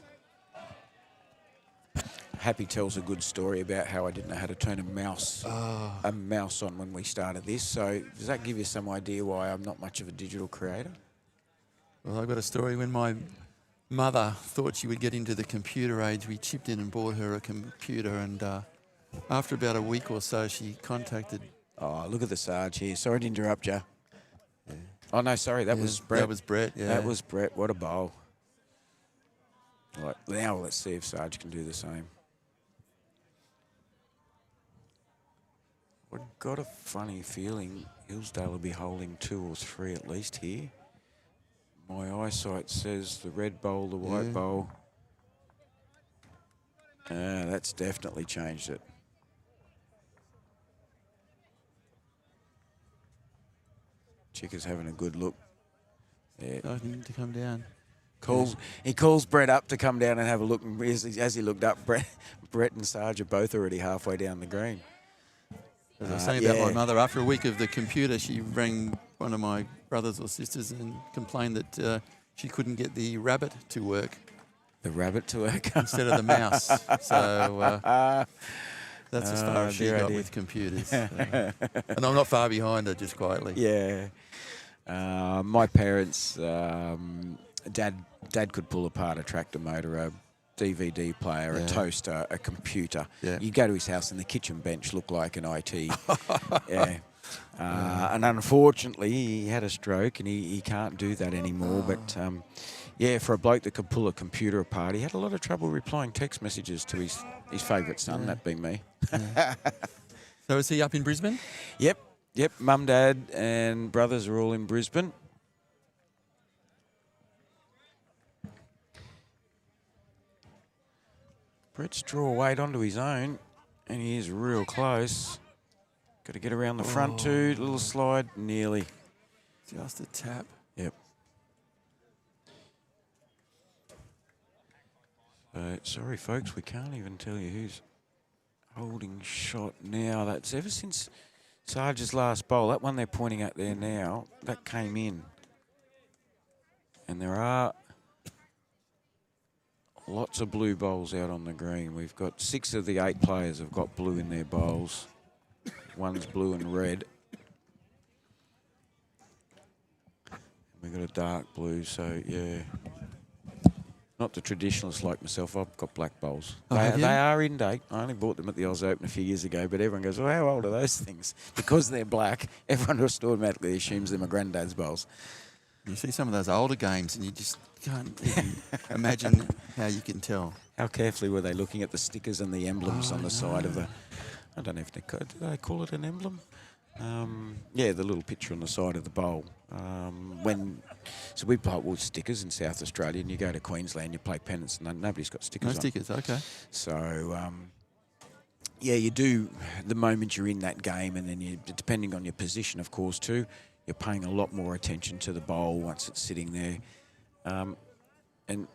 Happy tells a good story about how I didn't know how to turn a mouse on when we started this. So does that give you some idea why I'm not much of a digital creator? Well, I've got a story. When my mother thought she would get into the computer age, we chipped in and bought her a computer, and after about a week or so, she contacted... Oh, look at the Sarge here. Sorry to interrupt you. Yeah. Oh, no, sorry. That was Brett. That was Brett, yeah. That was Brett. What a bowl. Right, now let's see if Sarge can do the same. I've got a funny feeling Hillsdale will be holding 2 or 3 at least here. My eyesight says the red bowl, the white bowl. That's definitely changed it. Chicka's having a good look. Yeah. I need to come down. He calls Brett up to come down and have a look. And as he looked up, Brett and Sarge are both already halfway down the green. As I was saying about my mother, after a week of the computer, she rang one of my brothers or sisters and complained that she couldn't get the rabbit to work. The rabbit to work? Instead of the mouse. So that's as far as she got with computers. And I'm not far behind her, just quietly. Yeah. My parents, Dad could pull apart a tractor motor, a DVD player, a toaster, a computer. Yeah. You go to his house and the kitchen bench looked like an IT. Yeah. And unfortunately, he had a stroke and he can't do that anymore. But, for a bloke that could pull a computer apart, he had a lot of trouble replying text messages to his favourite son, that being me. So is he up in Brisbane? Yep. Mum, Dad and brothers are all in Brisbane. Brett's draw weight onto his own, and he is real close. Got to get around the front too. Little slide, nearly. Just a tap. Yep. Sorry, folks, we can't even tell you who's holding shot now. That's ever since Sarge's last bowl. That one they're pointing at there now, that came in. And there are lots of blue bowls out on the green. We've got 6 of the 8 players have got blue in their bowls. One's blue and red. We've got a dark blue, so yeah. Not the traditionalists like myself. I've got black bowls. They are in date. I only bought them at the Oz Open a few years ago, but everyone goes, well, how old are those things? Because they're black, everyone just automatically assumes they're my granddad's bowls. You see some of those older games and you just can't even imagine how you can tell. How carefully were they looking at the stickers and the emblems on the side of the... I don't know if do they call it an emblem? Yeah, the little picture on the side of the bowl. So we play with stickers in South Australia, and you go to Queensland, you play Pennants, and nobody's got stickers No on. stickers, okay. So, yeah, you do the moment you're in that game, and then you, depending on your position, of course, too, you're paying a lot more attention to the bowl once it's sitting there. And,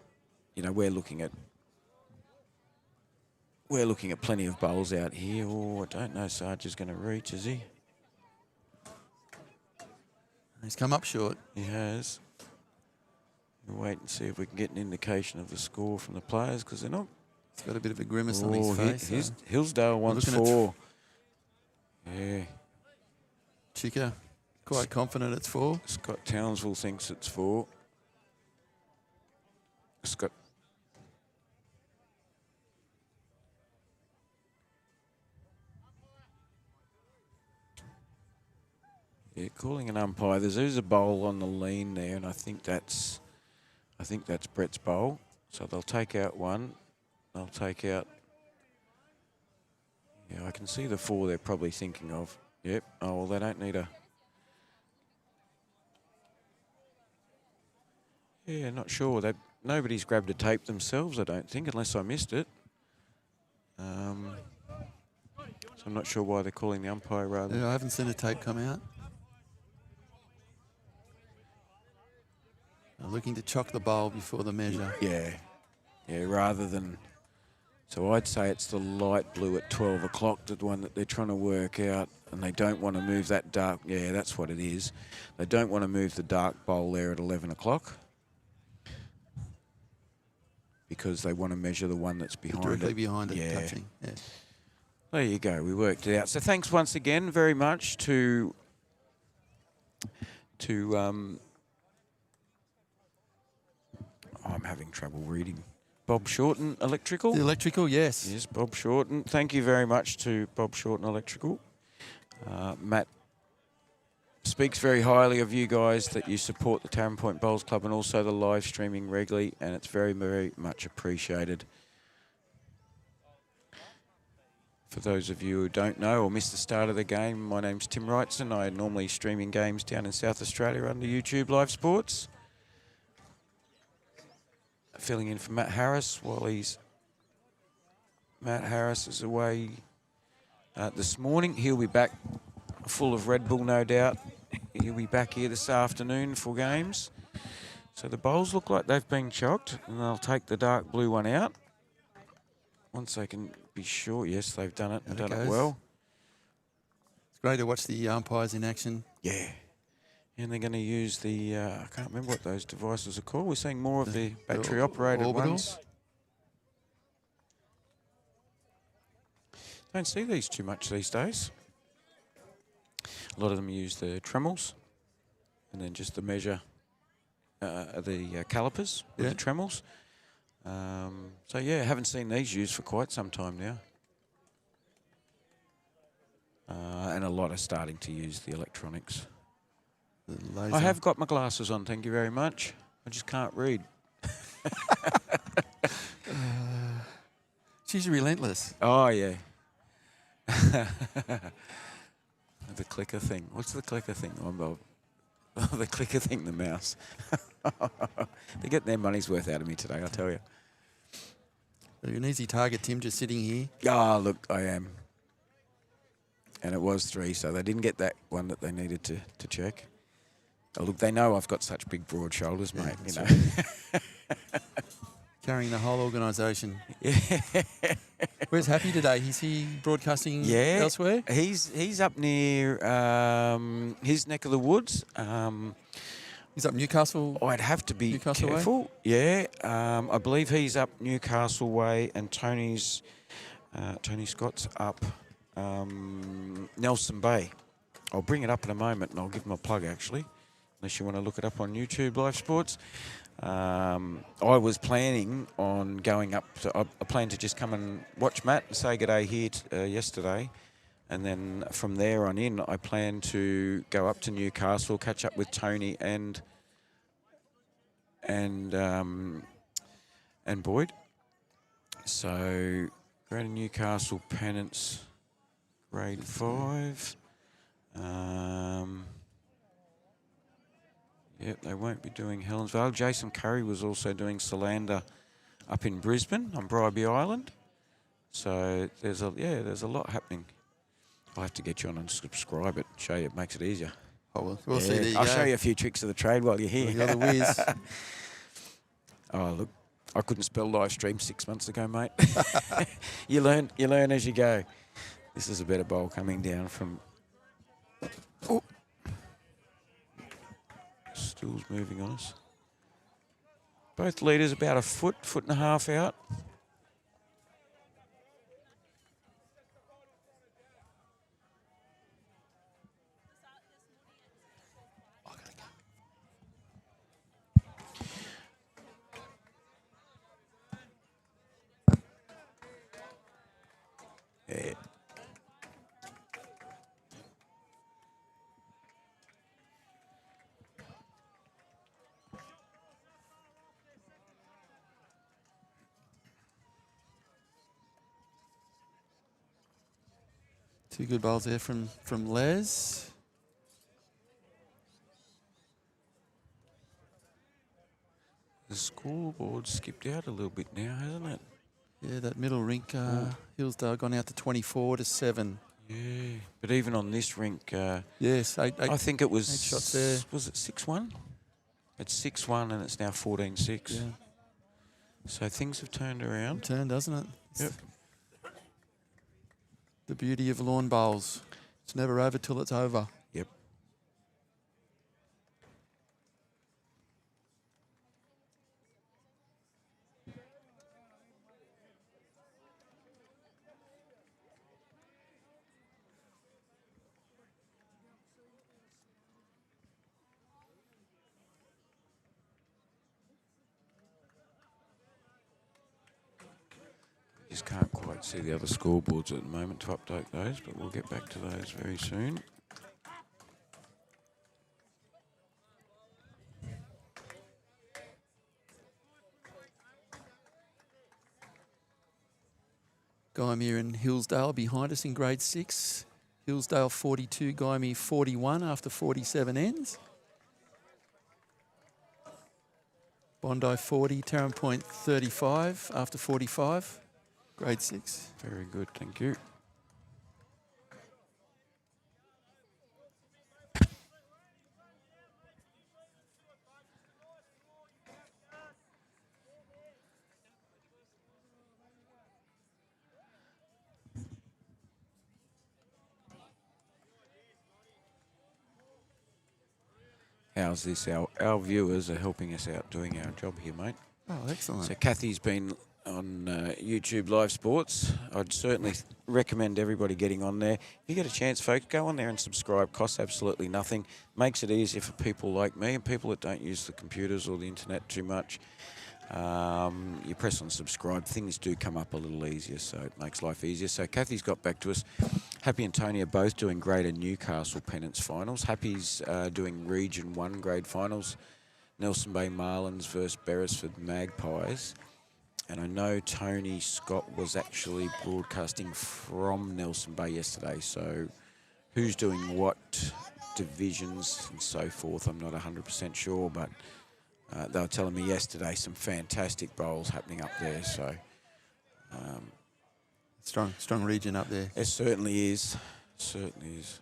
you know, we're looking at plenty of bowls out here. Oh, I don't know, Sarge is going to reach, is he? He's come up short. He has. We'll wait and see if we can get an indication of the score from the players, because they're not. He's got a bit of a grimace on his face. Hillsdale wants looking at 4. Yeah. Chica, quite confident it's 4. Scott Townsville thinks it's 4. Scott. Yeah, calling an umpire. There's a bowl on the lean there, and I think that's Brett's bowl. So they'll take out one. They'll take out. Yeah, I can see the 4 they're probably thinking of. Yep. Oh, well, they don't need a. Yeah, not sure. Nobody's grabbed a tape themselves, I don't think, unless I missed it. So I'm not sure why they're calling the umpire rather. Yeah, I haven't seen a tape come out. Looking to chock the bowl before the measure. Yeah, rather than... So I'd say it's the light blue at 12 o'clock, the one that they're trying to work out, and they don't want to move that dark... Yeah, that's what it is. They don't want to move the dark bowl there at 11 o'clock because they want to measure the one that's behind Directly it. behind it, touching. Yeah. There you go, we worked it out. So thanks once again very much to I'm having trouble reading. Bob Shorten Electrical. The electrical, yes. Yes, Bob Shorten. Thank you very much to Bob Shorten Electrical. Matt speaks very highly of you guys, that you support the Taren Point Bowls Club and also the live streaming regularly, and it's very, very much appreciated. For those of you who don't know or missed the start of the game, my name's Tim Wrightson. I normally streaming games down in South Australia under Youtubelivesports. Filling in for Matt Harris while Matt Harris is away this morning. He'll be back full of Red Bull, no doubt. He'll be back here this afternoon for games. So the bowls look like they've been chocked, and they'll take the dark blue one out. Once they can be sure, yes, they've done it and done it well. It's great to watch the umpires in action. Yeah. And they're going to use the, I can't remember what those devices are called. We're seeing more of the battery-operated ones. Don't see these too much these days. A lot of them use the tremels and then just the measure, the calipers with the tremels. So, yeah, haven't seen these used for quite some time now. And a lot are starting to use the electronics. I have got my glasses on, thank you very much. I just can't read. She's relentless. Oh, yeah. The clicker thing. What's the clicker thing? The clicker thing, the mouse. They're getting their money's worth out of me today, I'll tell you. You're an easy target, Tim, just sitting here. Ah, look, I am. And it was 3, so they didn't get that one that they needed to check. Oh, look, they know I've got such big, broad shoulders, mate. You know. Right. Carrying the whole organisation. Yeah. Where's Happy today? Is he broadcasting elsewhere? He's up near his neck of the woods. He's up Newcastle. I'd have to be Newcastle careful. Way? Yeah, I believe he's up Newcastle way, and Tony Scott's up Nelson Bay. I'll bring it up in a moment, and I'll give him a plug actually. Unless you want to look it up on Youtubelivesports. I was planning on going up I planned to just come and watch Matt and say good day here yesterday, and then from there on in I plan to go up to Newcastle, catch up with Tony and Boyd. So Greater Newcastle Pennants grade 5. Yep, they won't be doing Helensvale. Jason Curry was also doing Solander up in Brisbane on Bribey Island. So there's a lot happening. I'll have to get you on and subscribe it, show you, it makes it easier. Oh, we'll see. There you I'll go. show you a few tricks of the trade while you're here. You're the whiz. Oh, look, I couldn't spell live stream 6 months ago, mate. You learn as you go. This is a better bowl coming down from... Oh. Stool's moving on us. Both leaders about a foot and a half out. Yeah. Two good bowls there from Les. The scoreboard skipped out a little bit now, hasn't it? Yeah, that middle rink, Hillsdale gone out to 24-7. Yeah, but even on this rink, Yes, I think it was 8 shots there. Was it 6-1? It's 6-1 and it's now 14-6. Yeah, So things have turned around. turn, doesn't it? Yep. The beauty of lawn bowls. It's never over till it's over. Yep. Just can't quite see the other scoreboards at the moment to update those, but we'll get back to those very soon. Gymea and Hillsdale behind us in grade 6. Hillsdale 42, Gymea 41 after 47 ends. Bondi 40, Taren Point 35 after 45, grade 6. Very good, thank you. How's this? Our viewers are helping us out doing our job here, mate. Oh, excellent. So Kathy's been on YouTube Live Sports. I'd certainly recommend everybody getting on there. If you get a chance, folks, go on there and subscribe. Costs absolutely nothing. Makes it easier for people like me and people that don't use the computers or the internet too much. You press on subscribe, things do come up a little easier, so it makes life easier. So Kathy's got back to us. Happy and Tony are both doing Greater Newcastle Pennants finals. Happy's doing Region 1 grade finals. Nelson Bay Marlins versus Beresford Magpies. And I know Tony Scott was actually broadcasting from Nelson Bay yesterday, so who's doing what divisions and so forth, I'm not 100% sure, but they were telling me yesterday some fantastic bowls happening up there, so... Strong region up there. It certainly is. Certainly is.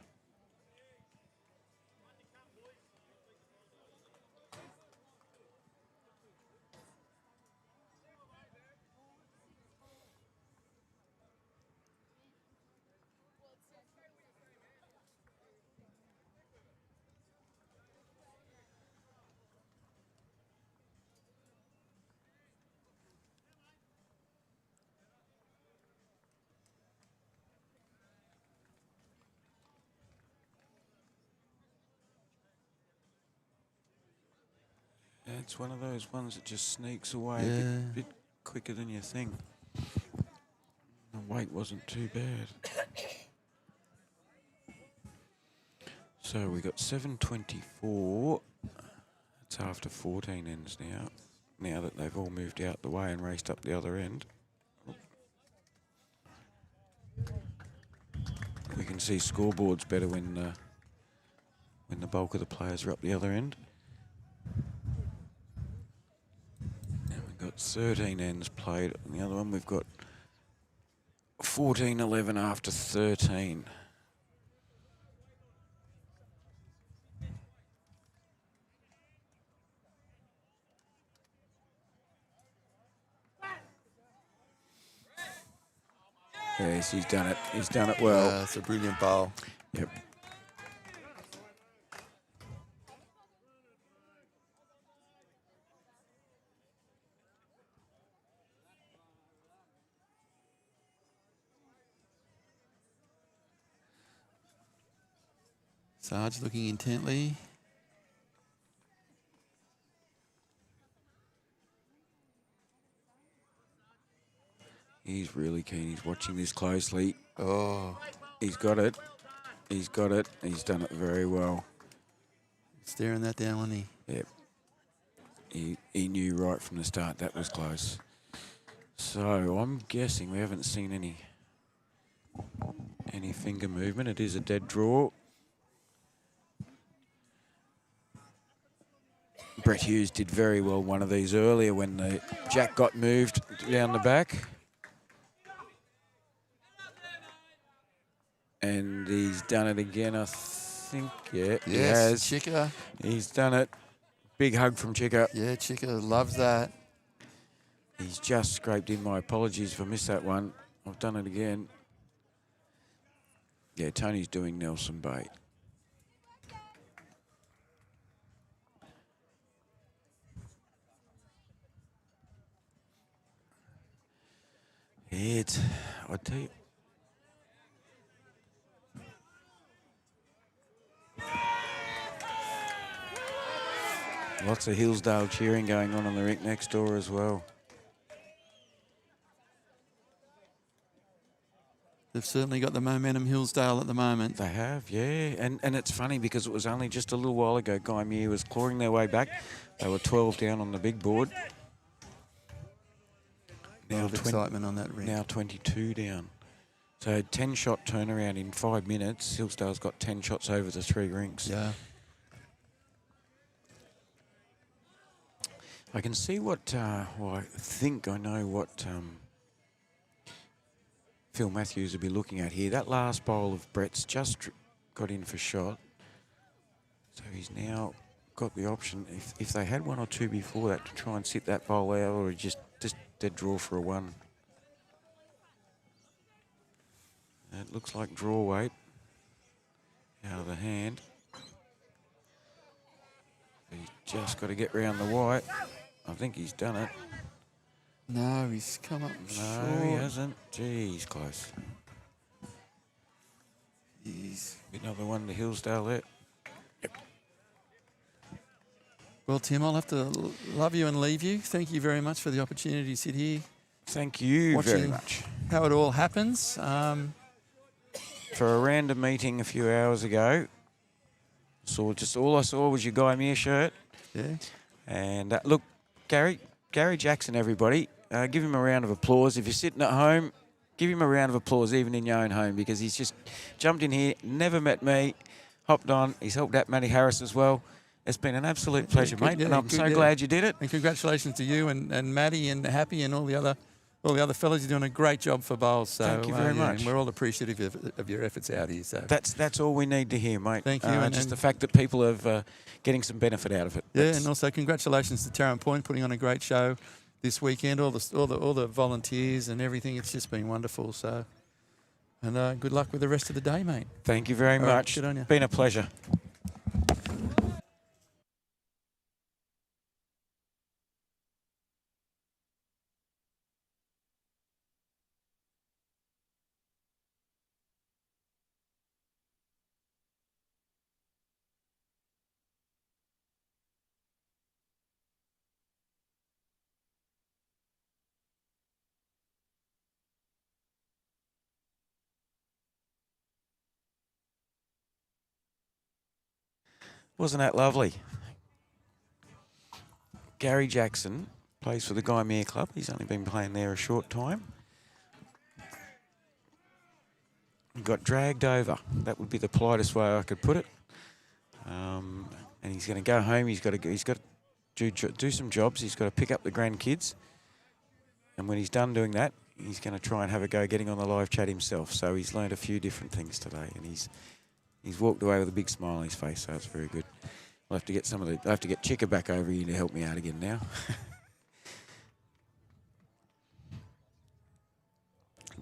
It's one of those ones that just sneaks away a bit quicker than you think. The weight wasn't too bad. So we got 7:24. It's after 14 ends now. Now that they've all moved out the way and raced up the other end. We can see scoreboards better when when the bulk of the players are up the other end. And we've got 13 ends played. On the other one, we've got 14-11 after 13. Yes, he's done it. He's done it well. It's a brilliant bowl. Yep. Sarge looking intently. He's really keen. He's watching this closely. Oh, He's got it. He's got it. He's done it very well. staring that down, wasn't he? Yep. He knew right from the start that was close. So I'm guessing we haven't seen any finger movement. It is a dead draw. Brett Hughes did very well one of these earlier when the jack got moved down the back. And he's done it again, I think. Yeah, he has. Chica. He's done it. Big hug from Chica. Yeah, Chica loves that. He's just scraped in. My apologies if I missed that one. I've done it again. Yeah, Tony's doing Nelson Bait. I'll tell you. Lots of Hillsdale cheering going on the rink next door as well. They've certainly got the momentum, Hillsdale, at the moment. They have, yeah. And it's funny because it was only just a little while ago Gymea was clawing their way back. They were 12 down on the big board. A lot of excitement on that ring. Now 22 down. So 10-shot turnaround in 5 minutes. Hillsdale's got 10 shots over the 3 rinks. Yeah. I can see what, well, I think I know what Phil Matthews will be looking at here. That last bowl of Brett's just got in for shot. So he's now got the option, if they had 1 or 2 before that, to try and sit that bowl out or just dead draw for a 1. It looks like draw weight out of the hand. He's just got to get round the white. I think he's done it. No, he's come up short. No, he hasn't. Gee, he's close. Jeez. Another one to Hillsdale there. Yep. Well, Tim, I'll have to love you and leave you. Thank you very much for the opportunity to sit here. Thank you very much. How it all happens. For a random meeting a few hours ago, all I saw was your Gymea shirt. Yeah. And look, Gary Jackson, everybody, give him a round of applause. If you're sitting at home, give him a round of applause, even in your own home, because he's just jumped in here, never met me, hopped on. He's helped out Matty Harris as well. It's been an absolute pleasure, mate, and I'm so glad you did it. And congratulations to you and Matty and Happy and all the other fellas. You're doing a great job for bowls. So thank you very much. And we're all appreciative of your efforts out here. So that's all we need to hear, mate. Thank you. And the fact that people are getting some benefit out of it. Yeah, and also congratulations to Taren Point putting on a great show this weekend. All the volunteers and everything. It's just been wonderful. So, and good luck with the rest of the day, mate. Thank you very much. Right, good on you. Been a pleasure. Wasn't that lovely? Gary Jackson plays for the Gymea Club. He's only been playing there a short time. Got dragged over. That would be the politest way I could put it. and he's going to go home. He's got to do some jobs. He's got to pick up the grandkids, and when he's done doing that, he's going to try and have a go getting on the live chat himself. So he's learned a few different things today, and he's walked away with a big smile on his face. So it's very good. I'll have to get I'll have to get Chica back over here to help me out again now.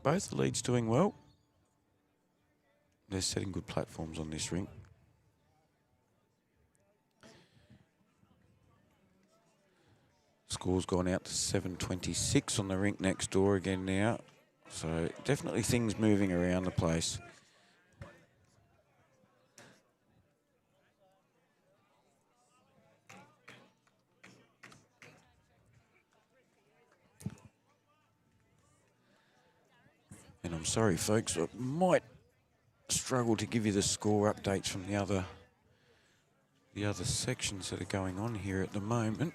Both the leads doing well. They're setting good platforms on this rink. Score's gone out to 726 on the rink next door again now. So definitely things moving around the place. And I'm sorry, folks, I might struggle to give you the score updates from the other sections that are going on here at the moment.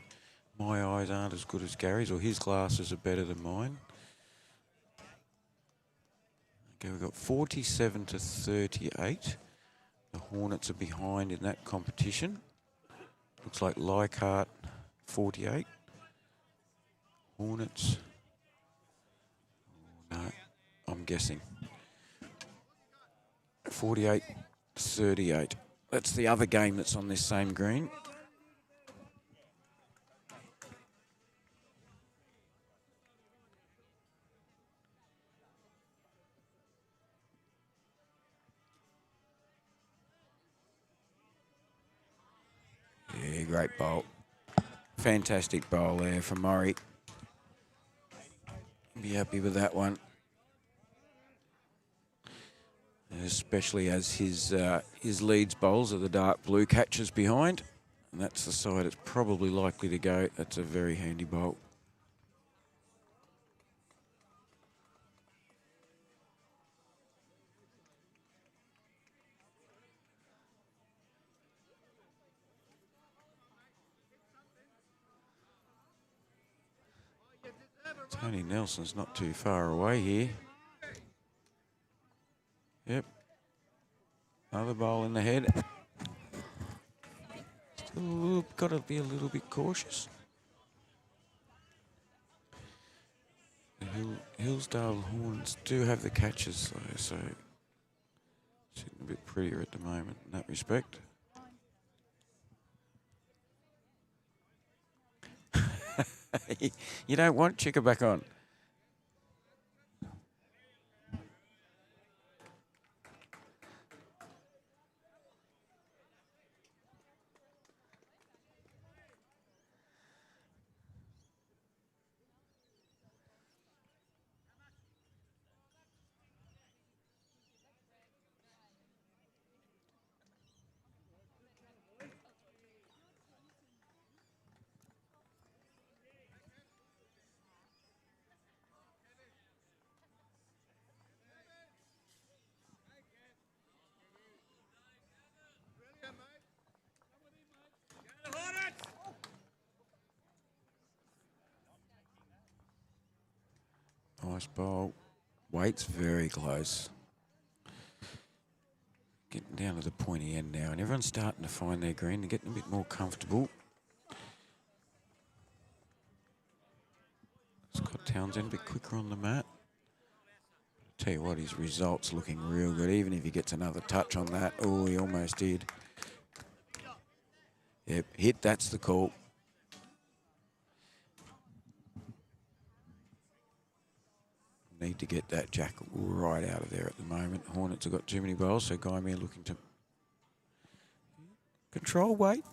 My eyes aren't as good as Gary's, or his glasses are better than mine. Okay, we've got 47 to 38. The Hornets are behind in that competition. Looks like Leichhardt 48. Hornets. Oh, no, I'm guessing. 48-38. That's the other game that's on this same green. Yeah, great bowl. Fantastic bowl there from Murray. Be happy with that one. Especially as his leads bowls are the dark blue catches behind. And that's the side it's probably likely to go. That's a very handy bowl. Tony Nelson's not too far away here. Yep. Another bowl in the head. Still got to be a little bit cautious. The Hillsdale Hornets do have the catches, though, so sitting a bit prettier at the moment in that respect. You don't want Chica back on. Nice bowl. Weight's very close. Getting down to the pointy end now, and everyone's starting to find their green. They're getting a bit more comfortable. Scott Townsend a bit quicker on the mat. Tell you what, his results looking real good. Even if he gets another touch on that. Oh, he almost did. Yep, hit, that's the call. Need to get that jack right out of there at the moment. Hornets have got too many bowls, so Gymea looking to control weight.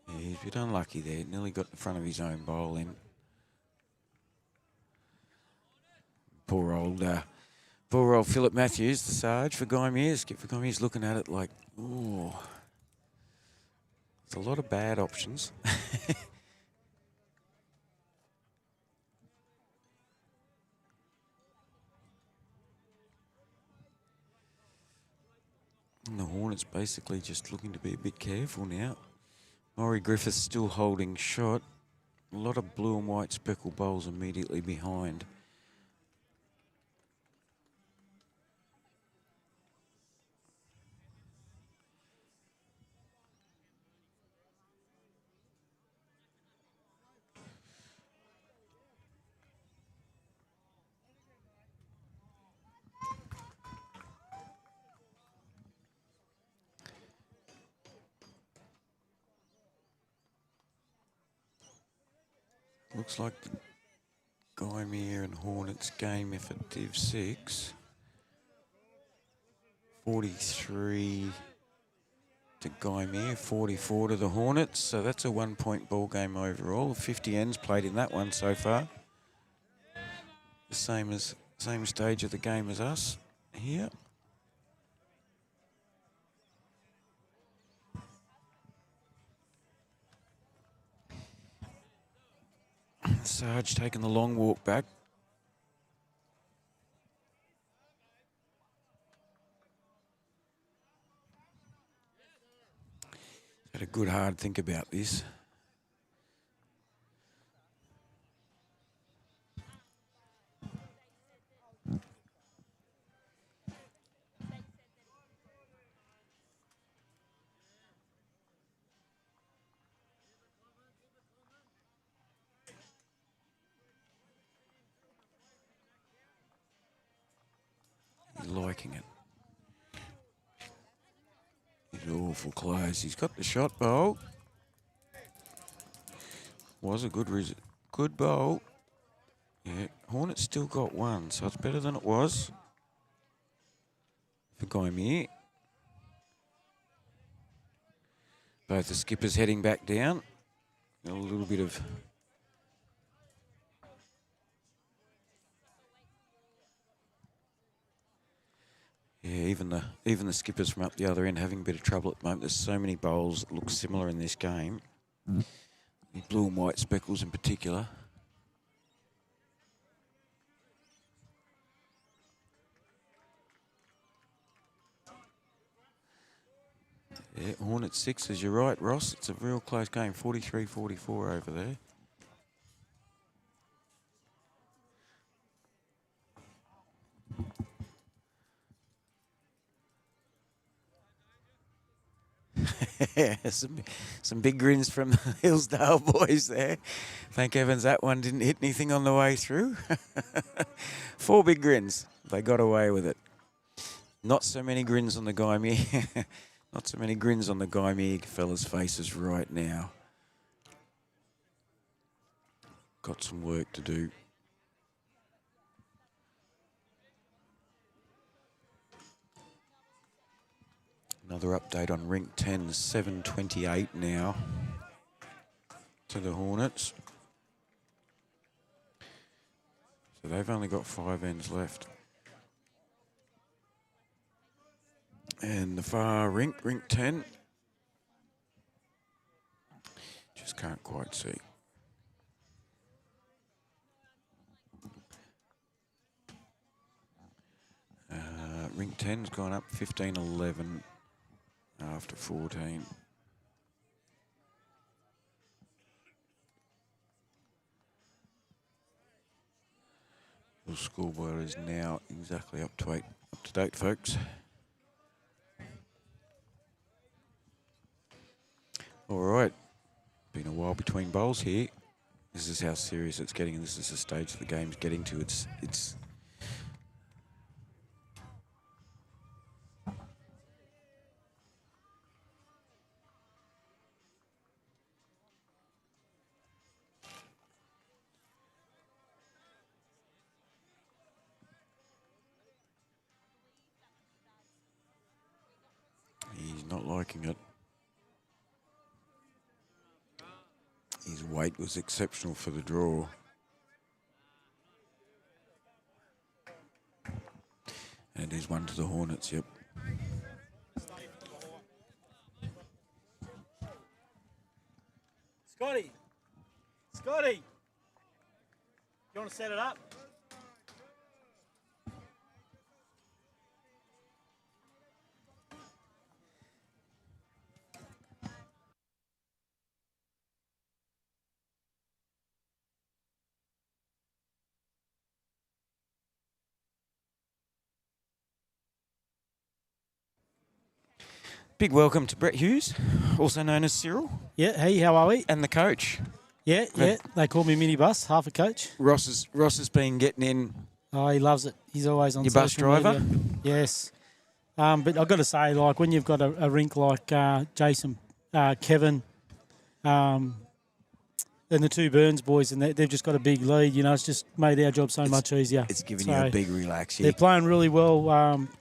Yeah, he's a bit unlucky there. Nearly got in front of his own bowl in. Poor old Philip Matthews, the Sarge for Gymea. Skip for Gymea, looking at it like, ooh. There's a lot of bad options. And the Hornets basically just looking to be a bit careful now. Maury Griffiths still holding shot. A lot of blue and white speckled bowls immediately behind. Looks like the Gymea and Hornets game effort Div 6. 43 to Gymea, 44 to the Hornets. So that's a 1 point ball game overall. 50 ends played in that one so far. The same stage of the game as us here. Sarge taking the long walk back. Had a good hard think about this. He's liking it. He's awful close. He's got the shot bowl. Was a good bowl. Yeah, Hornets still got one, so it's better than it was for Gymea. Both the skippers heading back down. A little bit of even the skippers from up the other end having a bit of trouble at the moment. There's so many bowls that look similar in this game. The blue and white speckles in particular. Yeah, Hornet sixes, you're right, Ross. It's a real close game, 43-44 over there. some big grins from the Hillsdale boys there. Thank heavens that one didn't hit anything on the way through. 4 big grins. They got away with it. Not so many grins on the Gymea. Not so many grins on the Gymea fellas' faces right now. Got some work to do. Another update on Rink 10, 7:28 now to the Hornets. So they've only got 5 ends left. And the far rink, Rink 10, just can't quite see. Rink 10's gone up 15-11 after 14. The scoreboard is now exactly up to date, folks. All right, been a while between bowls here. This is how serious it's getting, and this is the stage the game's getting to. It's he's not liking it. His weight was exceptional for the draw. And there's one to the Hornets, yep. Scotty, you want to set it up? Big welcome to Brett Hughes, also known as Cyril, Yeah, hey, how are we? and the coach. Yeah, they call me minibus, half a coach. Ross has been getting in. Oh, he loves it. He's always on Your bus social driver? media. Yes. But I've got to say, like, when you've got a rink like Jason, Kevin, and the two Burns boys, and they've just got a big lead. You know, it's just made our job so much easier. It's given you a big relax here. They're playing really well.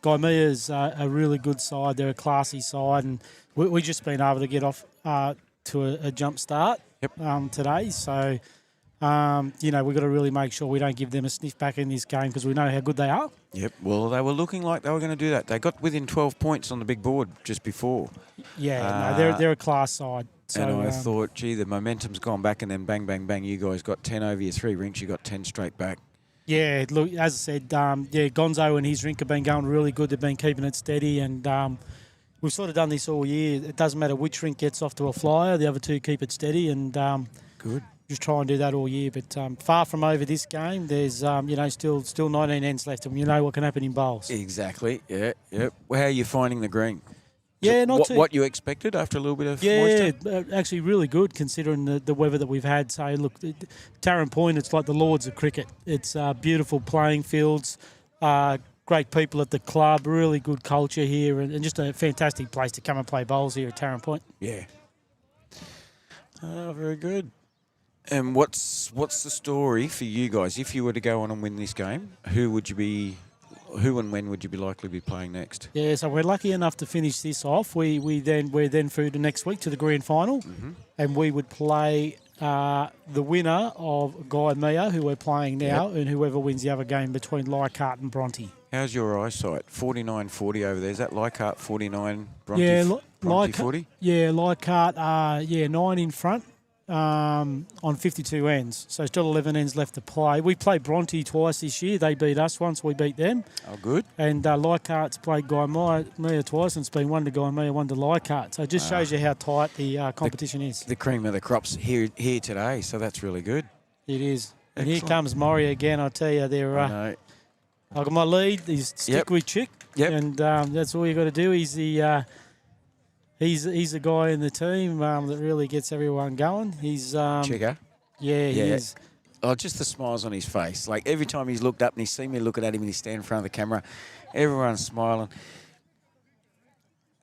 Gymea's a really good side. They're a classy side, and we've just been able to get off to a jump start today. So, you know, we've got to really make sure we don't give them a sniff back in this game because we know how good they are. Yep. Well, they were looking like they were going to do that. They got within 12 points on the big board just before. Yeah, no, they're a class side. So, and I thought, gee, the momentum's gone back, and then bang, bang, bang, you guys got 10 over your 3 rinks. You got 10 straight back. Yeah, look, as I said, Gonzo and his rink have been going really good. They've been keeping it steady, and we've sort of done this all year. It doesn't matter which rink gets off to a flyer. The other two keep it steady, and good. Just try and do that all year. But far from over this game. There's, you know, still 19 ends left, and you know what can happen in bowls. Exactly. Yeah. Yep. Well, how are you finding the green? Yeah, not too. What you expected after a little bit of moisture? Yeah, actually really good considering the weather that we've had. So, look, Taren Point, it's like the lords of cricket. It's beautiful playing fields, great people at the club, really good culture here, and just a fantastic place to come and play bowls here at Taren Point. Yeah. Very good. And what's the story for you guys? If you were to go on and win this game, who and when would you be likely to be playing next? Yeah, so we're lucky enough to finish this off. We're then through to next week to the grand final, and we would play the winner of Gymea, who we're playing now, and whoever wins the other game between Leichhardt and Bronte. How's your eyesight? 49-40 over there. Is that Leichhardt 49, Bronte, yeah, Bronte 40? Yeah, Leichhardt 9 in front. On 52 ends. So still 11 ends left to play. We played Bronte twice this year. They beat us once, we beat them. Oh, good. And Leichhardt's played Gymea twice, and it's been one to Gymea, one to Leichhardt. So it just shows you how tight the competition is. The cream of the crops here today, so that's really good. It is. And Excellent. here comes Maury again, I tell you. I've got my lead. He's stick with Chick. Yep. And that's all you got to do. He's the... He's the guy in the team that really gets everyone going. He's Chigger. Yeah, he is. Oh, just the smiles on his face. Like every time he's looked up and he's seen me looking at him and he's standing in front of the camera, everyone's smiling.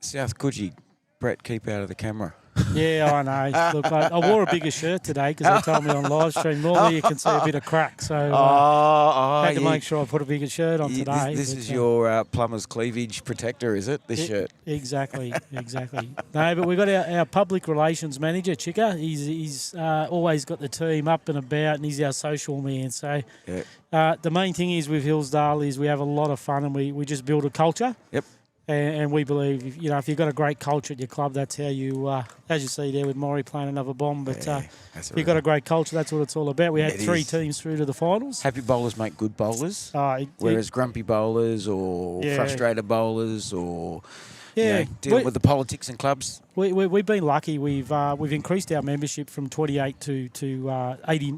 South Coogee, Brett, keep out of the camera. Yeah, I know. Look, I wore a bigger shirt today because they told me on live stream. Normally you can see a bit of crack, so I had to make sure I put a bigger shirt on today. This is your plumber's cleavage protector, is it? This shirt. Exactly. No, but we've got our public relations manager, Chicka. He's always got the team up and about, and he's our social man. So the main thing is with Hillsdale is we have a lot of fun, and we just build a culture. Yep. And we believe, you know, if you've got a great culture at your club, that's how you, as you see there with Maury playing another bomb. But if you've got a great culture, that's what it's all about. We had 3 teams through to the finals. Happy bowlers make good bowlers, whereas grumpy bowlers or frustrated bowlers or dealing with the politics in clubs. We've been lucky. We've increased our membership from 28 to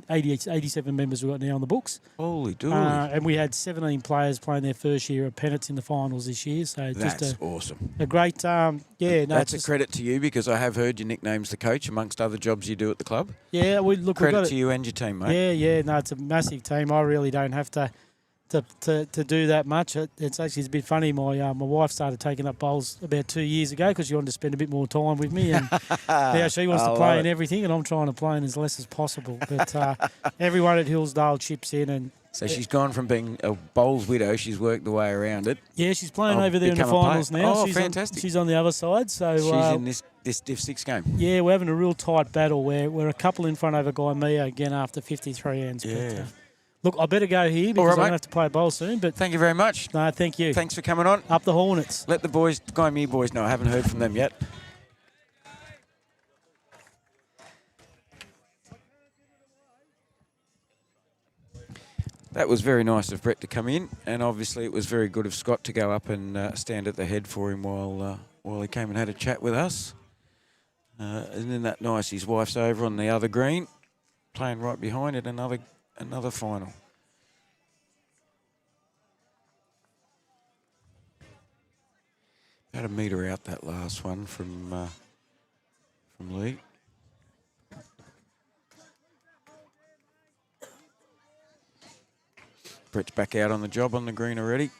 87 members we've got now on the books. Holy dooly. And we had 17 players playing their first year at Pennant in the finals this year. So that's awesome. A great, that's a credit to you because I have heard your nickname's the coach amongst other jobs you do at the club. Yeah, credit to you and your team, mate. Yeah. No, it's a massive team. I really don't have to do that much. It's actually a bit funny. My wife started taking up bowls about 2 years ago because she wanted to spend a bit more time with me, and now she wants to play in everything, and I'm trying to play in as less as possible. But everyone at Hillsdale chips in, and so she's gone from being a bowls widow. She's worked the way around it. Yeah, she's playing over there in the finals now. Oh, fantastic! She's on the other side, so she's in this Div 6 game. Yeah, we're having a real tight battle. We're a couple in front over Gymea again after 53 ends. Yeah. But, look, I better go here because I'm going to have to play a bowl soon. But thank you very much. No, thank you. Thanks for coming on. Up the Hornets. Let the Gymea boys know. I haven't heard from them yet. That was very nice of Brett to come in, and obviously it was very good of Scott to go up and stand at the head for him while he came and had a chat with us. Isn't that nice? His wife's over on the other green, playing right behind it. Another final. About a metre out that last one from Lee. Brett's back out on the job on the green already.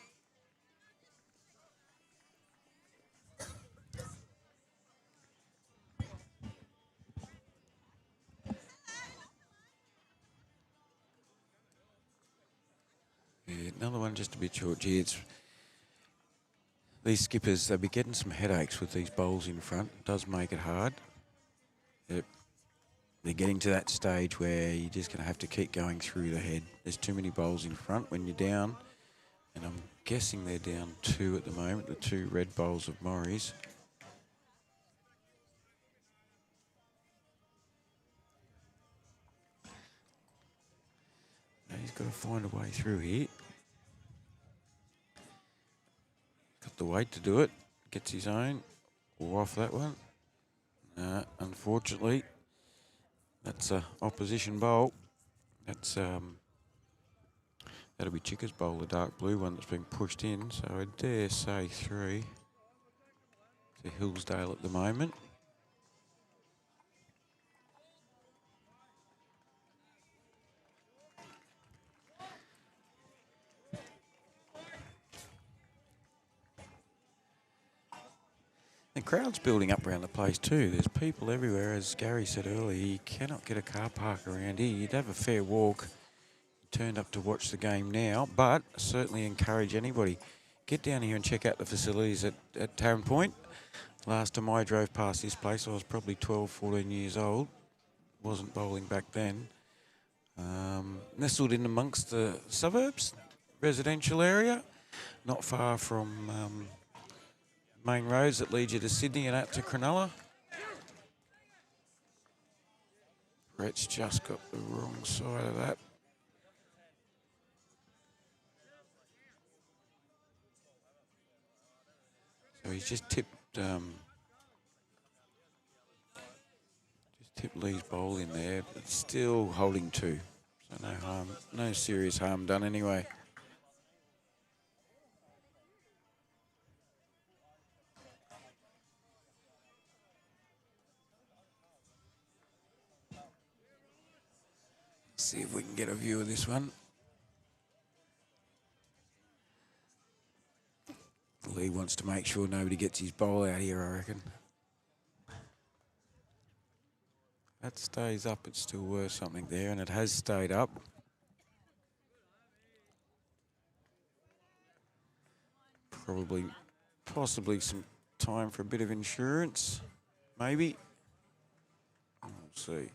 another one just a bit short. Gee, these skippers, they'll be getting some headaches with these bowls in front. It does make it hard. They're getting to that stage where you're just going to have to keep going through the head. There's too many bowls in front when you're down, and I'm guessing they're down 2 at the moment, the 2 red bowls of Maury's. Now he's got to find a way through here. Got the weight to do it. Gets his own. Or off that one. Unfortunately, that's a opposition bowl. That's that'll be Chicka's bowl, the dark blue one that's been pushed in. So I dare say 3 to Hillsdale at the moment. The crowd's building up around the place too. There's people everywhere. As Gary said earlier, you cannot get a car park around here. You'd have a fair walk. Turned up to watch the game now, but certainly encourage anybody. Get down here and check out the facilities at Taren Point. Last time I drove past this place, I was probably 12, 14 years old. Wasn't bowling back then. Nestled in amongst the suburbs, residential area, not far from main roads that lead you to Sydney and out to Cronulla. Brett's just got the wrong side of that. So he's just tipped Lee's bowl in there, but still holding 2. So no harm, no serious harm done anyway. See if we can get a view of this one. Lee wants to make sure nobody gets his bowl out here, I reckon. That stays up, it's still worth something there, and it has stayed up. Possibly some time for a bit of insurance, maybe. We'll see.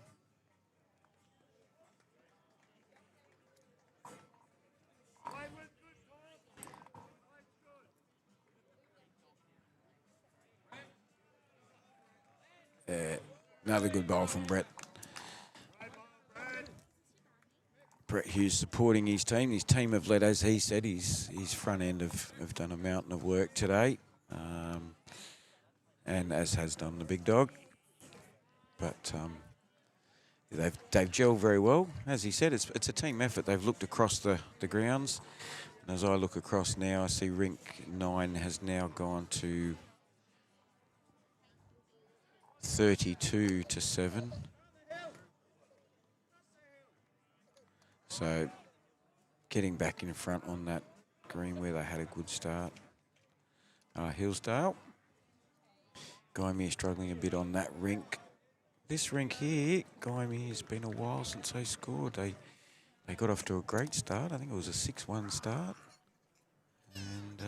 Another good bowl from Brett. Brett Hughes supporting his team. His team have led, as he said, his front end have done a mountain of work today. And as has done the big dog. But they've gelled very well. As he said, it's a team effort. They've looked across the grounds. And as I look across now, I see rink 9 has now gone to 32-7. So getting back in front on that green where they had a good start. Hillsdale. Gymea struggling a bit on that rink. This rink here, Gymea, has been a while since they scored. They got off to a great start. I think it was a 6-1 start. And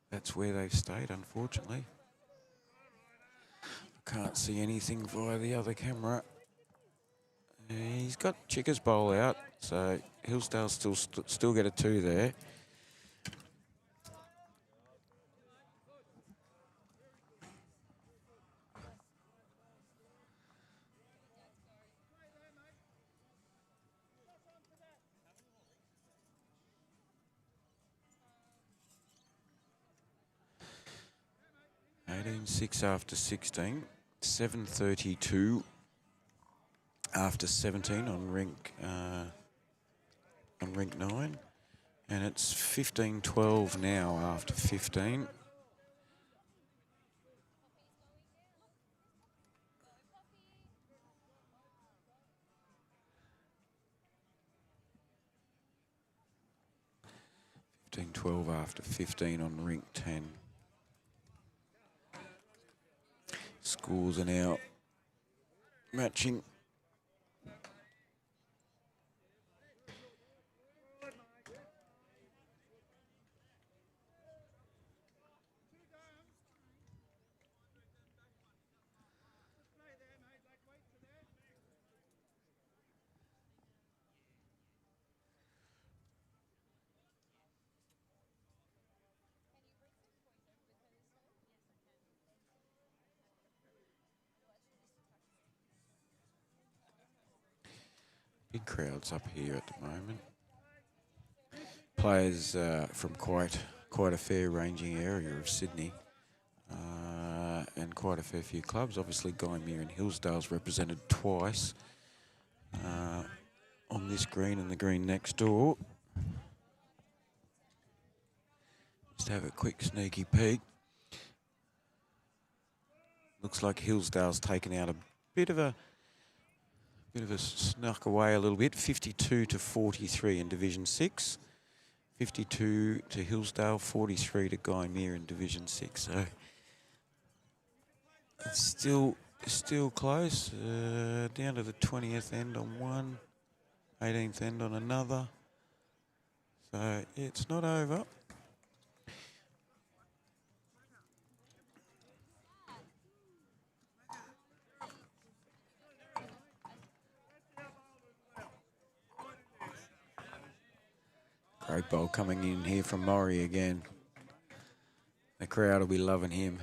that's where they've stayed, unfortunately. Can't see anything via the other camera. He's got Chicka's bowl out, so Hillsdale still get a 2 there. $18-6 after 16. 7:32 after 17 on rink 9, and it's 15:12 now after 15. $15:12 after 15 on rink 10. Scores are now matching. Big crowds up here at the moment. Players from quite a fair ranging area of Sydney, and quite a fair few clubs. Obviously, Gymea and Hillsdale's represented twice on this green and the green next door. Just have a quick sneaky peek. Looks like Hillsdale's taken out a bit of a snuck away a little bit. 52 to 43 in Division 6. 52 to Hillsdale, 43 to Gymea in Division 6. So it's still close. Down to the 20th end on one, 18th end on another. So it's not over. Great bowl coming in here from Maury again. The crowd will be loving him.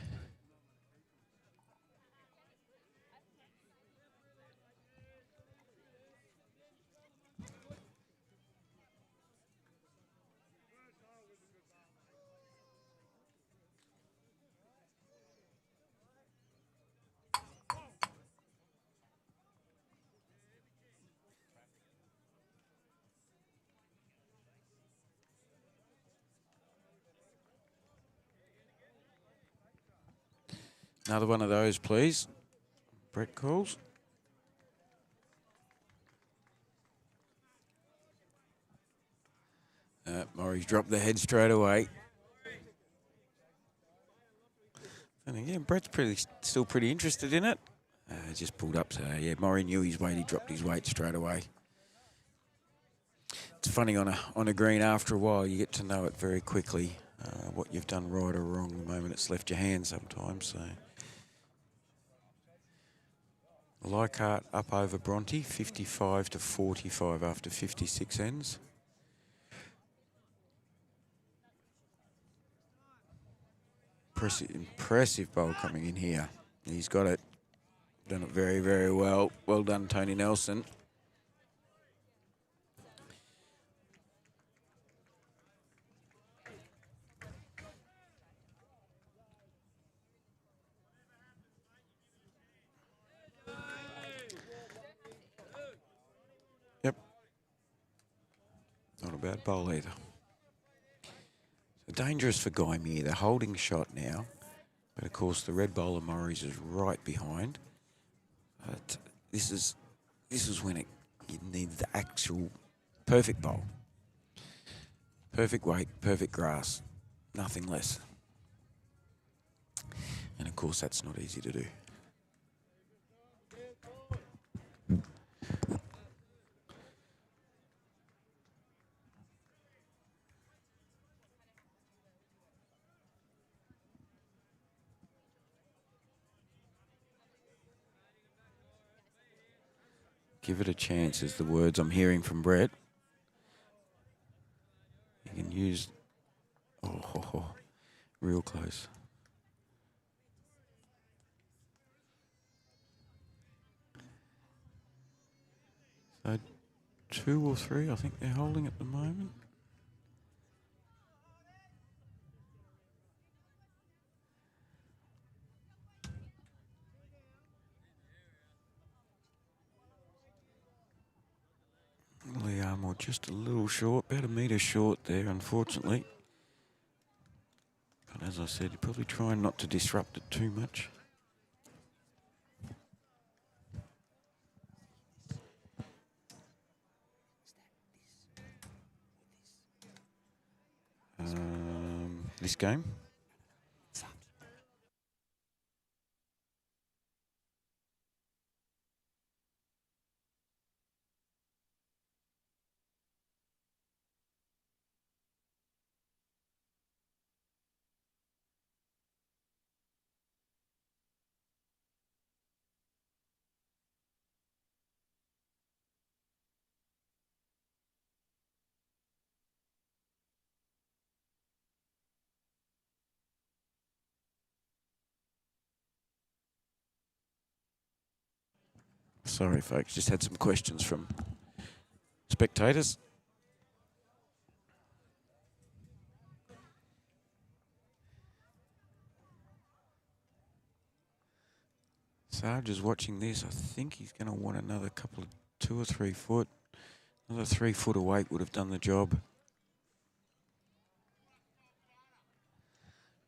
Another one of those, please. Brett calls. Murray's dropped the head straight away. And again, Brett's still pretty interested in it. Just pulled up, so yeah, Murray knew his weight. He dropped his weight straight away. It's funny on a green. After a while, you get to know it very quickly. What you've done right or wrong the moment it's left your hand sometimes. So Leichhardt up over Bronte, 55 to 45 after 56 ends. Impressive bowl coming in here. He's got it. Done it very, very well. Well done, Tony Nelson. Yep. Not a bad bowl either. So dangerous for Gymea. They're holding shot now. But of course the red bowler Morris is right behind. But this is when you need the actual perfect bowl. Perfect weight, perfect grass, nothing less. And of course that's not easy to do. Give it a chance is the words I'm hearing from Brett. You can use, real close. So 2 or 3, I think they're holding at the moment. Liam, just a little short, about a metre short there, unfortunately. But as I said, you're probably trying not to disrupt it too much. This game? Sorry, folks, just had some questions from spectators. Sarge is watching this. I think he's going to want another couple of 2 or 3 foot. Another 3 foot of weight would have done the job.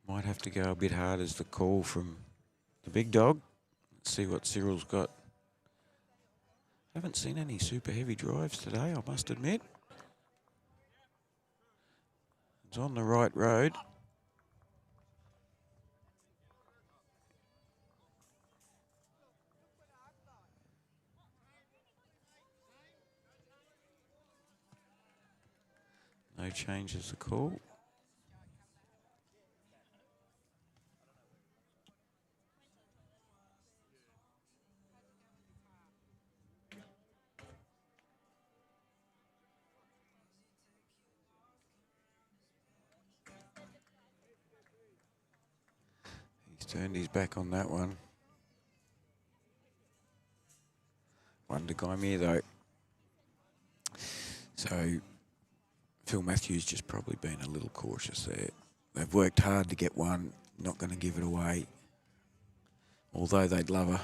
Might have to go a bit hard as the call from the big dog. Let's see what Cyril's got. Haven't seen any super heavy drives today, I must admit. It's on the right road. No changes to call. He's turned his back on that one. One to Gymea though. So Phil Matthews just probably been a little cautious there. They've worked hard to get one, not going to give it away. Although they'd love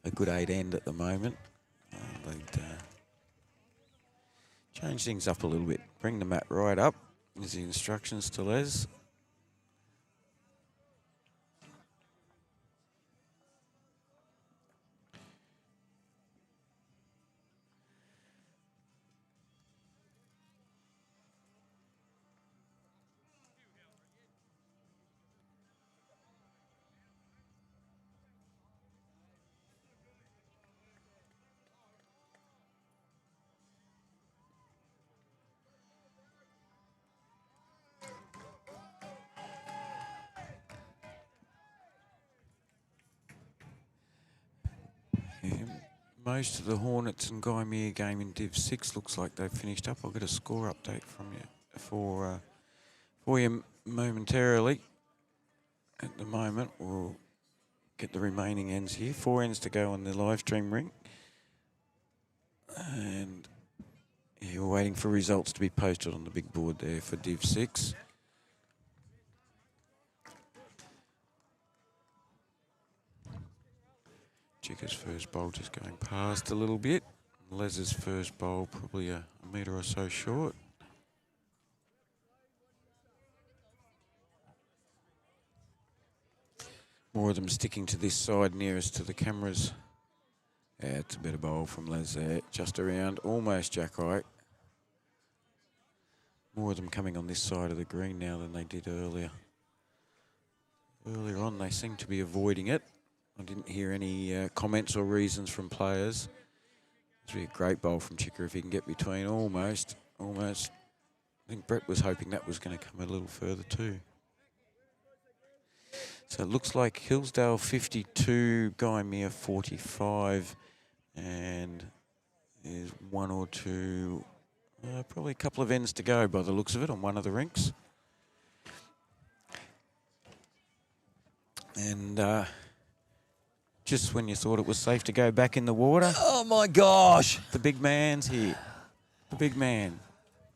a good 8 end at the moment. They'd change things up a little bit. Bring the mat right up is the instructions to Les. Most of the Hornets and Gymea game in Div 6 looks like they've finished up. I'll get a score update from you for you momentarily. At the moment, we'll get the remaining ends here. 4 ends to go on the live stream ring. And yeah, we're waiting for results to be posted on the big board there for Div 6. Chicka's first bowl just going past a little bit. Les's first bowl probably a metre or so short. More of them sticking to this side nearest to the cameras. Yeah, it's a better bowl from Les there. Just around, almost jack-eye. More of them coming on this side of the green now than they did earlier. Earlier on, they seem to be avoiding it. I didn't hear any comments or reasons from players. It's really a great bowl from Chicka if he can get between almost. I think Brett was hoping that was going to come a little further too. So it looks like Hillsdale 52, Gymea 45, and there's 1 or 2, probably a couple of ends to go by the looks of it on one of the rinks. And just when you thought it was safe to go back in the water. Oh my gosh! The big man's here. The big man.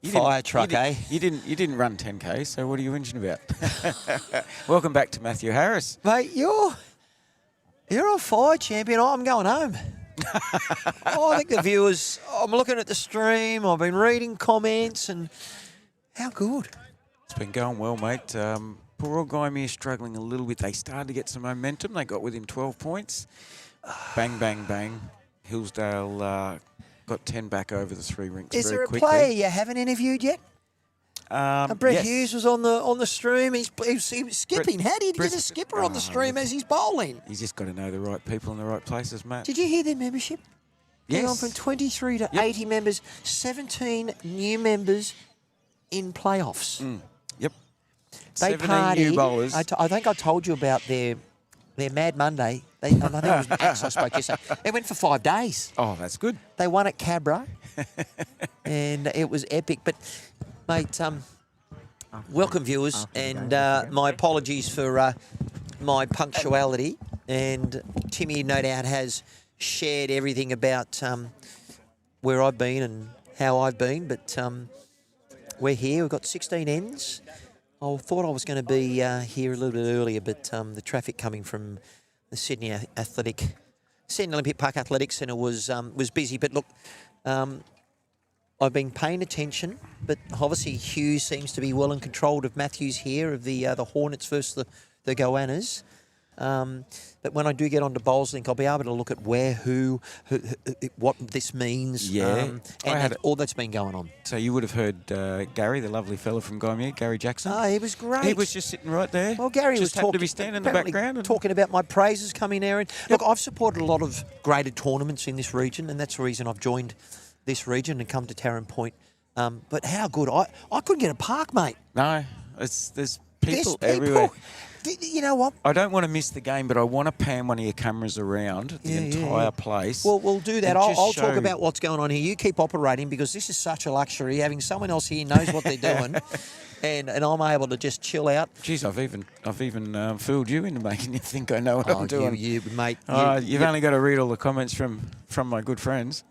Fire truck, eh? You didn't run 10K, so what are you whinging about? Welcome back to Matthew Harris. Mate, you're on fire, champion. I'm going home. I think the viewers, I'm looking at the stream, I've been reading comments, and how good. It's been going well, mate. Poor old Gymea struggling a little bit. They started to get some momentum. They got within 12 points. Bang, bang, bang. Hillsdale got 10 back over the 3 rinks Is very there a quickly. player you haven't interviewed yet? Brett yes. Hughes was on the stream. He was skipping. How do you get a skipper on the stream as he's bowling? He's just got to know the right people in the right places, Matt. Did you hear their membership? They've Yes. gone from 23 to 80 members, 17 new members in playoffs. Yep. They 17 partied. new bowlers. I think I told you about their Mad Monday. I think it was Max I spoke yesterday. They went for 5 days. Oh, that's good. They won at Cabra, and it was epic. But, mate, welcome, viewers, and my apologies for my punctuality. And Timmy, no doubt, has shared everything about where I've been and how I've been, but we're here. We've got 16 ends. I thought I was going to be here a little bit earlier, but the traffic coming from the Sydney Olympic Park Athletic Centre was busy. But look, I've been paying attention, but obviously Hughes seems to be well in control of Matthews here of the Hornets versus the Goannas. But when I do get onto Bowls Link, I'll be able to look at where, who what this means. Yeah. And all that's been going on. So you would have heard Gary, the lovely fella from Gymea, Gary Jackson. Oh, he was great. He was just sitting right there. Well, Gary just was talking to be standing in the background and talking about my praises coming there. And look, I've supported a lot of graded tournaments in this region, and that's the reason I've joined this region and come to Taren Point. But how good I couldn't get a park, mate. No, there's people everywhere. You know what? I don't want to miss the game, but I want to pan one of your cameras around the entire place. Well, we'll do that. and I'll just talk show- about what's going on here. You keep operating because this is such a luxury. Having someone else here knows what they're doing, and I'm able to just chill out. Geez, I've even fooled you into making you think I know what I'm doing. You mate. You've only got to read all the comments from my good friends.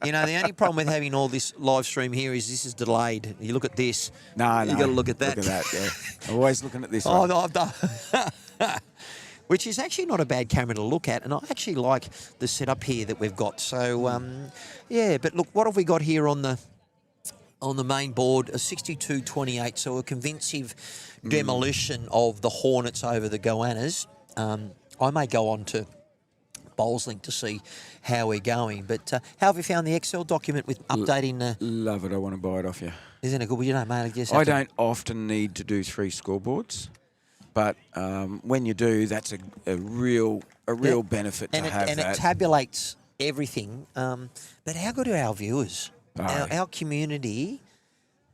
You know, the only problem with having all this live stream here is this is delayed. You look at this. No, you got to look at that. Look at that, yeah. I'm always looking at this Oh, one. no, I've done. Which is actually not a bad camera to look at, and I actually like the setup here that we've got. So, yeah, but look, what have we got here on the main board? A 62-28, so a convincing demolition of the Hornets over the Goannas. I may go on to Bowls Link to see how we're going. But how have you found the Excel document with updating the... Love it. I want to buy it off you. Isn't it good? Well, you know, mate, I don't often need to do 3 scoreboards, but when you do, that's a real benefit to have and that. it tabulates everything. But how good are our viewers? Oh. Our community.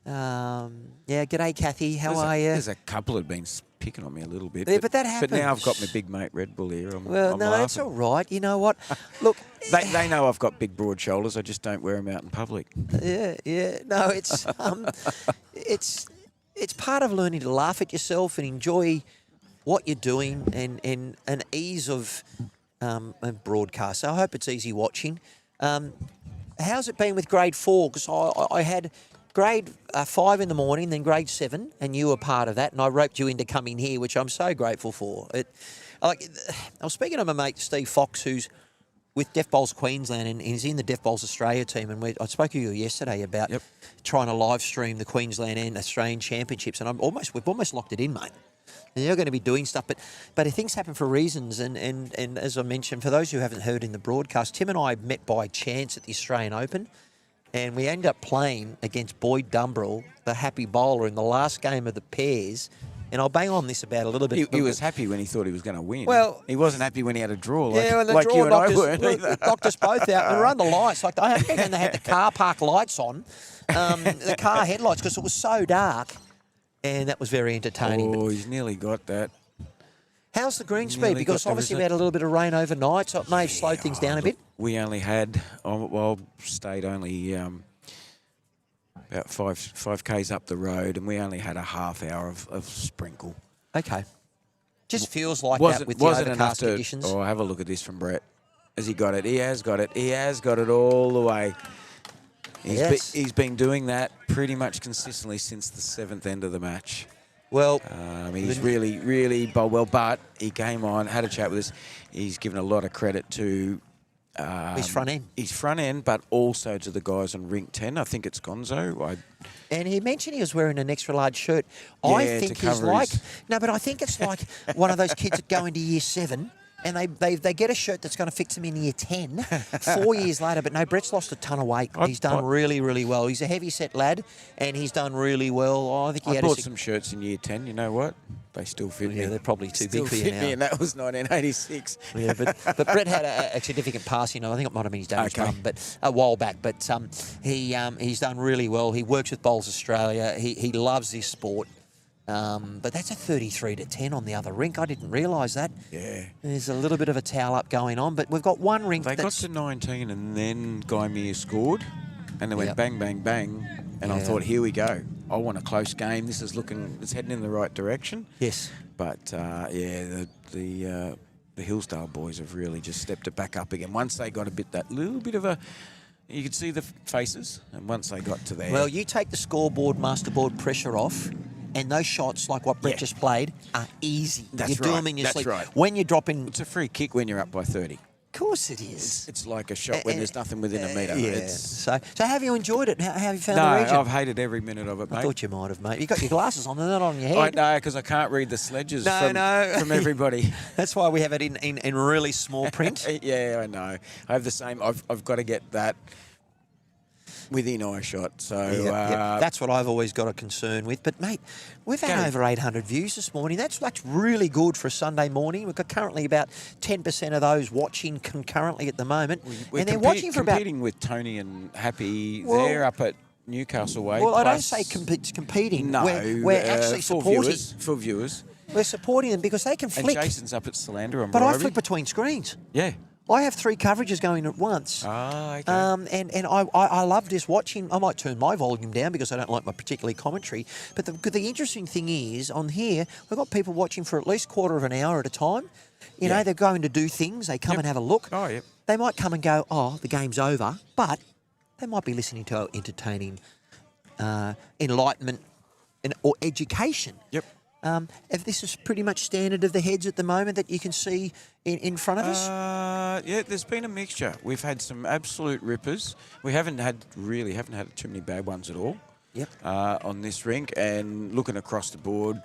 G'day, Kathy. How are you? There's a couple have been picking on me a little bit. Yeah, but that happens. But now I've got my big mate Red Bull here. I'm no, that's all right. You know what? Look, They know I've got big, broad shoulders. I just don't wear them out in public. yeah. No, it's it's part of learning to laugh at yourself and enjoy what you're doing and an ease of a broadcast. So I hope it's easy watching. How's it been with grade 4? Because I had grade 5 in the morning, then grade 7, and you were part of that, and I roped you into coming here, which I'm so grateful for. I was speaking to my mate Steve Fox, who's with Deaf Bowls Queensland, and he's in the Deaf Bowls Australia team, and I spoke to you yesterday about trying to live stream the Queensland and Australian championships, and we've almost locked it in, mate. And you're going to be doing stuff, but things happen for reasons, and as I mentioned, for those who haven't heard in the broadcast, Tim and I met by chance at the Australian Open, and we ended up playing against Boyd Dumbrell, the happy bowler, in the last game of the pairs. And I'll bang on this about a little bit. He was happy when he thought he was going to win. Well, he wasn't happy when he had a draw and the like draw you and I knocked weren't us, either. knocked us both out. And we were under lights. Like, I reckon they had the car park lights on, the car headlights, because it was so dark. And that was very entertaining. Oh, he's nearly got that. How's the green speed? Nearly Because got the obviously we result. had a little bit of rain overnight, so it may have slowed things down a bit. We only had, stayed only about 5 k's up the road, and we only had a half hour of sprinkle. Okay. Just feels like that with the overcast conditions. Oh, have a look at this from Brett. Has he got it? He has got it. He has got it all the way. He's been doing that pretty much consistently since the 7th end of the match. Well, he's really bowled well, but he came on, had a chat with us. He's given a lot of credit to his front end. His front end, but also to the guys on rink 10. I think it's Gonzo. And he mentioned he was wearing an extra large shirt. Yeah, I think to he's cover like... his- No, but I think it's like one of those kids that go into year 7 and they get a shirt that's going to fix them in year 10 4 years later. But no, Brett's lost a ton of weight. He's done really, really well. He's a heavy-set lad, and he's done really well. I think he I bought some shirts in year 10. You know what? They still fit me. Yeah, they're probably too Still big for you fit now. me, and that was 1986. Yeah, but Brett had a significant pass. I think it might have been his dad's mum, but a while back. But he's done really well. He works with Bowls Australia. He loves this sport. But that's a 33-10 on the other rink. I didn't realise that. Yeah. There's a little bit of a towel up going on, but we've got one rink They got to 19, and then Gymea scored, and they went bang, bang, bang. And I thought, here we go. I want a close game. This is it's heading in the right direction. Yes. But the Hillsdale boys have really just stepped it back up again. Once they got that little bit of a You could see the faces, and once they got to there... Well, you take the scoreboard, masterboard pressure off, and those shots, like what Brett just played, are easy. That's you do them in your That's sleep. right. When you're dropping... It's a free kick when you're up by 30. Of course it is. It's like a shot when there's nothing within a metre. Yeah. So have you enjoyed it? How have you found No, the region? I've hated every minute of it, mate. I thought you might have, mate. You got your glasses on, they're not on your head. I know, because I can't read the sledges from everybody. That's why we have it in really small print. Yeah, I know. I have the same. I've got to get that within eye shot. So That's what I've always got a concern with. But, mate, we've had over 800 views this morning. That's really good for a Sunday morning. We've got currently about 10% of those watching concurrently at the moment. We're they're watching for about... competing with Tony and Happy. They're up at Newcastle Way. Well, I don't say competing. No, we're actually supporting. For viewers. We're supporting them because they can flick. And Jason's up at Solander on But I Rivalry. flick between screens. Yeah. I have 3 coverages going at once. Ah, okay. And I love just watching. I might turn my volume down because I don't like my particularly commentary. But the interesting thing is, on here, we've got people watching for at least quarter of an hour at a time. You know, they're going to do things. They come and have a look. Oh, yep. They might come and go, oh, the game's over. But they might be listening to entertaining enlightenment or education. Yep. If this is pretty much standard of the heads at the moment that you can see in front of us? Yeah, there's been a mixture. We've had some absolute rippers. We haven't had too many bad ones at all. Yep. On this rink, and looking across the board,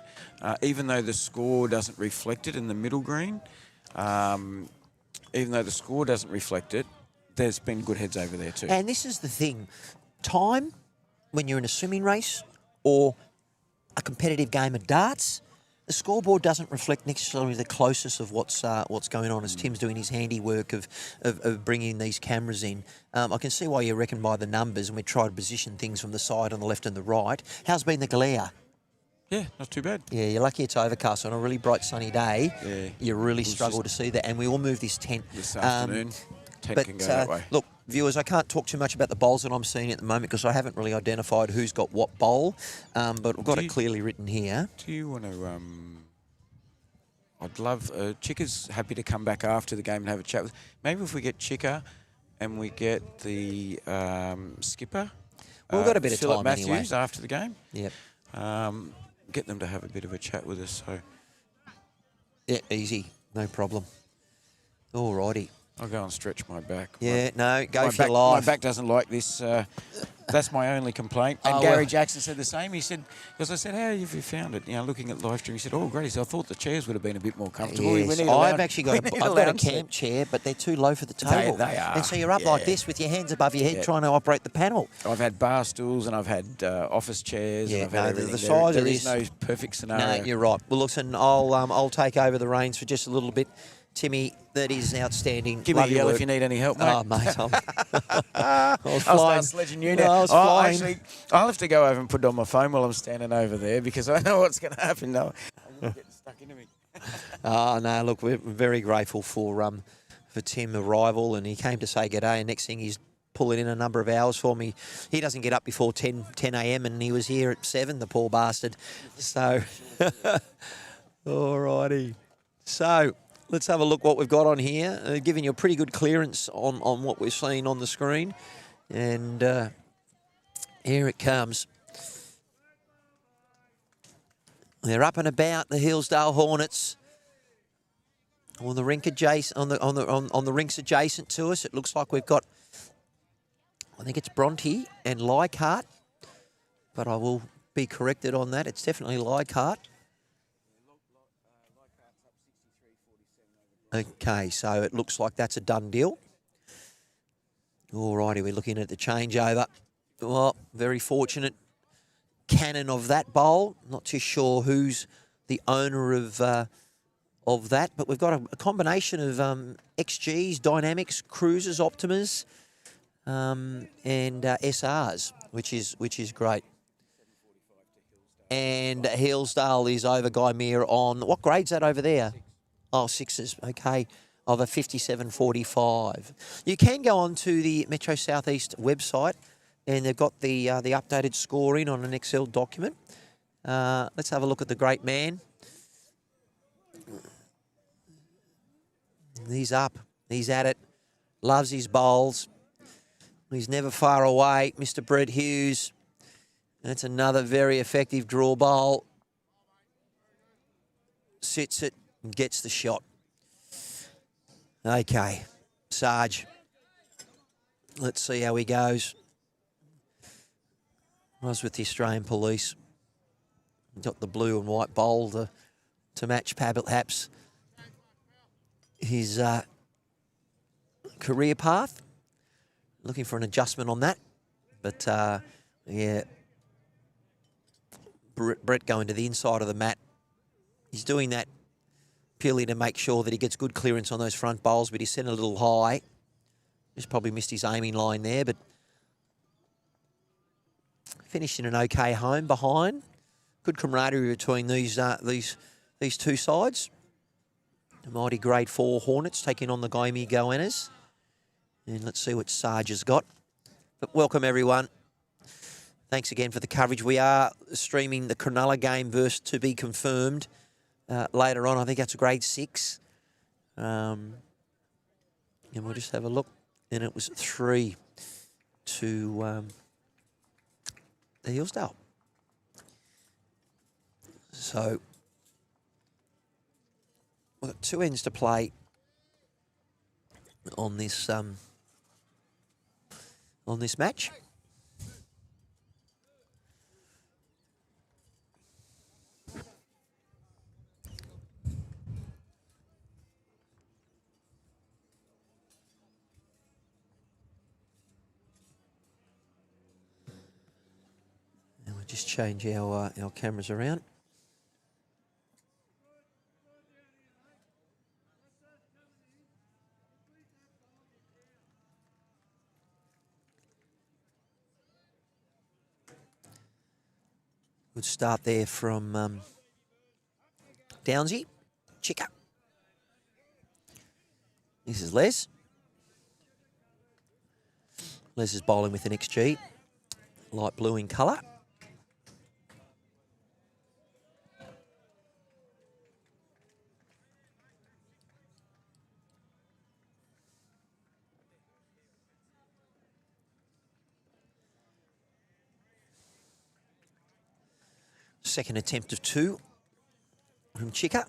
even though the score doesn't reflect it in the middle green, there's been good heads over there too. And this is the thing. Time, when you're in a swimming race or a competitive game of darts, the scoreboard doesn't reflect necessarily the closest of what's going on as Tim's doing his handiwork of bringing these cameras in. I can see why you reckon by the numbers, and we try to position things from the side on the left and the right. How's been the glare? Yeah, not too bad. Yeah, you're lucky it's overcast. On a really bright sunny day, you really We'll struggle to see that. And we all move this tent. This afternoon, tent can go that way. Look, viewers, I can't talk too much about the bowls that I'm seeing at the moment because I haven't really identified who's got what bowl, but we've got it clearly written here. Do you want to... I'd love... Chicka's happy to come back after the game and have a chat with... Maybe if we get Chicka and we get the skipper... We've got a bit of Philip time Matthews anyway. after the game. Yep. Get them to have a bit of a chat with us. So Yeah, easy. No problem. All righty. I'll go and stretch my back. Yeah, no, go My for back, your life. my back doesn't like this. That's my only complaint. And Oh, Gary well. Jackson said the same. He said, because I said, how have you found it? You know, looking at live stream, he said, oh, great. He said, I thought the chairs would have been a bit more comfortable. Yes, We need a I've lounge- actually we got need I've got a lounge set. camp chair, but they're too low for the table. They are. And so you're up like this with your hands above your head trying to operate the panel. I've had bar stools and I've had office chairs. Yeah, and I've had no, everything. the size there of is this- no perfect scenario. No, you're right. Well, listen, I'll take over the reins for just a little bit. Timmy, that is outstanding. Give me a Love your yell work. if you need any help, mate. Oh, mate, I was I'll flying. start sledging you No, now. I was flying. Actually, I'll have to go over and put it on my phone while I'm standing over there because I know what's going to happen. No, I'm getting stuck into me. No, look, we're very grateful for Tim, a rival, and he came to say g'day, and next thing he's pulling in a number of hours for me. He doesn't get up before 10 a.m. and he was here at 7, the poor bastard. So, all righty. So, let's have a look what we've got on here. Giving you a pretty good clearance on what we're seeing on the screen. And here it comes. They're up and about, the Hillsdale Hornets. On the rink adjacent, on the rinks adjacent to us, it looks like we've got, I think it's Bronte and Leichhardt, but I will be corrected on that. It's definitely Leichhardt. Okay, so it looks like that's a done deal. All righty, we're looking at the changeover. Well, very fortunate cannon of that bowl. Not too sure who's the owner of that, but we've got a combination of XGs, Dynamics, Cruisers, Optimas, and SRs, which is great. And Hillsdale is over Gymea on, what grade's that over there? Oh, 6s, okay, of a 57.45. You can go on to the Metro Southeast website, and they've got the updated scoring on an Excel document. Let's have a look at the great man. He's up. He's at it. Loves his bowls. He's never far away, Mr. Brett Hughes. That's another very effective draw bowl. Sits it and gets the shot. Okay, Sarge. Let's see how he goes. I was with the Australian Police. Got the blue and white bowl to match perhaps his career path. Looking for an adjustment on that. But, yeah, Brett going to the inside of the mat. He's doing that purely to make sure that he gets good clearance on those front bowls, but he's sent a little high. Just probably missed his aiming line there, but finished in an okay home behind. Good camaraderie between these two sides. The mighty Grade 4 Hornets taking on the Gymea Goannas. And let's see what Sarge has got. But welcome, everyone. Thanks again for the coverage. We are streaming the Cronulla game versus to be confirmed later on. I think that's Grade 6. And we'll just have a look. And it was 3 to the Hillsdale. So we've got 2 ends to play on this match. And we'll just change our cameras around. Good start there from Downsy. Chica. This is Les. Les is bowling with an XG. Light blue in colour. Second attempt of 2 from Chica.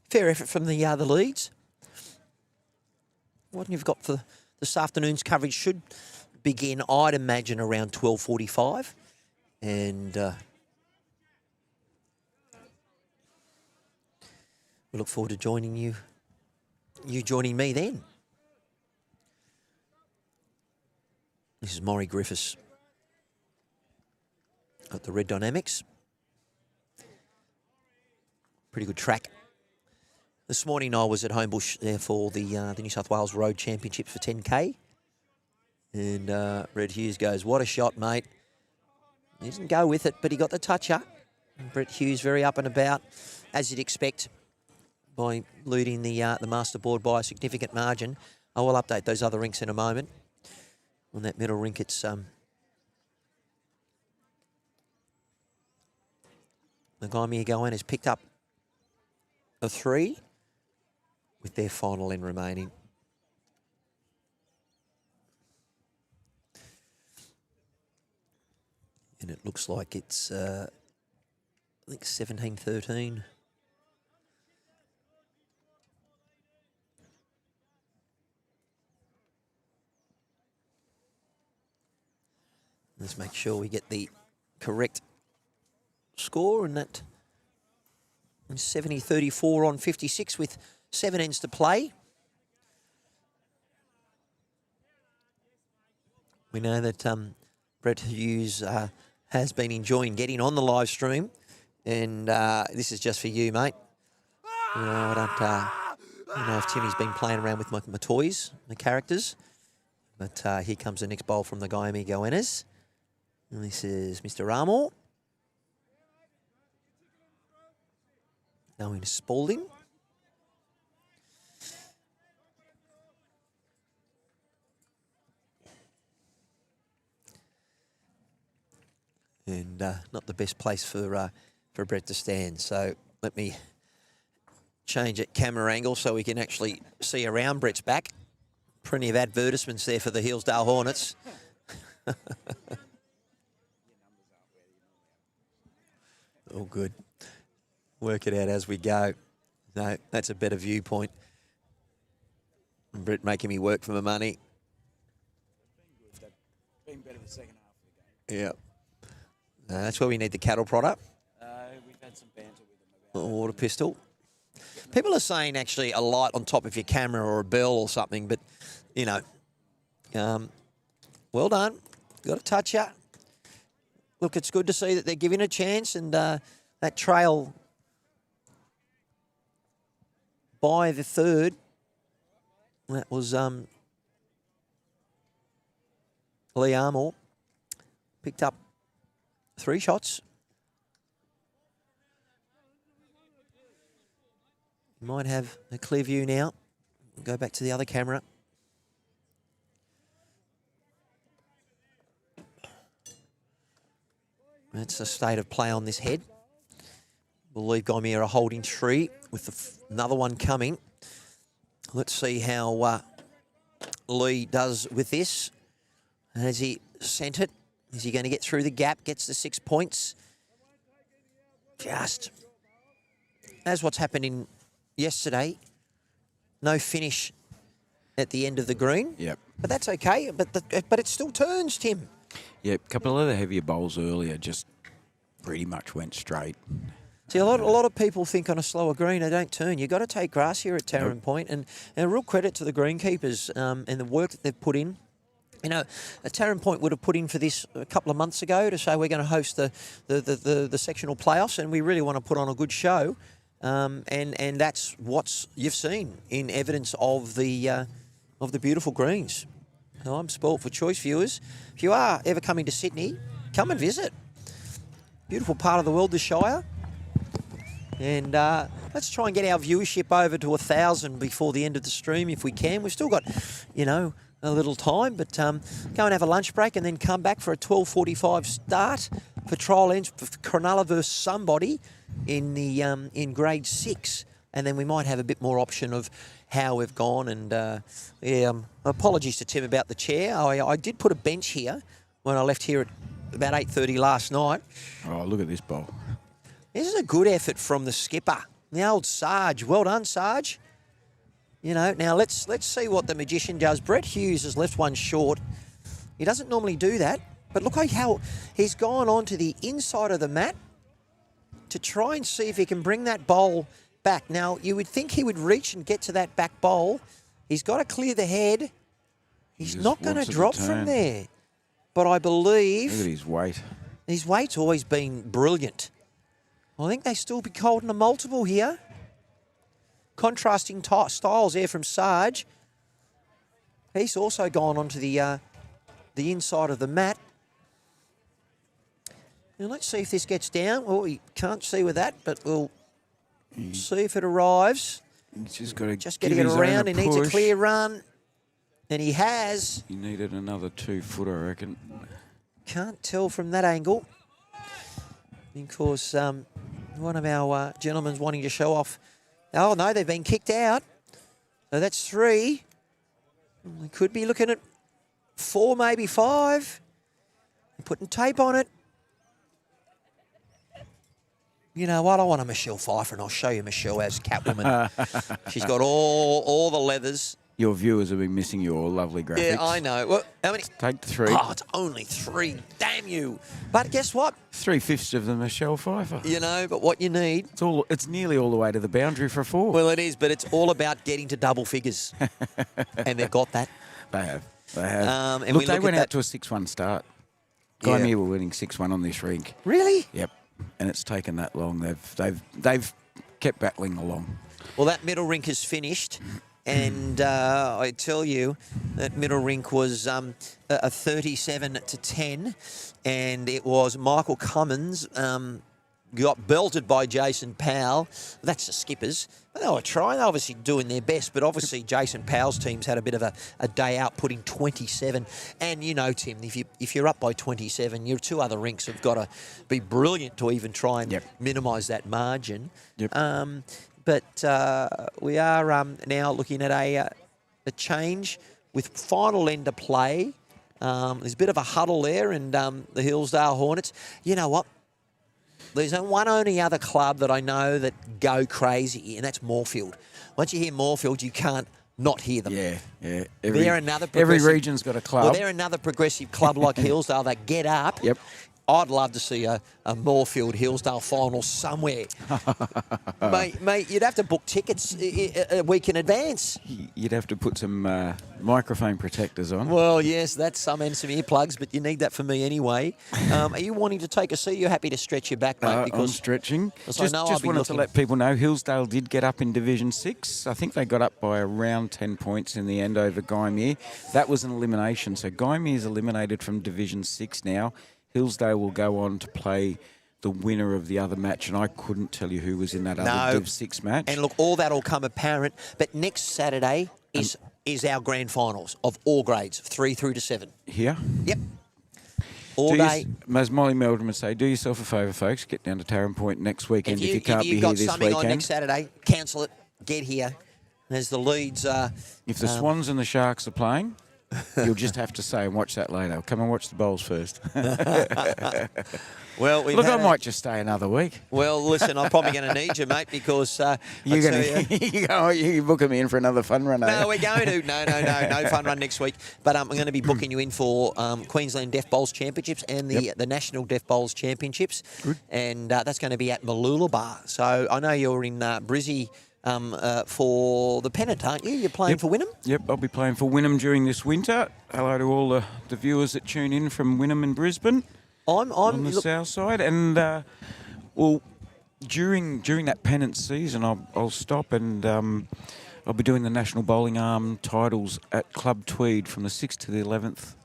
Fair effort from the leads. What you've got for this afternoon's coverage should begin, I'd imagine, around 12:45, and we look forward to joining you joining me then. This is Maury Griffiths at the Red Dynamics. Pretty good track. This morning I was at Homebush there for the New South Wales Road Championships for 10K. And Brett Hughes goes, what a shot, mate. He didn't go with it, but he got the toucher. And Brett Hughes very up and about, as you'd expect, by leading the Masterboard by a significant margin. I will update those other rinks in a moment. On that middle rink, it's the Gymea Goannas picked up a 3 with their final end remaining. And it looks like it's, I think, 17-13. Let's make sure we get the correct score, and that 70-34 on 56 with 7 ends to play. We know that Brett Hughes has been enjoying getting on the live stream, and this is just for you, mate. You know, I don't know if Timmy's been playing around with my toys, my characters, but here comes the next bowl from the Gymea Goannas. And this is Mr. Armour. Going to Spalding. and not the best place for Brett to stand. So let me change it camera angle so we can actually see around Brett's back. Plenty of advertisements there for the Hillsdale Hornets. All good. Work it out as we go. No, that's a better viewpoint. Brett making me work for my money. Been better the second half of the game. Yeah. No, that's where we need the cattle product. We've had some banter with them about A water pistol. People are saying actually a light on top of your camera or a bell or something, but, you know, well done. Got to touch you. Look, it's good to see that they're giving a chance, and that trail by the third, that was Lee Armour, picked up 3 shots. You might have a clear view now. Go back to the other camera. That's the state of play on this head. We'll leave Gymea a holding 3 with another one coming. Let's see how Lee does with this. Has he sent it? Is he going to get through the gap? Gets the 6 points. Just as what's happened in yesterday. No finish at the end of the green. Yep. But that's okay. But it still turns, Tim. Yep, a couple of the heavier bowls earlier just pretty much went straight. See, a lot of people think on a slower green they don't turn. You've got to take grass here at Taren Point, and a real credit to the greenkeepers and the work that they've put in. You know, Taren Point would have put in for this a couple of months ago to say we're going to host the sectional playoffs, and we really want to put on a good show. And that's what you've seen in evidence of the beautiful greens. So I'm spoilt for choice, viewers. If you are ever coming to Sydney, come and visit. Beautiful part of the world, the Shire. And let's try and get our viewership over to 1,000 before the end of the stream if we can. We've still got, you know, a little time, but go and have a lunch break and then come back for a 12:45 start for trial ends for Cronulla versus somebody in grade 6. And then we might have a bit more option of how we've gone. And apologies to Tim about the chair. I did put a bench here when I left here at about 8:30 last night. Oh, look at this bowl. This is a good effort from the skipper, the old Sarge. Well done, Sarge. You know, now let's see what the magician does. Brett Hughes has left one short. He doesn't normally do that, but look how he's gone on to the inside of the mat to try and see if he can bring that bowl back. Now, you would think he would reach and get to that back bowl. He's got to clear the head. He's not going to drop from there. But I believe... Look at his weight. His weight's always been brilliant. I think they still be holding a multiple here. Contrasting styles there from Sarge. He's also gone onto the inside of the mat. Now let's see if this gets down. Well, we can't see with that, but we'll see if it arrives. He's just got to getting it around. He needs a clear run. And he has. He needed another 2 foot, I reckon. Can't tell from that angle. Because one of our gentlemen's wanting to show off. Oh, no, they've been kicked out. So that's 3. We could be looking at 4, maybe 5. Putting tape on it. You know what? I want a Michelle Pfeiffer, and I'll show you Michelle as Catwoman. She's got all the leathers. Your viewers have been missing your lovely graphics. Yeah, I know. Well, how many? Take the 3. Oh, it's only 3. Damn you. But guess what? 3/5 of them are Michelle Pfeiffer. You know, but what you need... It's nearly all the way to the boundary for a 4. Well, it is, but it's all about getting to double figures. And they've got that. They have. They have. And Look, they went out to a 6-1 start. Gymea were winning 6-1 on this rink. Really? Yep. And it's taken that long. They've kept battling along. Well, that middle rink is finished. And I tell you, that middle rink was a 37-10, and it was Michael Cummins got belted by Jason Powell. That's the skippers. They were trying, obviously doing their best, but obviously Jason Powell's team's had a bit of a day out, putting 27. And you know, Tim, if you're up by 27, your two other rinks have got to be brilliant to even try and minimise that margin. But we are now looking at a change with final end of play. There's a bit of a huddle there, and the Hillsdale Hornets. You know what? There's one only other club that I know that go crazy, and that's Moorfield. Once you hear Moorfield, you can't not hear them. Yeah. Every region's got a club. Well, they're another progressive club like Hillsdale that get up. I'd love to see a Moorfield Hillsdale final somewhere. mate, you'd have to book tickets a week in advance. You'd have to put some microphone protectors on. Well, yes, that's some earplugs, but you need that for me anyway. Are you wanting to take a seat? You're happy to stretch your back, mate? I'm stretching. Just wanted to let people know Hillsdale did get up in Division 6. I think they got up by around 10 points in the end over Gymea. That was an elimination. So Gymea is eliminated from Division 6 now. Hillsdale will go on to play the winner of the other match, and I couldn't tell you who was in that other Div 6 match. And look, all that will come apparent. But next Saturday is our grand finals of all grades, 3 through to 7. Here? Yep. All day. As Molly Meldrum would say, do yourself a favour, folks. Get down to Taren Point next weekend if you can't be here this weekend. If you've got something on next Saturday, cancel it. Get here. There's the Leeds. If the Swans and the Sharks are playing, you'll just have to say and watch that later. Come and watch the bowls first. Well, I might just stay another week. Well, listen, I'm probably going to need you, mate, because you're booking me in for another fun run. No, we're going to. No fun run next week. But I'm going to be booking you in for Queensland Deaf Bowls Championships and the National Deaf Bowls Championships. Good. And that's going to be at Mooloolaba. So I know you're in Brizzy for the Pennant, aren't you? You're playing for Wynnum? Yep, I'll be playing for Wynnum during this winter. Hello to all the viewers that tune in from Wynnum and Brisbane. I'm on the south side, and during that Pennant season, I'll stop and I'll be doing the National Bowling Arm titles at Club Tweed from the 6th to the 11th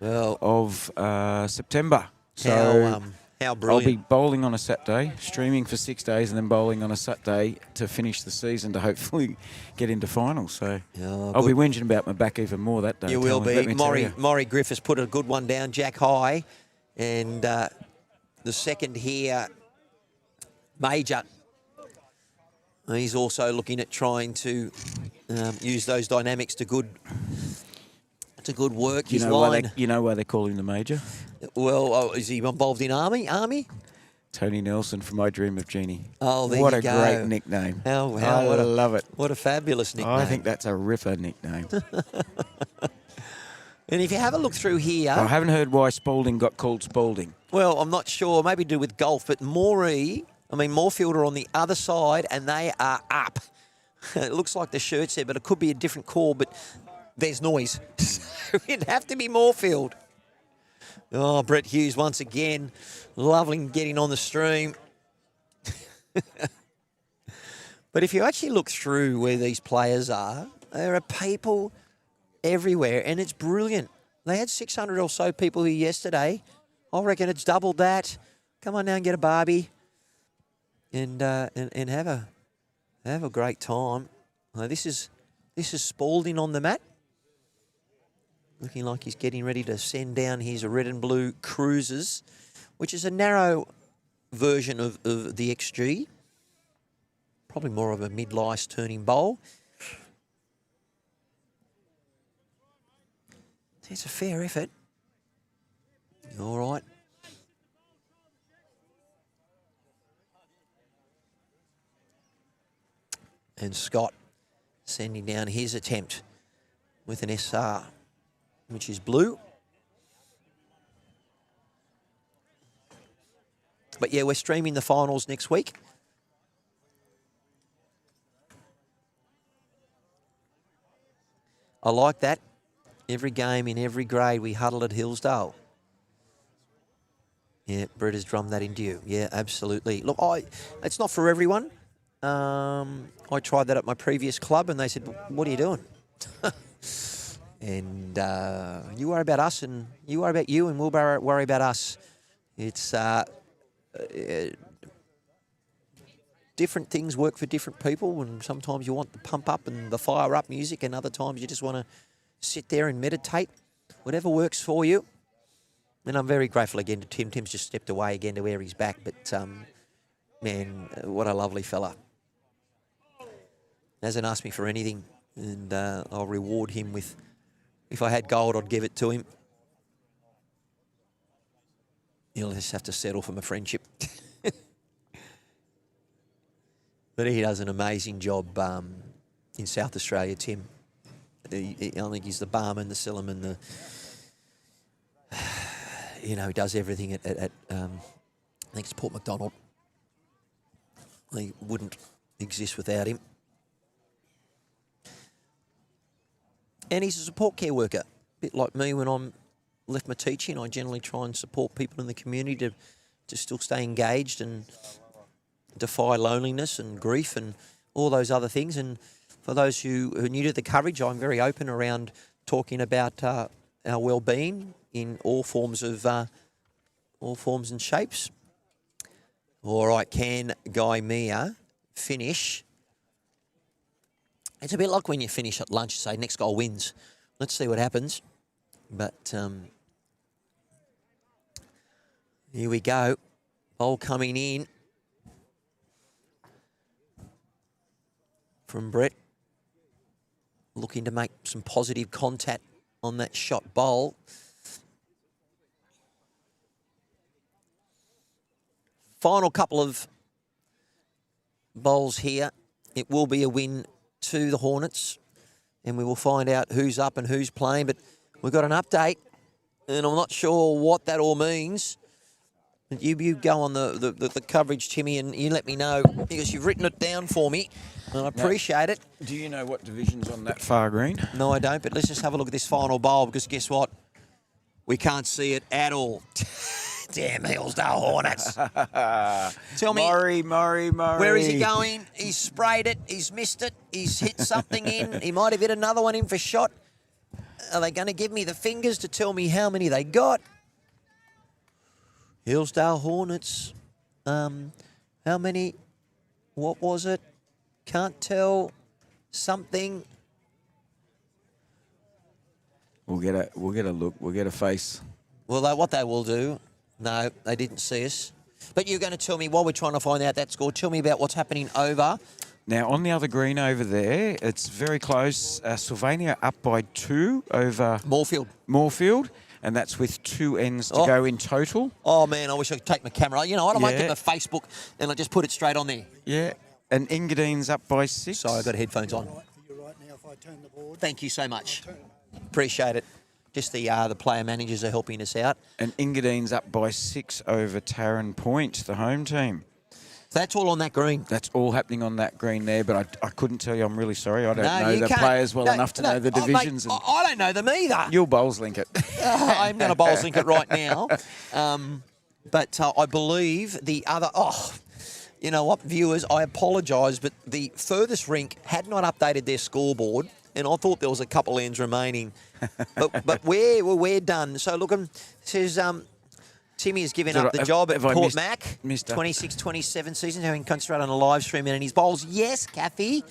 of September. So how brilliant! I'll be bowling on a Saturday, streaming for 6 days, and then bowling on a Saturday to finish the season to hopefully get into finals. So I'll be whinging about my back even more that day. You will be. Maury Griffiths put a good one down, Jack High. And the second here, Major, he's also looking at trying to use those dynamics to good work. You know why they call him the Major? Well, is he involved in Army? Tony Nelson from I Dream of Jeannie. Oh, there what you go. What a great nickname. I love it. What a fabulous nickname. I think that's a ripper nickname. And if you have a look through here... I haven't heard why Spalding got called Spalding. Well, I'm not sure. Maybe to do with golf. But Moorfield are on the other side, and they are up. It looks like the shirt's there, but it could be a different call. But there's noise. So it'd have to be Moorfield. Oh, Brett Hughes once again. Loving getting on the stream. But if you actually look through where these players are, there are people everywhere, and it's brilliant. They had 600 or so people here yesterday. I reckon it's doubled that. Come on now and get a barbie, and have a great time. This is Spalding on the mat, looking like he's getting ready to send down his red and blue cruisers, which is a narrow version of the XG. Probably more of a mid-lice turning bowl. It's a fair effort. All right. And Scott sending down his attempt with an SR, which is blue. But yeah, we're streaming the finals next week. I like that. Every game in every grade, we huddle at Hillsdale. Yeah, Brett has drummed that into you. Yeah, absolutely. Look, it's not for everyone. I tried that at my previous club, and they said, "What are you doing?" And you worry about us, and you worry about you, and we'll worry about us. It's different things work for different people, and sometimes you want the pump up and the fire up music, and other times you just want to sit there and meditate. Whatever works for you. And I'm very grateful again to Tim. Tim's just stepped away again to where he's back, but man, what a lovely fella. Hasn't asked me for anything, and I'll reward him with, if I had gold, I'd give it to him. He'll just have to settle for my friendship. But he does an amazing job in South Australia, Tim. I think he's the barman, the cellarman, the... he does everything at I think it's Port MacDonald. He wouldn't exist without him. And he's a support care worker. A bit like me when I'm left my teaching, I generally try and support people in the community to still stay engaged and defy loneliness and grief and all those other things. And for those who are new to the coverage, I'm very open around talking about our well-being in all forms and shapes. All right, can Gymea finish? It's a bit like when you finish at lunch, say next goal wins. Let's see what happens. But here we go. Ball coming in from Brett. Looking to make some positive contact on that shot bowl. Final couple of bowls here. It will be a win to the Hornets, and we will find out who's up and who's playing. But we've got an update, and I'm not sure what that all means. But you go on the coverage, Timmy, and you let me know, because you've written it down for me, and I appreciate it. Do you know what division's on that far green? No, I don't, but let's just have a look at this final bowl, because guess what? We can't see it at all. Damn Hillsdale Hornets. Tell me, Murray. where is he going? He's sprayed it. He's missed it. He's hit something in. He might have hit another one in for shot. Are they going to give me the fingers to tell me how many they got? Hillsdale Hornets. How many? What was it? Can't tell. Something. We'll get a look. We'll get a face. Well, what they will do... No, they didn't see us. But you're going to tell me, while we're trying to find out that score, tell me about what's happening over. Now, on the other green over there, it's very close. Sylvania up by 2 over... Moorfield. And that's with 2 ends to go in total. Oh, man, I wish I could take my camera. You know what? I might get my Facebook and I just put it straight on there. Yeah. And Engadine's up by 6. Sorry, I've got headphones on. Thank you so much. Appreciate it. Just the player managers are helping us out. And Engadine's up by 6 over Taren Point, the home team. So that's all on that green? That's all happening on that green there, but I couldn't tell you. I'm really sorry. I don't know the players well enough to know the divisions. Mate, I don't know them either. You'll bowls link it. I'm going to bowls link it right now. But I believe the other... Oh, you know what, viewers, I apologise, but the furthest rink had not updated their scoreboard, and I thought there was a couple ends remaining. but we're done. So look, says Timmy has given up the job at Port Mac. 26-27 season, having concentrated on a live stream and his bowls. Yes, Kathy,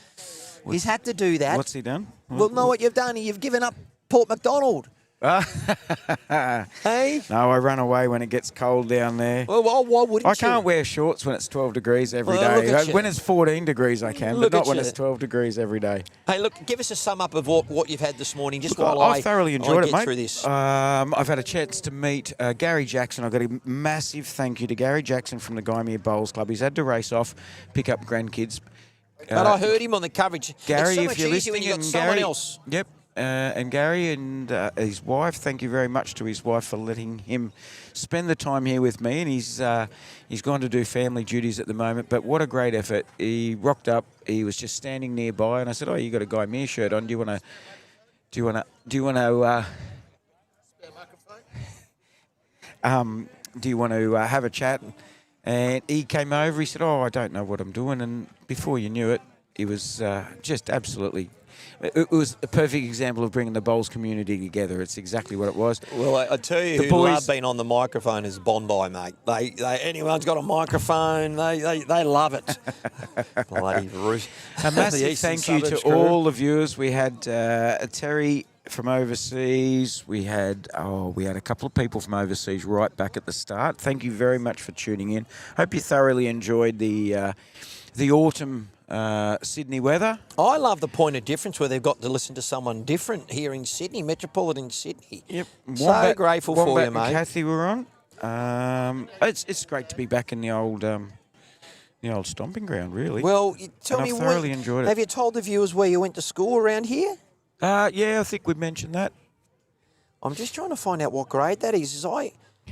he's had to do that. What's he done? Well, know what you've done? You've given up Port MacDonald. Hey? No, I run away when it gets cold down there. Well, why wouldn't you? I can't wear shorts when it's 12 degrees every day. When it's 14 degrees I can, but not when it's 12 degrees every day. Hey, look, give us a sum up of what you've had this morning, just while I've thoroughly enjoyed it, mate. Through this. I've had a chance to meet Gary Jackson. I've got a massive thank you to Gary Jackson from the Gymea Bowls Club. He's had to race off, pick up grandkids. But I heard him on the coverage. Gary, it's so if much you're easier when listening, you've got someone else. Yep. And Gary and his wife, thank you very much to his wife for letting him spend the time here with me. And he's gone to do family duties at the moment. But what a great effort! He rocked up. He was just standing nearby, and I said, "Oh, you got a Gymea shirt on? Do you want to have a chat?" And he came over. He said, "Oh, I don't know what I'm doing." And before you knew it, he was just absolutely it was a perfect example of bringing the bowls community together. It's exactly what it was. Well, I tell you, who love being on the microphone is Bondi, mate. Anyone's got a microphone, they love it. Bloody Bruce. A massive thank you to all the viewers. We had Terry from overseas. We had a couple of people from overseas right back at the start. Thank you very much for tuning in. Hope you thoroughly enjoyed the autumn Sydney weather. I love the point of difference where they've got to listen to someone different here in Sydney, metropolitan Sydney. Yep. So grateful for you, mate. Kathy were on. It's great to be back in the old stomping ground, really. Well, tell me, I've thoroughly enjoyed it. Have you told the viewers where you went to school around here? Yeah, I think we mentioned that. I'm just trying to find out what grade that is. I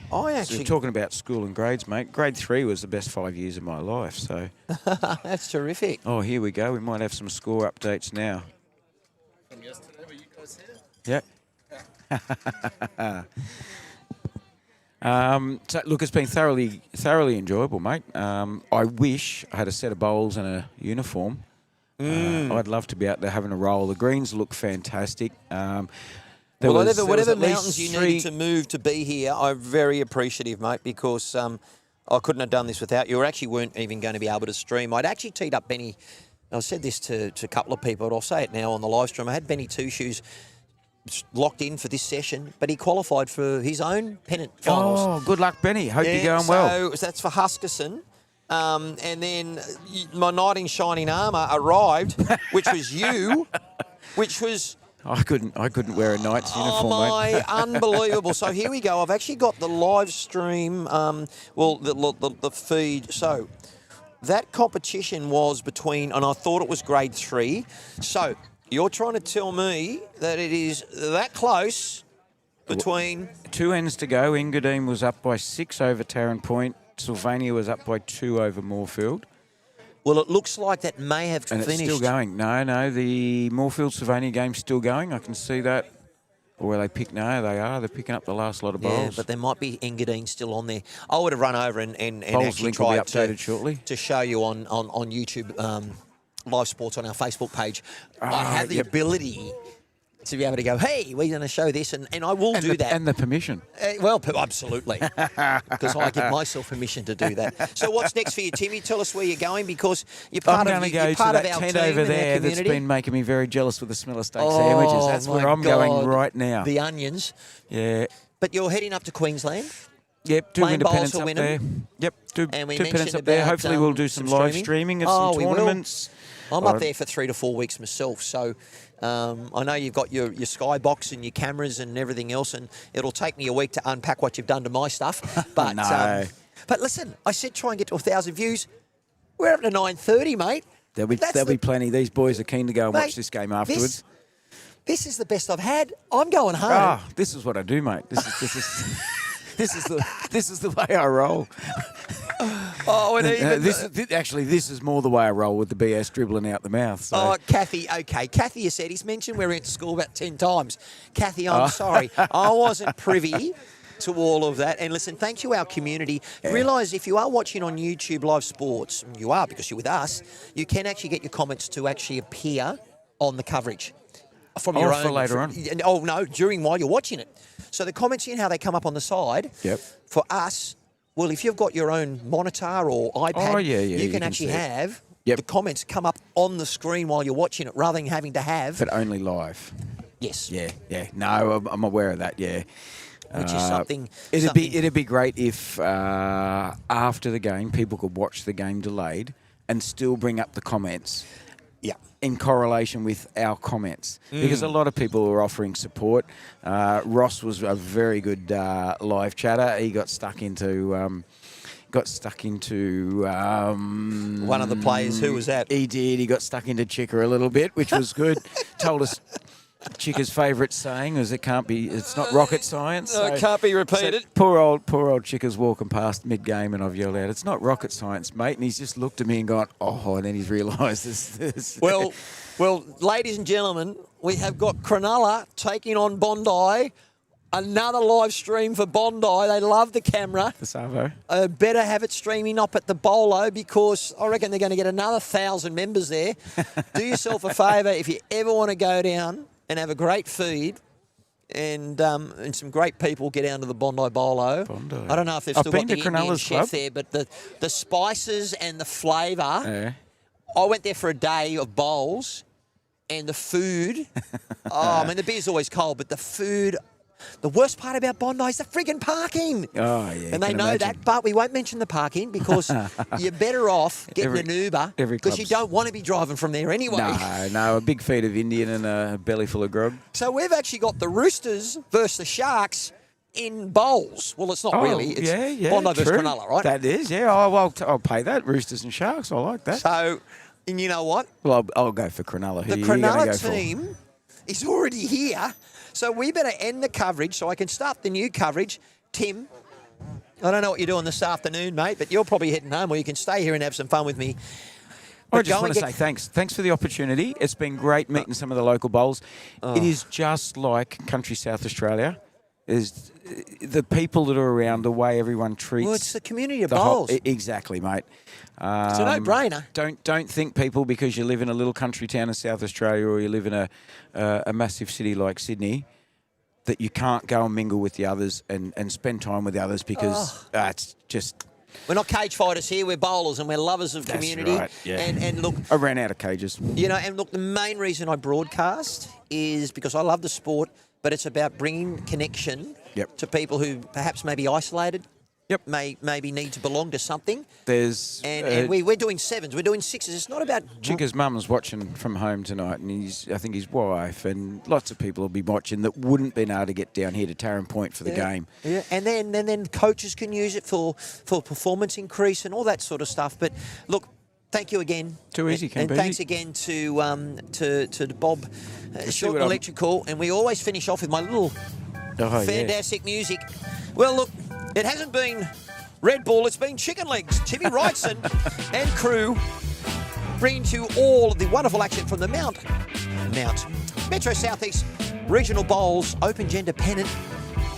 So actually... we're talking about school and grades, mate. Grade 3 was the best 5 years of my life, so... That's terrific. Oh, here we go. We might have some score updates now. From yesterday, were you guys here? Yep. So, look, it's been thoroughly enjoyable, mate. I wish I had a set of bowls and a uniform. I'd love to be out there having a roll. The greens look fantastic. Whatever mountains you needed to move to be here, I'm very appreciative, mate, because I couldn't have done this without you. Or actually weren't even going to be able to stream. I'd actually teed up Benny. I said this to a couple of people, but I'll say it now on the live stream. I had Benny Two Shoes locked in for this session, but he qualified for his own Pennant finals. Oh, good luck, Benny. Hope you're going well. So that's for Huskerson. And then my knight in shining armour arrived, which was you, which was... I couldn't wear a knight's uniform, mate. Unbelievable. So here we go. I've actually got the live stream, the feed. So that competition was between, and I thought it was grade 3. So you're trying to tell me that it is that close between... 2 ends to go. Engadine was up by 6 over Taren Point. Sylvania was up by 2 over Moorfield. Well, it looks like that may have and finished. It's still going. No, the Moorfield-Sylvania game's still going. I can see that. Or where they pick, no, they are. They're picking up the last lot of bowls. Yeah, but there might be Engadine still on there. I would have run over and Bowls actually link will be tried updated shortly. to show you on YouTube live sports on our Facebook page. I have the ability to be able to go, hey, we're going to show this, and I will do that. And the permission. Absolutely. Because I give myself permission to do that. So what's next for you, Timmy? Tell us where you're going, because you're part I'm going to go to that tent over there that's been making me very jealous with the smell of steak sandwiches. That's where I'm going right now. The onions. Yeah. But you're heading up to Queensland? Yep, 2 Playing independents bowls up for there. Wynnum? Yep, two And we independents mentioned up there. about, Hopefully we'll do some live streaming of some tournaments. I'm up there for 3 to 4 weeks myself, so I know you've got your skybox and your cameras and everything else, and it'll take me a week to unpack what you've done to my stuff. But but listen, I said try and get to 1,000 views. We're up to 930, mate. There'll be plenty. These boys are keen to go and watch this game afterwards. This is the best I've had. I'm going home. Ah, this is what I do, mate. This is this is the way I roll. Oh, and even this is more the way I roll, with the BS dribbling out the mouth. So. Oh, Kathy, okay. Kathy has said, he's mentioned we went to school about 10 times. Kathy, I'm sorry. I wasn't privy to all of that. And listen, thanks to our community. Yeah. Realise if you are watching on YouTube Live Sports, you are because you're with us, you can actually get your comments to actually appear on the coverage. From your own. For later on. Oh, no, while you're watching it. So the comments and how they come up on the side, for us, well, if you've got your own monitor or iPad, you can actually have the comments come up on the screen while you're watching it, rather than having to have... But only live. Yes. Yeah. No, I'm aware of that, yeah. Which is something... It'd be great if after the game, people could watch the game delayed and still bring up the comments. Yeah. In correlation with our comments, because a lot of people were offering support. Ross was a very good live chatter. He got stuck into one of the players. Who was that? He did. He got stuck into Chicker a little bit, which was good. Told us Chicker's favourite saying is it's not rocket science. So, it can't be repeated. So poor old Chicker's walking past mid-game, and I've yelled out, "It's not rocket science, mate." And he's just looked at me and gone, "Oh," and then he's realised this. Well, ladies and gentlemen, we have got Cronulla taking on Bondi Another live stream for Bondi. They love the camera. The Savo. Better have it streaming up at the Bolo because I reckon they're going to get another 1,000 members there. Do yourself a favour if you ever want to go down and have a great feed and some great people get down to the Bondi Bolo. Bondi. I don't know if they've I've still got been the to Indian Cronulla's chef Club. there, but the spices and the flavour. Yeah. I went there for a day of bowls and the food. I mean, the beer's always cold, but the food... The worst part about Bondi is the friggin' parking. Oh, yeah. And they know that, but we won't mention the parking because you're better off getting an Uber because you don't want to be driving from there anyway. No, a big feed of Indian and a belly full of grog. So we've actually got the Roosters versus the Sharks in bowls. Well, it's not really. It's Bondi versus true. Cronulla, right? That is, yeah. Oh, well, I'll pay that. Roosters and Sharks, I like that. So, and you know what? Well, I'll go for Cronulla. The Cronulla team is already here. So we better end the coverage so I can start the new coverage. Tim, I don't know what you're doing this afternoon, mate, but you're probably heading home or you can stay here and have some fun with me. I just want to say thanks. Thanks for the opportunity. It's been great meeting some of the local bowls. It is just like country South Australia. Is the people that are around, the way everyone treats... Well, it's the community of the bowls. Exactly, mate. It's a no-brainer. Don't think people, because you live in a little country town in South Australia or you live in a massive city like Sydney, that you can't go and mingle with the others and spend time with the others because it's just... We're not cage fighters here. We're bowlers and we're lovers of community. Right, yeah. And look... I ran out of cages. You know, and look, the main reason I broadcast is because I love the sport, but it's about bringing connection to people who perhaps may be isolated. Maybe need to belong to something. There's and we're doing sevens, we're doing sixes. It's not about Chicka's mum's watching from home tonight, and I think his wife and lots of people will be watching that wouldn't been able to get down here to Taren Point for the game. Yeah, and then coaches can use it for performance increase and all that sort of stuff. But look, thank you again. Too easy, and thanks again to Bob Short Electrical, and we always finish off with my little fantastic music. Well, look. It hasn't been Red Bull, it's been chicken legs. Timmy Wrightson and crew bringing you all of the wonderful action from the Mount Metro Southeast Regional Bowls Open Gender Pennant.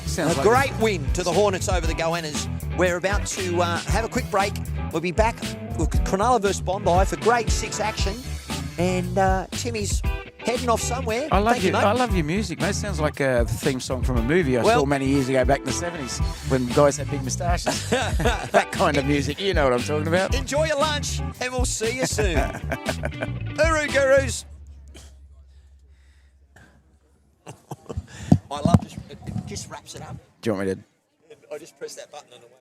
Sounds a great win to the Hornets over the Goannas. We're about to have a quick break. We'll be back with Cronulla versus Bondi for grade 6 action. And Timmy's heading off somewhere. I love Thank you, mate. I love your music, mate. It sounds like a theme song from a movie I saw many years ago back in the 70s when guys had big moustaches. That kind of music. You know what I'm talking about. Enjoy your lunch and we'll see you soon. Uru Gurus. I love it just wraps it up. Do you want me to? I just press that button and away.